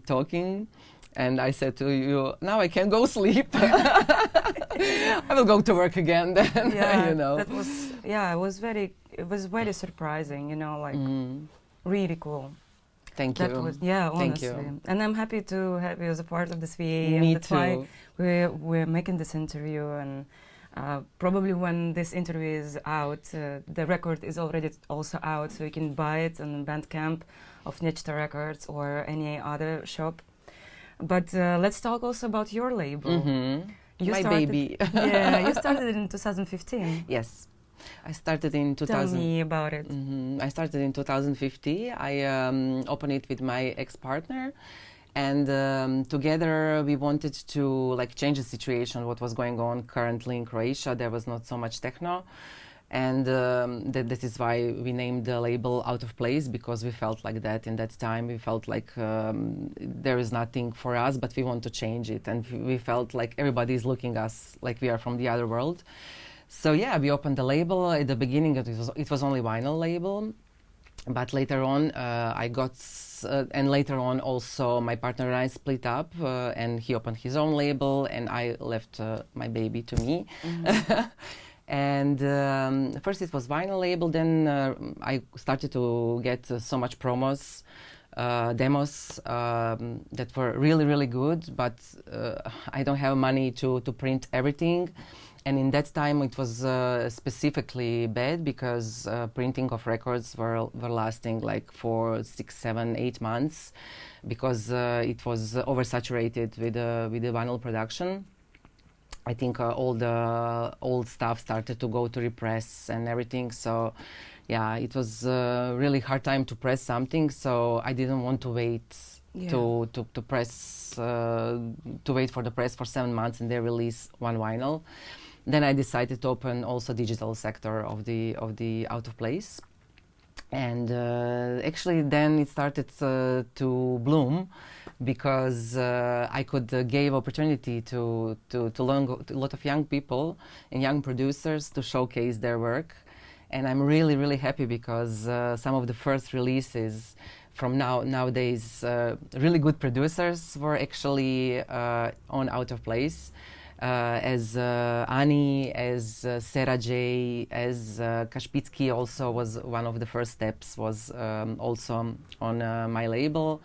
talking, and I said to you, now I can go sleep. I will go to work again then. Yeah, you know. that was, yeah, it was very surprising, you know, like really cool. Thank you. That was, yeah, honestly. Thank you. And I'm happy to have you as a part of this VA. Me and that's too. why we're making this interview. And probably when this interview is out, the record is already also out, so you can buy it on Bandcamp of Nechto Records or any other shop. But let's talk also about your label. My baby. Yeah, you started in 2015. Yes. I started in 2000. Tell me about it. I started in 2050. I opened it with my ex-partner, and together we wanted to like change the situation, what was going on currently in Croatia. There was not so much techno, and that is why we named the label Out of Place, because we felt like that in that time. We felt like there is nothing for us, but we want to change it, and we felt like everybody is looking us like we are from the other world. So yeah, we opened the label. At the beginning, it was only vinyl label, but later on and later on also my partner and I split up, and he opened his own label, and I left my baby to me. And first it was vinyl label, then I started to get so much promos demos that were really, really good, but I don't have money to print everything. And in that time it was specifically bad because printing of records were lasting like for 6, 7, 8 months because it was oversaturated with the vinyl production. I think all the old stuff started to go to repress and everything. So yeah, it was a really hard time to press something. So I didn't want to wait to press, to wait for the press for 7 months and they release one vinyl. Then I decided to open also digital sector of the out of place. And actually then it started to bloom because I could give opportunity to learn a lot of young people and young producers to showcase their work. And I'm really, really happy because some of the first releases from nowadays really good producers were actually on Out of Place. As Ani, as Sarah J, as Kashpitsky also was one of the first steps, was also on my label.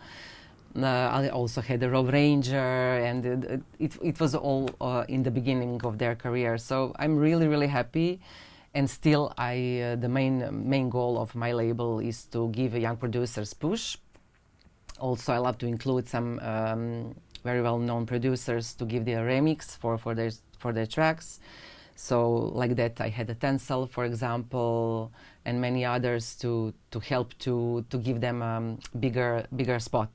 I also had a Rob Ranger, and it was all in the beginning of their career. So I'm really, really happy. And still, the main goal of my label is to give young producers push. Also, I love to include some very well-known producers to give their remix for their tracks. So like that, I had a Tencel, for example, and many others to help to give them bigger spot.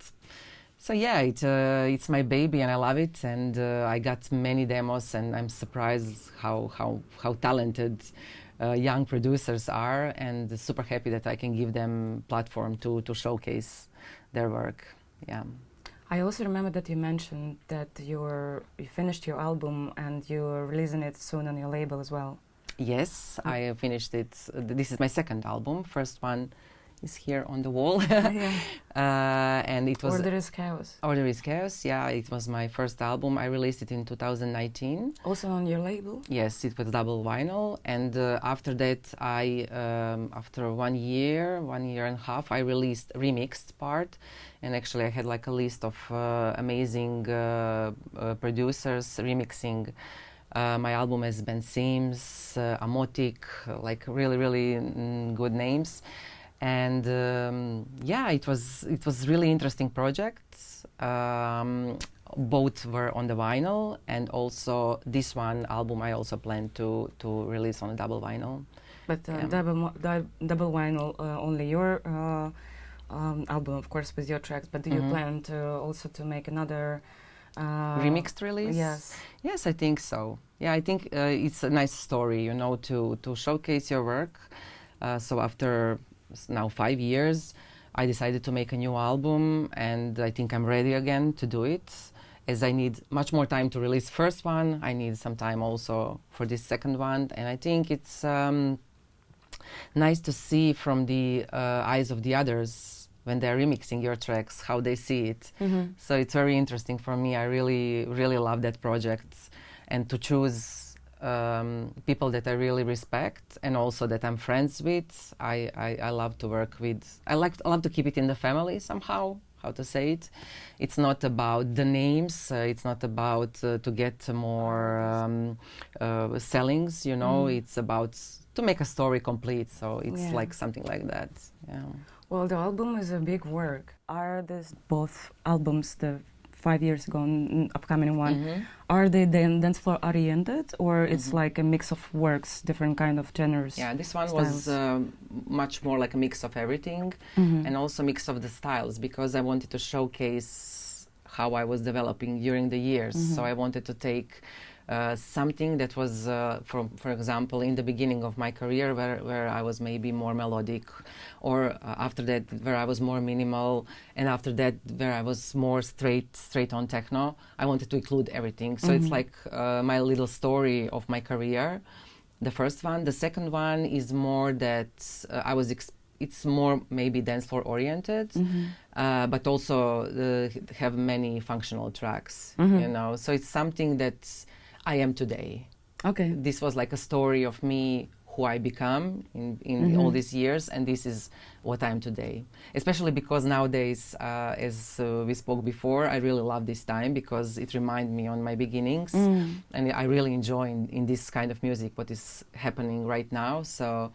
So yeah, it's my baby and I love it, and I got many demos, and I'm surprised how talented young producers are, and super happy that I can give them platform to showcase their work. Yeah. I also remember that you mentioned that you finished your album and you're releasing it soon on your label as well. Yes, I finished it. This is my second album. First one is here on the wall. And it was Order is Chaos. Order is Chaos, yeah. It was my first album. I released it in 2019. Also on your label? Yes, it was double vinyl. And after that, after 1 year, 1.5 years, I released remixed part. And actually I had like a list of amazing producers remixing my album as Ben Sims, Amotic, like really, really good names. And yeah, it was really interesting project. Both were on the vinyl, and also this one album I also plan to release on a double vinyl. But double vinyl, only your album, of course, with your tracks. But do you plan to also to make another remixed release? Yes. Yes, I think so. Yeah, I think it's a nice story, you know, to showcase your work. So after now 5 years, I decided to make a new album, and I think I'm ready again to do it, as I need much more time to release first one. I need some time also for this second one, and I think it's nice to see from the eyes of the others when they're remixing your tracks, how they see it. So it's very interesting for me. I really, really love that project, and to choose people that I really respect and also that I'm friends with. I love to work with. I love to keep it in the family somehow. How to say it? It's not about the names. It's not about to get more sellings. You know, it's about to make a story complete. So it's like something like that. Yeah. Well, the album is a big work. Are these both albums, the 5 years ago and upcoming one, are they then dance floor oriented, or it's like a mix of works, different kind of genres? Yeah, this one styles? was much more like a mix of everything, and also a mix of the styles, because I wanted to showcase how I was developing during the years. So I wanted to take something that was, for example, in the beginning of my career, where I was maybe more melodic, or after that, where I was more minimal, and after that, where I was more straight on techno. I wanted to include everything. So it's like my little story of my career. The first one. The second one is more that it's more maybe dance floor oriented, but also have many functional tracks. You know, so it's something that I am today. Okay. This was like a story of me, who I become in all these years, and this is what I am today. Especially because nowadays, as we spoke before, I really love this time because it reminds me on my beginnings, and I really enjoy in this kind of music what is happening right now. So,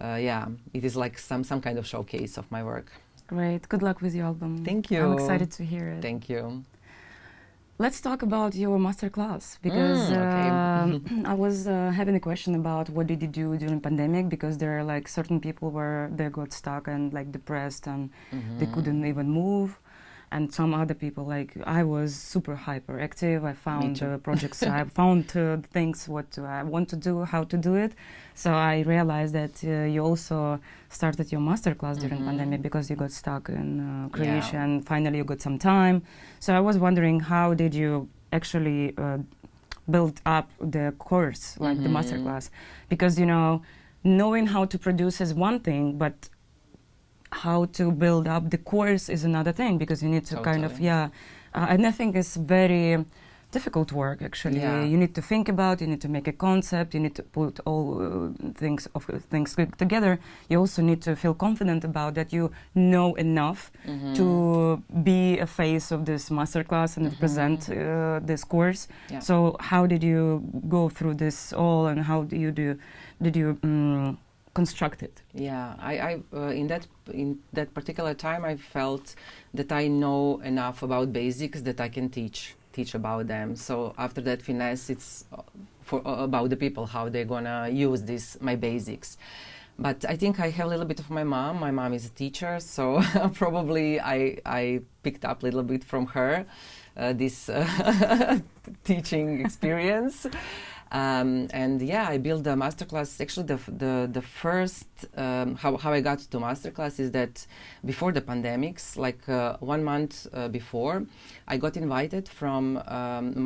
yeah, it is like some kind of showcase of my work. Great. Good luck with your album. Thank you. I'm excited to hear it. Thank you. Let's talk about your masterclass, because I was having a question about what did you do during pandemic, because there are like certain people where they got stuck and like depressed and they couldn't even move, and some other people, like I was super hyperactive. I found projects, I found things what I want to do, how to do it. So I realized that you also started your masterclass during pandemic because you got stuck in Croatia and finally you got some time. So I was wondering, how did you actually build up the course, like the masterclass? Because, you know, knowing how to produce is one thing, but how to build up the course is another thing, because you need to kind of, and I think it's very difficult work, actually. You need to think about, you need to make a concept, you need to put all things together. You also need to feel confident about that you know enough to be a face of this masterclass and present this course. So how did you go through this all, and how did you construct it? I in that particular time I felt that I know enough about basics that I can teach about them. So after that finesse, it's about the people, how they're gonna use my basics. But I think I have a little bit of my mom. My mom is a teacher, so probably I picked up a little bit from her this teaching experience. And yeah, I built a masterclass. Actually, the first how I got to masterclass is that before the pandemics, like 1 month before, I got invited from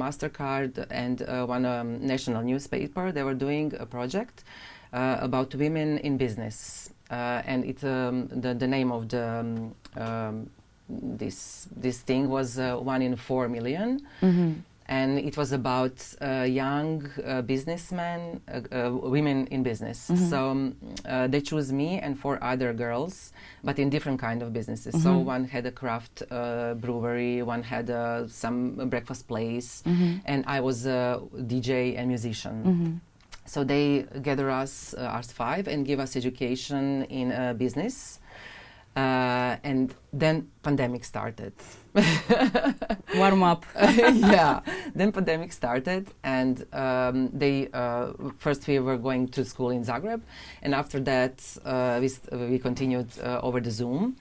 MasterCard and one national newspaper. They were doing a project about women in business, and it the name of the this thing was 1 in 4 million. And it was about young businessmen, women in business. So they chose me and 4 other girls, but in different kind of businesses. So one had a craft brewery, one had some breakfast place, and I was a DJ and musician. So they gather us 5 and give us education in business. And then pandemic started. Warm up. Yeah, then pandemic started, and first we were going to school in Zagreb, and after that we continued over the Zoom,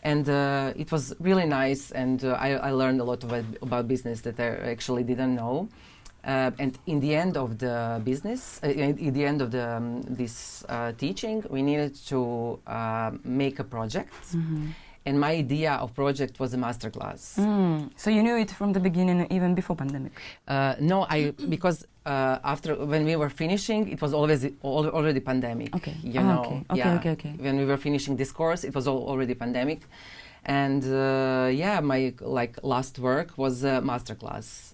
and it was really nice, and I learned a lot about business that I actually didn't know. And in the end of the business, in the end of this teaching, we needed to make a project. And my idea of project was a masterclass. So you knew it from the beginning, even before pandemic? No, because after, when we were finishing, it was already pandemic. Okay. You know, okay. When we were finishing this course, it was already pandemic. And yeah, my last work was a masterclass.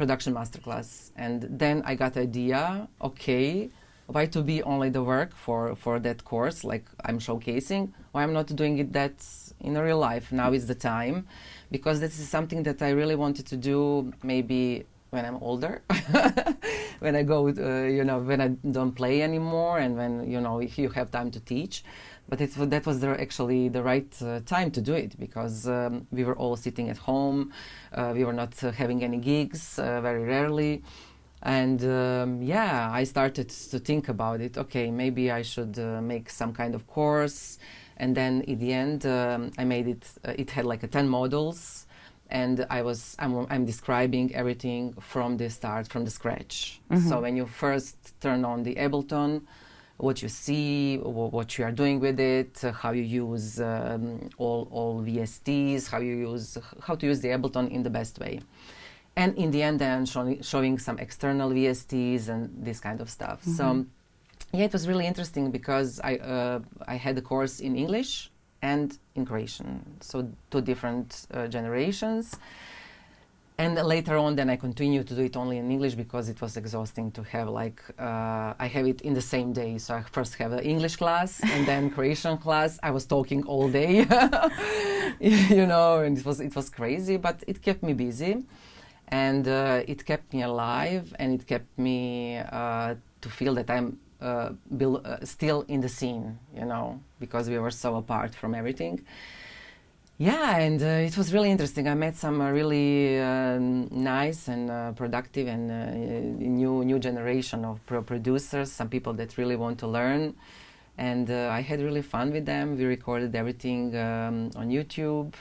Production masterclass, and then I got the idea, okay, why to be only the work for that course, like I'm showcasing, why I'm not doing it that in real life? Now is the time, because this is something that I really wanted to do maybe when I'm older, when I go, you know, when I don't play anymore, and when, you know, if you have time to teach. But that was actually the right time to do it, because we were all sitting at home. We were not having any gigs, very rarely. And yeah, I started to think about it. Okay, maybe I should make some kind of course. And then in the end, I made it. It had like 10 modules. And I'm describing everything from the start, from the scratch. So when you first turn on the Ableton, what you see, what you are doing with it, how you use all VSTs, how to use the Ableton in the best way. And in the end, then showing some external VSTs and this kind of stuff. So yeah, it was really interesting, because I had a course in English and in Croatian, so 2 different generations. And later on, then I continued to do it only in English because it was exhausting to have like, I have it in the same day. So I first have an English class and then Croatian class. I was talking all day, you know, and it was crazy, but it kept me busy. And it kept me alive, and it kept me to feel that I'm still in the scene, you know, because we were so apart from everything. Yeah, and it was really interesting. I met some really nice and productive and new generation of producers, some people that really want to learn. And I had really fun with them. We recorded everything on YouTube.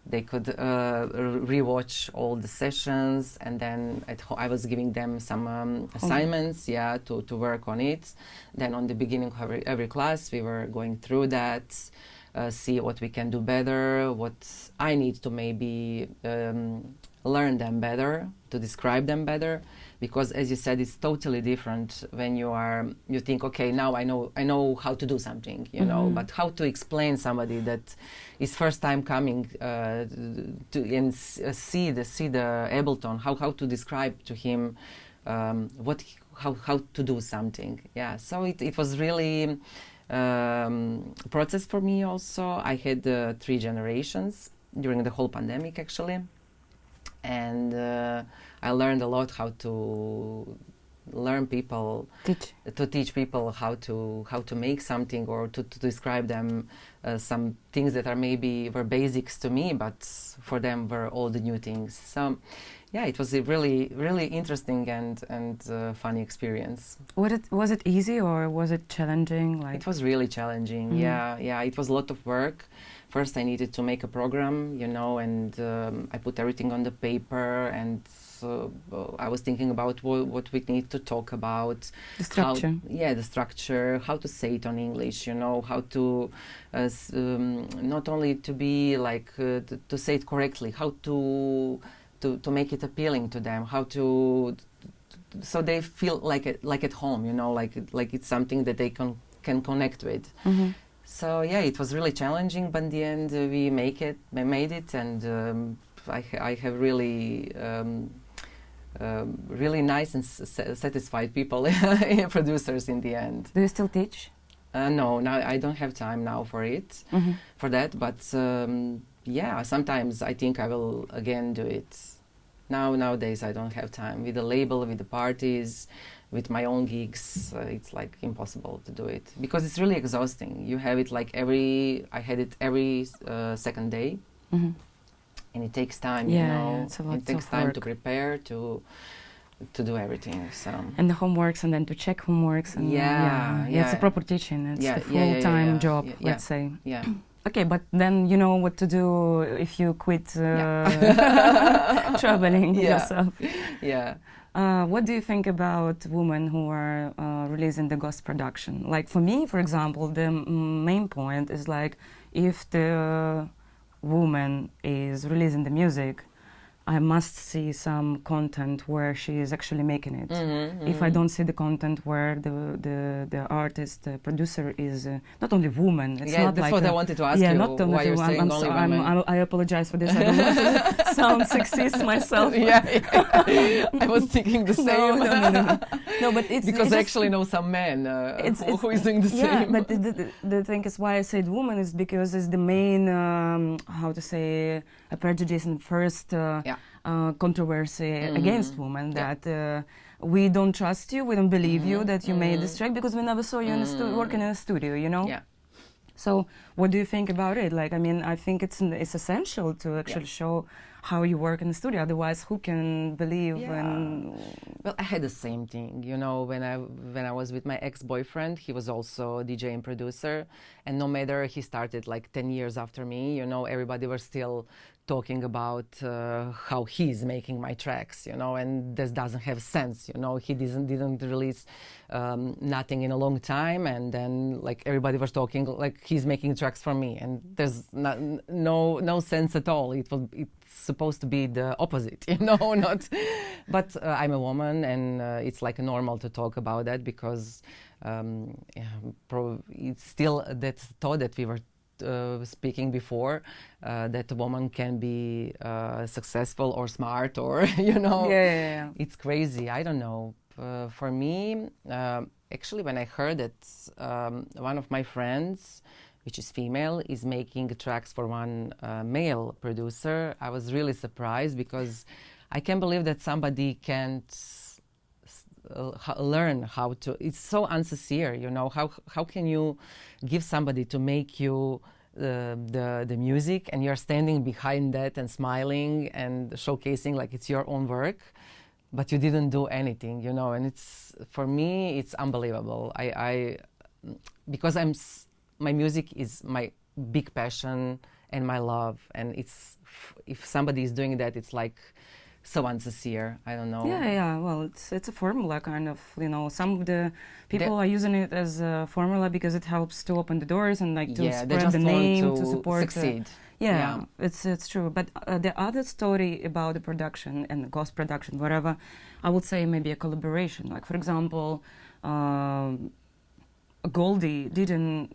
They could rewatch all the sessions, and then I was giving them some assignments, yeah, to work on it. Then on the beginning of every class, we were going through that, see what we can do better, what I need to maybe learn them better, to describe them better, because as you said, it's totally different when you think, okay, now I know how to do something, you know, but how to explain somebody that is first time coming to see the Ableton, how to describe to him how to do something. Yeah, so it was really process for me also. I had 3 generations during the whole pandemic actually, and I learned a lot how to teach people how to make something, or to describe them some things that were basics to me, but for them were all the new things. So yeah, it was a really interesting and funny experience. Was it easy or was it challenging? Like, it was really challenging. Yeah, it was a lot of work. First, I needed to make a program, you know, and I put everything on the paper, and I was thinking about what we need to talk about. The structure. The structure, how to say it on English, you know, how to, not only to be like, to say it correctly, how to make it appealing to them, how to, so they feel like at home, you know, like it's something that they can connect with. So yeah, it was really challenging, but in the end we made it, and I have really really nice and satisfied people, producers in the end. Do you still teach? No, now I don't have time now for it, for that. But yeah, sometimes I think I will again do it. Nowadays I don't have time with the label, with the parties, with my own gigs. It's like impossible to do it because it's really exhausting. You have it like I had it every second day. And it takes time, you know. Yeah, it takes time to prepare, to do everything. So. And the homeworks, and then to check homeworks. And it's a proper teaching. It's a full-time job, let's say. Yeah. Okay, but then you know what to do if you quit traveling yourself. Yeah. What do you think about women who are releasing the ghost production? Like for me, for example, the main point is like if the woman is releasing the music, I must see some content where she is actually making it. If I don't see the content where the artist, the producer is not only woman, it's not that's like what I wanted to ask you. Not only why you're saying only women. I apologize for this. I don't want to sound sexist myself. I was thinking the same. No, but it's because I actually know some men who is doing the same. Yeah, but the thing is why I said woman is because it's the main how to say a prejudice and first controversy against women that we don't trust you, we don't believe you that you made this track because we never saw you working in a studio, you know? Yeah. So what do you think about it? Like, I mean, I think it's essential to actually show how you work in the studio. Otherwise, who can believe? Well, I had the same thing. You know, when I was with my ex-boyfriend, he was also a DJ and producer, and no matter he started like 10 years after me, you know, everybody was still talking about how he's making my tracks, you know, and this doesn't have sense, you know. He didn't release nothing in a long time, and then like everybody was talking like he's making tracks for me, and there's no sense at all. It's supposed to be the opposite, you know, not. But I'm a woman, and it's like normal to talk about that because it's still that thought that we were speaking before, that a woman can be successful or smart or, you know, it's crazy. I don't know. For me, actually, when I heard that one of my friends, which is female, is making tracks for one male producer, I was really surprised, because I can't believe that somebody can't learn how to. It's so insincere, you know. How can you give somebody to make you the music, and you're standing behind that and smiling and showcasing like it's your own work, but you didn't do anything, you know. And it's, for me, it's unbelievable. Because my music is my big passion and my love, and it's if somebody is doing that, it's like so insincere. I don't know. Yeah. Well, it's a formula, kind of. You know, some of the people are using it as a formula because it helps to open the doors and like to spread the name, to support. Succeed. It's true. But the other story about the production and the ghost production, whatever, I would say maybe a collaboration. Like, for example, Goldie didn't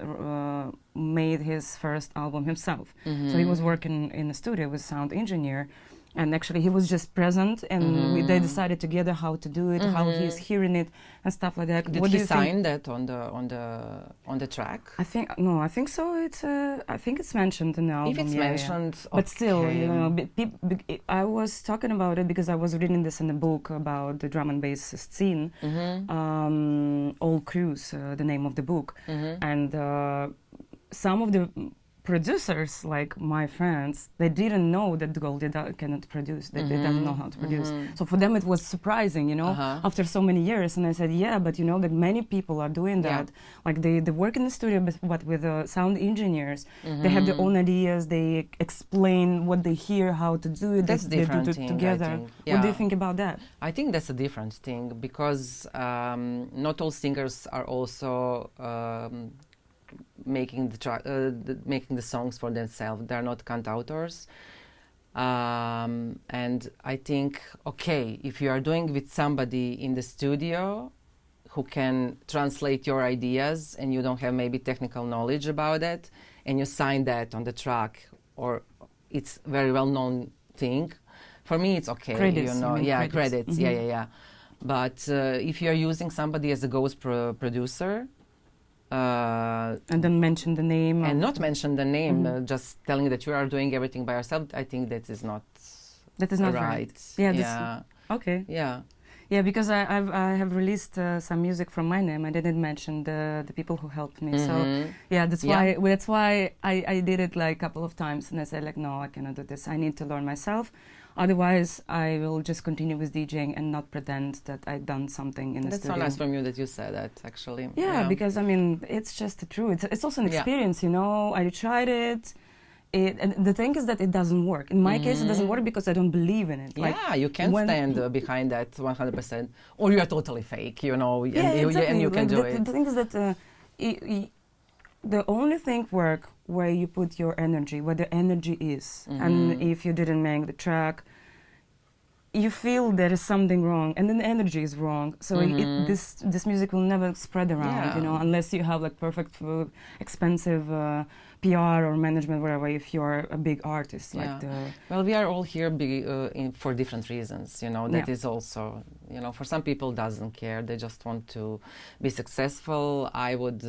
made his first album himself, so he was working in the studio with sound engineer. And actually, he was just present, and they decided together how to do it, how he's hearing it, and stuff like that. Did he sign that on the track? I think so. I think it's mentioned in the album. If it's mentioned, okay. But still, you know, I was talking about it because I was reading this in a book about the drum and bass scene. All Crews, the name of the book, and some of the producers, like my friends, they didn't know that Goldie cannot produce, that they don't know how to produce. So for them it was surprising, you know, after so many years. And I said, yeah, but you know that many people are doing that. Like they work in the studio, but with sound engineers. They have their own ideas, they explain what they hear, how to do it. That's different they do it together. What do you think about that? I think that's a different thing, because not all singers are also making the songs for themselves. They're not cantautors, and I think, okay, if you are doing with somebody in the studio who can translate your ideas, and you don't have maybe technical knowledge about it, and you sign that on the track, or it's very well known thing, for me it's okay. Credits, you know, credits. But if you are using somebody as a ghost producer, and then mention the name, and not mention the name, just telling that you are doing everything by yourself, I think that is not right. Okay. Yeah, because I have released some music from my name. I didn't mention the people who helped me. So that's why I did it like a couple of times, and I said like, no, I cannot do this. I need to learn myself. Otherwise, I will just continue with DJing and not pretend that I've done something in the studio. That's so nice from you that you said that, actually. Yeah, because I mean, it's just the truth. It's also an experience, you know. I tried it. And the thing is that it doesn't work. In my case, it doesn't work because I don't believe in it. Like, you can't stand behind that 100%, or you are totally fake, you know, and you can do it. The thing is that the only thing work where you put your energy, where the energy is. And if you didn't make the track, you feel there is something wrong, and then the energy is wrong. So this music will never spread around, you know, unless you have like perfect, expensive PR or management, whatever. If you're a big artist, like well, we are all here for different reasons, you know. That is also, you know, for some people doesn't care. They just want to be successful. I would,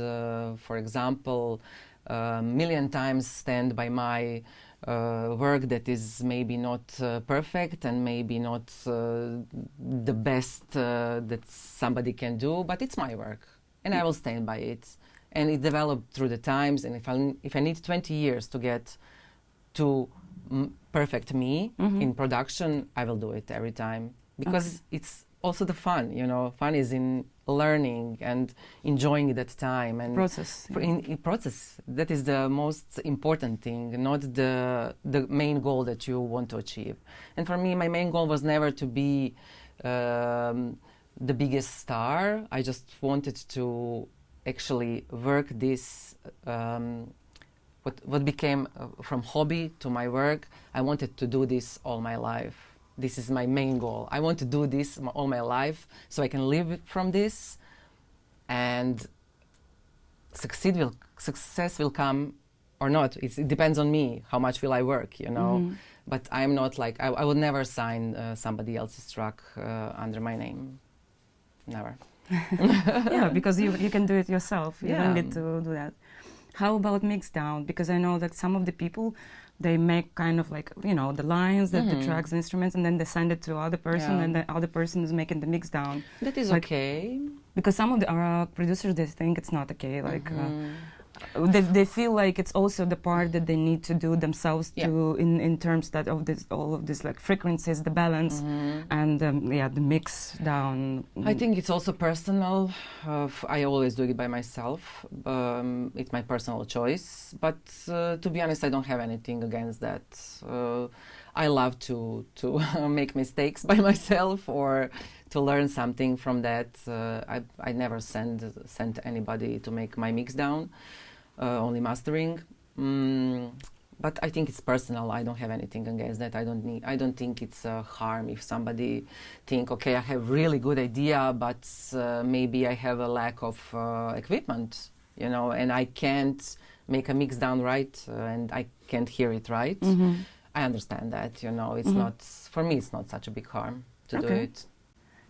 for example, million times stand by my work that is maybe not perfect and maybe not the best that somebody can do, but it's my work, and I will stand by it. And it developed through the times, and if I need 20 years to get to perfect me in production, I will do it every time, because it's also the fun, you know. Fun is in learning and enjoying that time and process. In process, that is the most important thing, not the main goal that you want to achieve. And for me, my main goal was never to be the biggest star. I just wanted to actually work this, what became from hobby to my work. I wanted to do this all my life. This is my main goal. I want to do this all my life so I can live from this, and success will come or not. It depends on me. How much will I work, you know? But I'm not like, I would never sign somebody else's track under my name. Never. Yeah, because you can do it yourself. You Yeah. don't need to do that. How about mix down? Because I know that some of the people, they make kind of like, you know, the lines, the tracks, the instruments, and then they send it to other person, and the other person is making the mix down. That is like, okay. Because some of the producers, they think it's not okay. Like they feel like it's also the part that they need to do themselves to in terms that of this all of this like frequencies, the balance, and the mix down. I think it's also personal. I always do it by myself. It's my personal choice. But to be honest, I don't have anything against that. I love to make mistakes by myself or to learn something from that. I never sent anybody to make my mix down. Only mastering, but I think it's personal. I don't have anything against that. I don't think it's a harm if somebody think, okay, I have really good idea, but maybe I have a lack of equipment, you know, and I can't make a mix down right, and I can't hear it right. I understand that, you know. It's not, for me, it's not such a big harm to do it.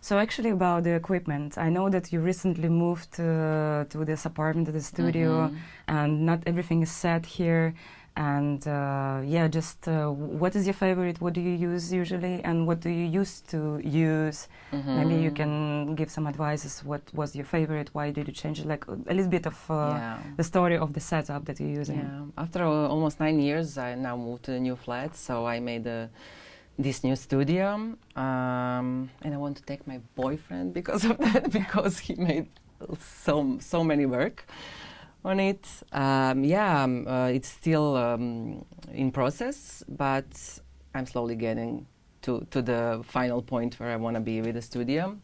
So actually about the equipment, I know that you recently moved to this apartment, to the studio, and not everything is set here. And what is your favorite? What do you use usually? And what do you used to use? Maybe you can give some advices. What was your favorite? Why did you change it? Like a little bit of the story of the setup that you're using. Yeah. After almost 9 years, I now moved to a new flat. So I made this new studio, and I want to thank my boyfriend because of that, because he made so many work on it. It's still in process, but I'm slowly getting to the final point where I want to be with the studio.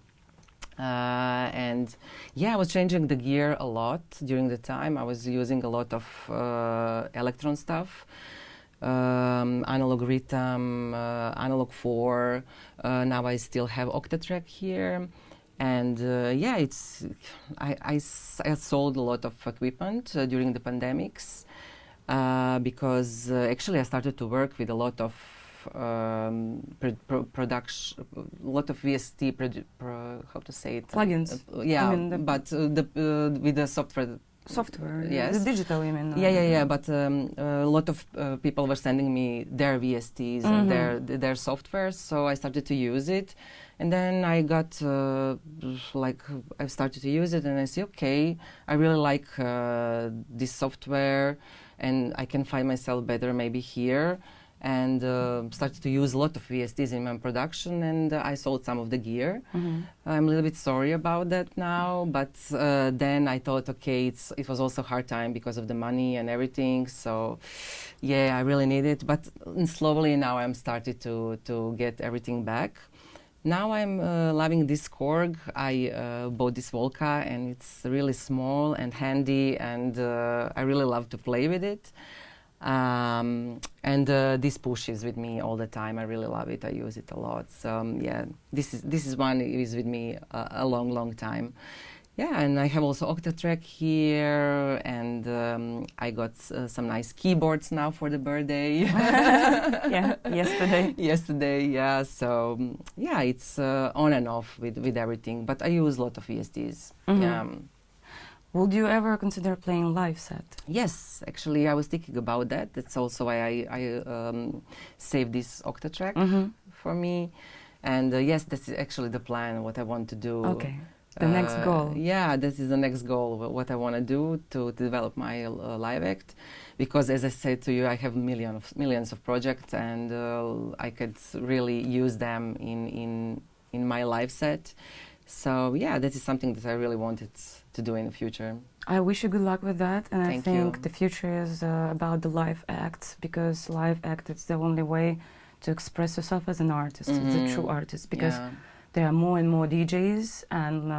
I was changing the gear a lot during the time. I was using a lot of electron stuff. Analog rhythm, analog 4. Now I still have octatrack here, and I sold a lot of equipment during the pandemics because actually I started to work with a lot of production, a lot of VST, how to say it? Plugins. With the software. Yes. The digital, you mean? But a lot of people were sending me their VSTs and their software, so I started to use it. And then I got, I started to use it and I say, okay, I really like this software and I can find myself better maybe here. And started to use a lot of VSTs in my production, and I sold some of the gear. I'm a little bit sorry about that now, but then I thought, okay, it was also a hard time because of the money and everything, so yeah, I really need it. But slowly now I'm started to get everything back. Now I'm loving this Korg. I bought this Volca, and it's really small and handy, and I really love to play with it. This pushes with me all the time. I really love it. I use it a lot. So this is one is with me a long time. Yeah, and I have also octatrack here, and I got some nice keyboards now for the birthday. Yesterday, yeah. So it's on and off with everything. But I use a lot of VSTs. Would you ever consider playing live set? Yes, actually, I was thinking about that. That's also why I saved this octatrack for me. And yes, this is actually the plan, what I want to do. Okay, the next goal. Yeah, this is the next goal, what I want to do to develop my live act. Because as I said to you, I have millions of projects, and I could really use them in my live set. So yeah, this is something that I really wanted to do in the future. I wish you good luck with that, and Thank I think you. the future is about the live acts, because live act is the only way to express yourself as an artist, as a true artist, because there are more and more DJs, and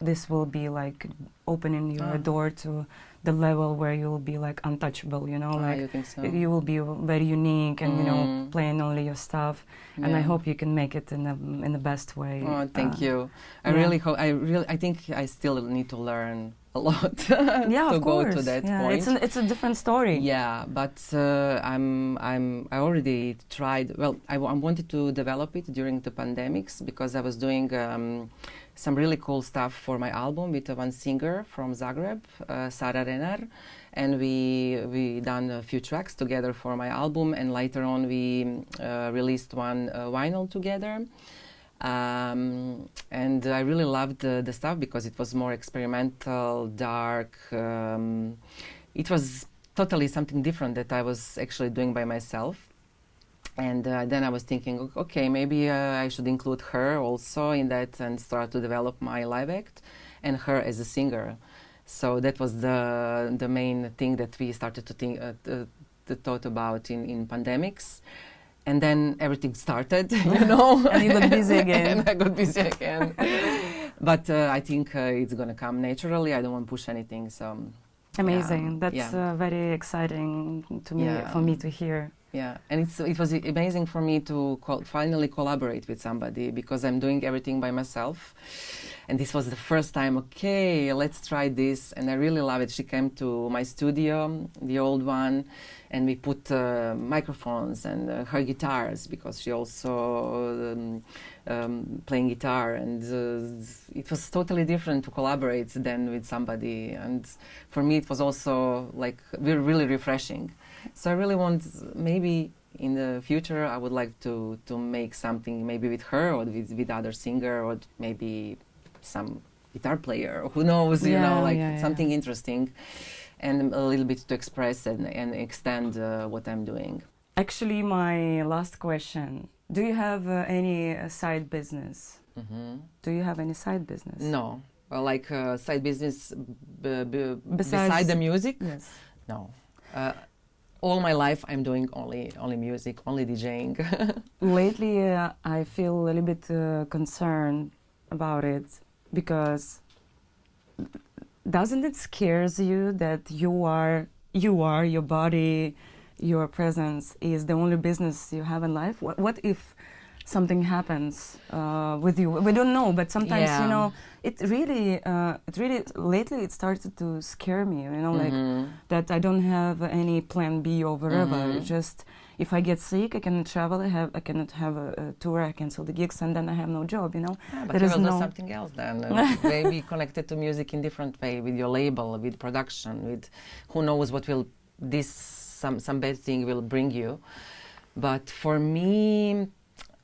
this will be like opening your door to the level where you'll be like untouchable, you know, like you think so? you will be very unique and you know playing only your stuff. And I hope you can make it in the best way. Oh, thank you. I really hope. I think I still need to learn a lot to go to that point. It's a different story. Yeah, but I already tried. Well, I wanted to develop it during the pandemics because I was doing some really cool stuff for my album with one singer from Zagreb, Sara Renar, and we done a few tracks together for my album, and later on we released one vinyl together. And I really loved the stuff because it was more experimental, dark. It was totally something different that I was actually doing by myself. And then I was thinking, okay, maybe I should include her also in that and start to develop my live act and her as a singer. So that was the main thing that we started to think, to thought about in pandemics. And then everything started, you know. And you got busy again. And I got busy again. But I think it's going to come naturally. I don't want to push anything. So amazing. That's very exciting to me, for me to hear. Yeah, and it was amazing for me to finally collaborate with somebody because I'm doing everything by myself. And this was the first time, okay, let's try this. And I really love it. She came to my studio, the old one, and we put microphones and her guitars because she also playing guitar. And it was totally different to collaborate than with somebody. And for me, it was also like really refreshing. So I really want, maybe in the future, I would like to make something maybe with her or with other singer or maybe some guitar player, who knows, you know, like something interesting and a little bit to express and extend what I'm doing. Actually, my last question, do you have any side business? Do you have any side business? No. Like side business beside the music? Yes. No. All my life I'm doing only music, only DJing. Lately I feel a little bit concerned about it because doesn't it scares you that your body, your presence is the only business you have in life? What if something happens with you? We don't know, but sometimes you know it really lately it started to scare me, you know, like that I don't have any plan B or whatever. Just if I get sick, I cannot travel. I cannot have a tour. I cancel the gigs, and then I have no job. You know, but you will do something else then. Maybe connected to music in different way with your label, with production, with who knows what will some bad thing will bring you. But for me,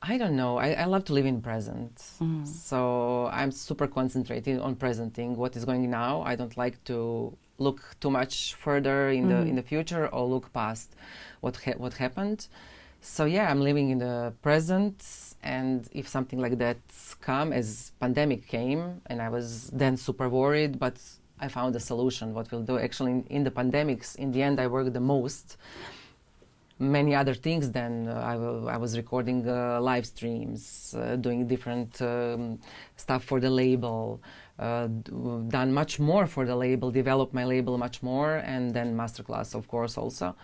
I don't know. I love to live in present. So I'm super concentrated on presenting what is going now. I don't like to look too much further in the future or look past what happened. So yeah, I'm living in the present. And if something like that come, as pandemic came, and I was then super worried, but I found a solution. What we'll do actually in the pandemics, in the end, I worked the most. Many other things then I was recording live streams, doing different stuff for the label, done much more for the label, developed my label much more, and then masterclass of course also.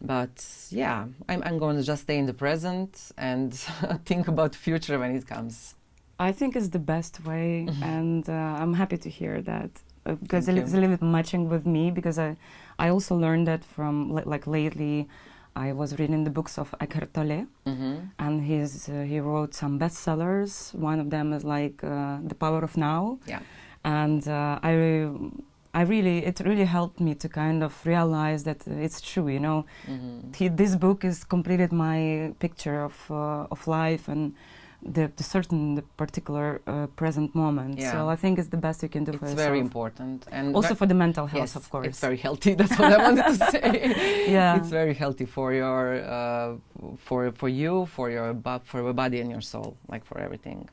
But yeah, I'm going to just stay in the present and think about future when it comes. I think it's the best way, and I'm happy to hear that because it's a little bit matching with me, because I also learned that from like lately. I was reading the books of Eckhart Tolle, and he wrote some bestsellers. One of them is like The Power of Now, and it really helped me to kind of realize that it's true. You know, this book has completed my picture of life and the particular present moment. So I think it's the best you can do for yourself. It's very important, and also for the mental health, of course. It's very healthy. That's what I wanted to say. It's very healthy for your for you, for your body and your soul, like for everything.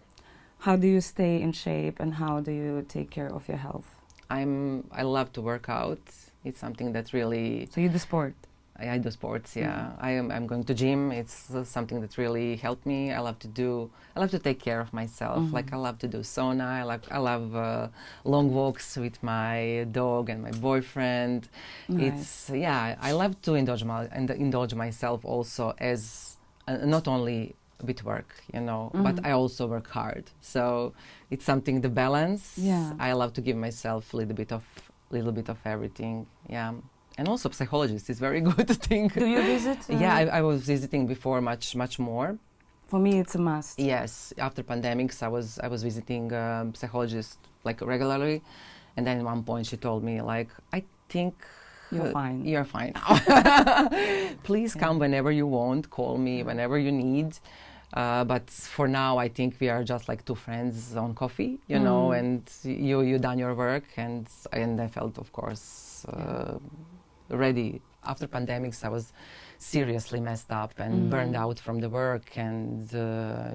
How do you stay in shape, and how do you take care of your health? I love to work out. It's something that really. So you do sport? I do sports. Yeah, I'm going to gym. It's something that really helped me. I love to take care of myself. Like I love to do sauna. I love long walks with my dog and my boyfriend. Nice. I love to indulge myself also as not only with work, you know, but I also work hard. So it's something, the balance. Yeah. I love to give myself a little bit of everything. Yeah. And also psychologist is very good thing. Do you visit? Yeah, I was visiting before much more. For me, it's a must. Yes, after pandemics, I was visiting psychologist like regularly, and then at one point she told me like, I think you're fine. You're fine now. Please come whenever you want. Call me whenever you need. But for now, I think we are just like two friends on coffee, you know, and you done your work, and I felt, of course, ready. After pandemics, I was seriously messed up and burned out from the work, and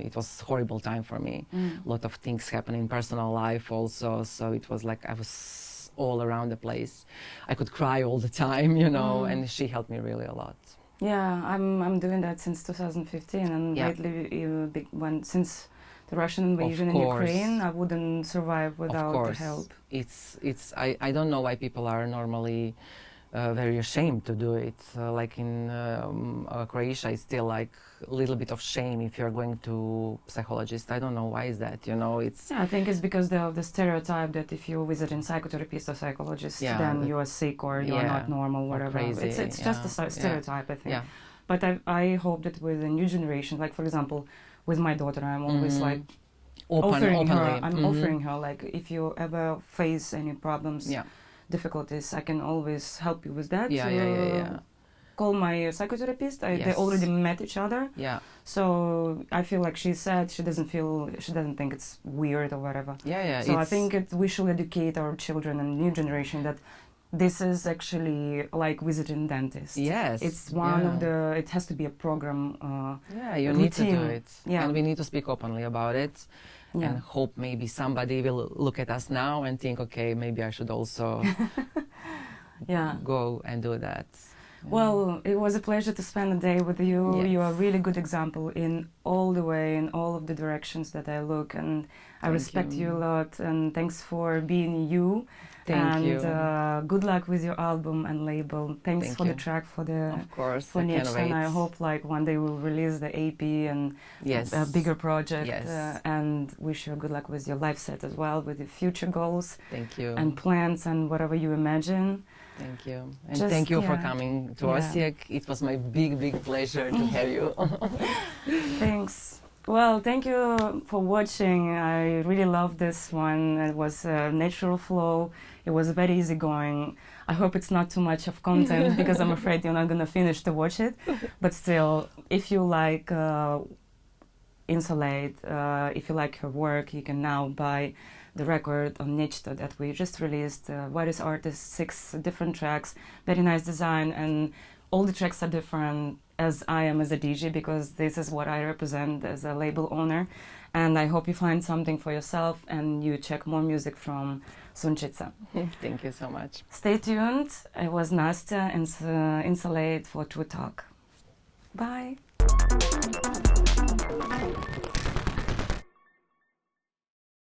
it was a horrible time for me. A lot of things happened in personal life also, so it was like I was all around the place. I could cry all the time, you know, and she helped me really a lot. Yeah, I'm doing that since 2015, and lately, since the Russian invasion in Ukraine, I wouldn't survive without the help. I don't know why people are normally very ashamed to do it. Like in Croatia, it's still like a little bit of shame if you're going to psychologist. I don't know why is that. You know, it's. Yeah, I think it's because of the stereotype that if you visit a psychotherapist or psychologist, then you are sick or you are not normal, whatever. Crazy, it's just a stereotype, I think. Yeah. But I hope that with the new generation, like for example, with my daughter, I'm always like offering her like if you ever face any problems. Difficulties, I can always help you with that. Call my psychotherapist. They already met each other. So I feel like she said she doesn't think it's weird or whatever. So I think we should educate our children and new generation that this is actually like visiting dentist. It's one of the. It has to be a program. You need to do it. And we need to speak openly about it. And hope maybe somebody will look at us now and think, okay, maybe I should also go and do that. Well, it was a pleasure to spend a day with you. You are a really good example in all of the directions that I look, and I respect you a lot, and thanks for being you. Thank you. Good luck with your album and label. Thanks for the track for Nechto, and I hope like one day we'll release the EP and a bigger project. And wish you good luck with your life set as well, with your future goals. Thank you. And plans and whatever you imagine. Thank you. And thank you for coming to Osijek. It was my big pleasure to have you. Thanks. Well, thank you for watching. I really loved this one. It was a natural flow. It was very easygoing. I hope it's not too much of content because I'm afraid you're not going to finish to watch it. But still, if you like Insolate, if you like her work, you can now buy the record on Nechto that we just released. Various artists, 6 different tracks, very nice design, and all the tracks are different as I am as a DJ, because this is what I represent as a label owner. And I hope you find something for yourself and you check more music from Sunčica. Thank you so much. Stay tuned. It was Nastia and Insolate for True Talk. Bye.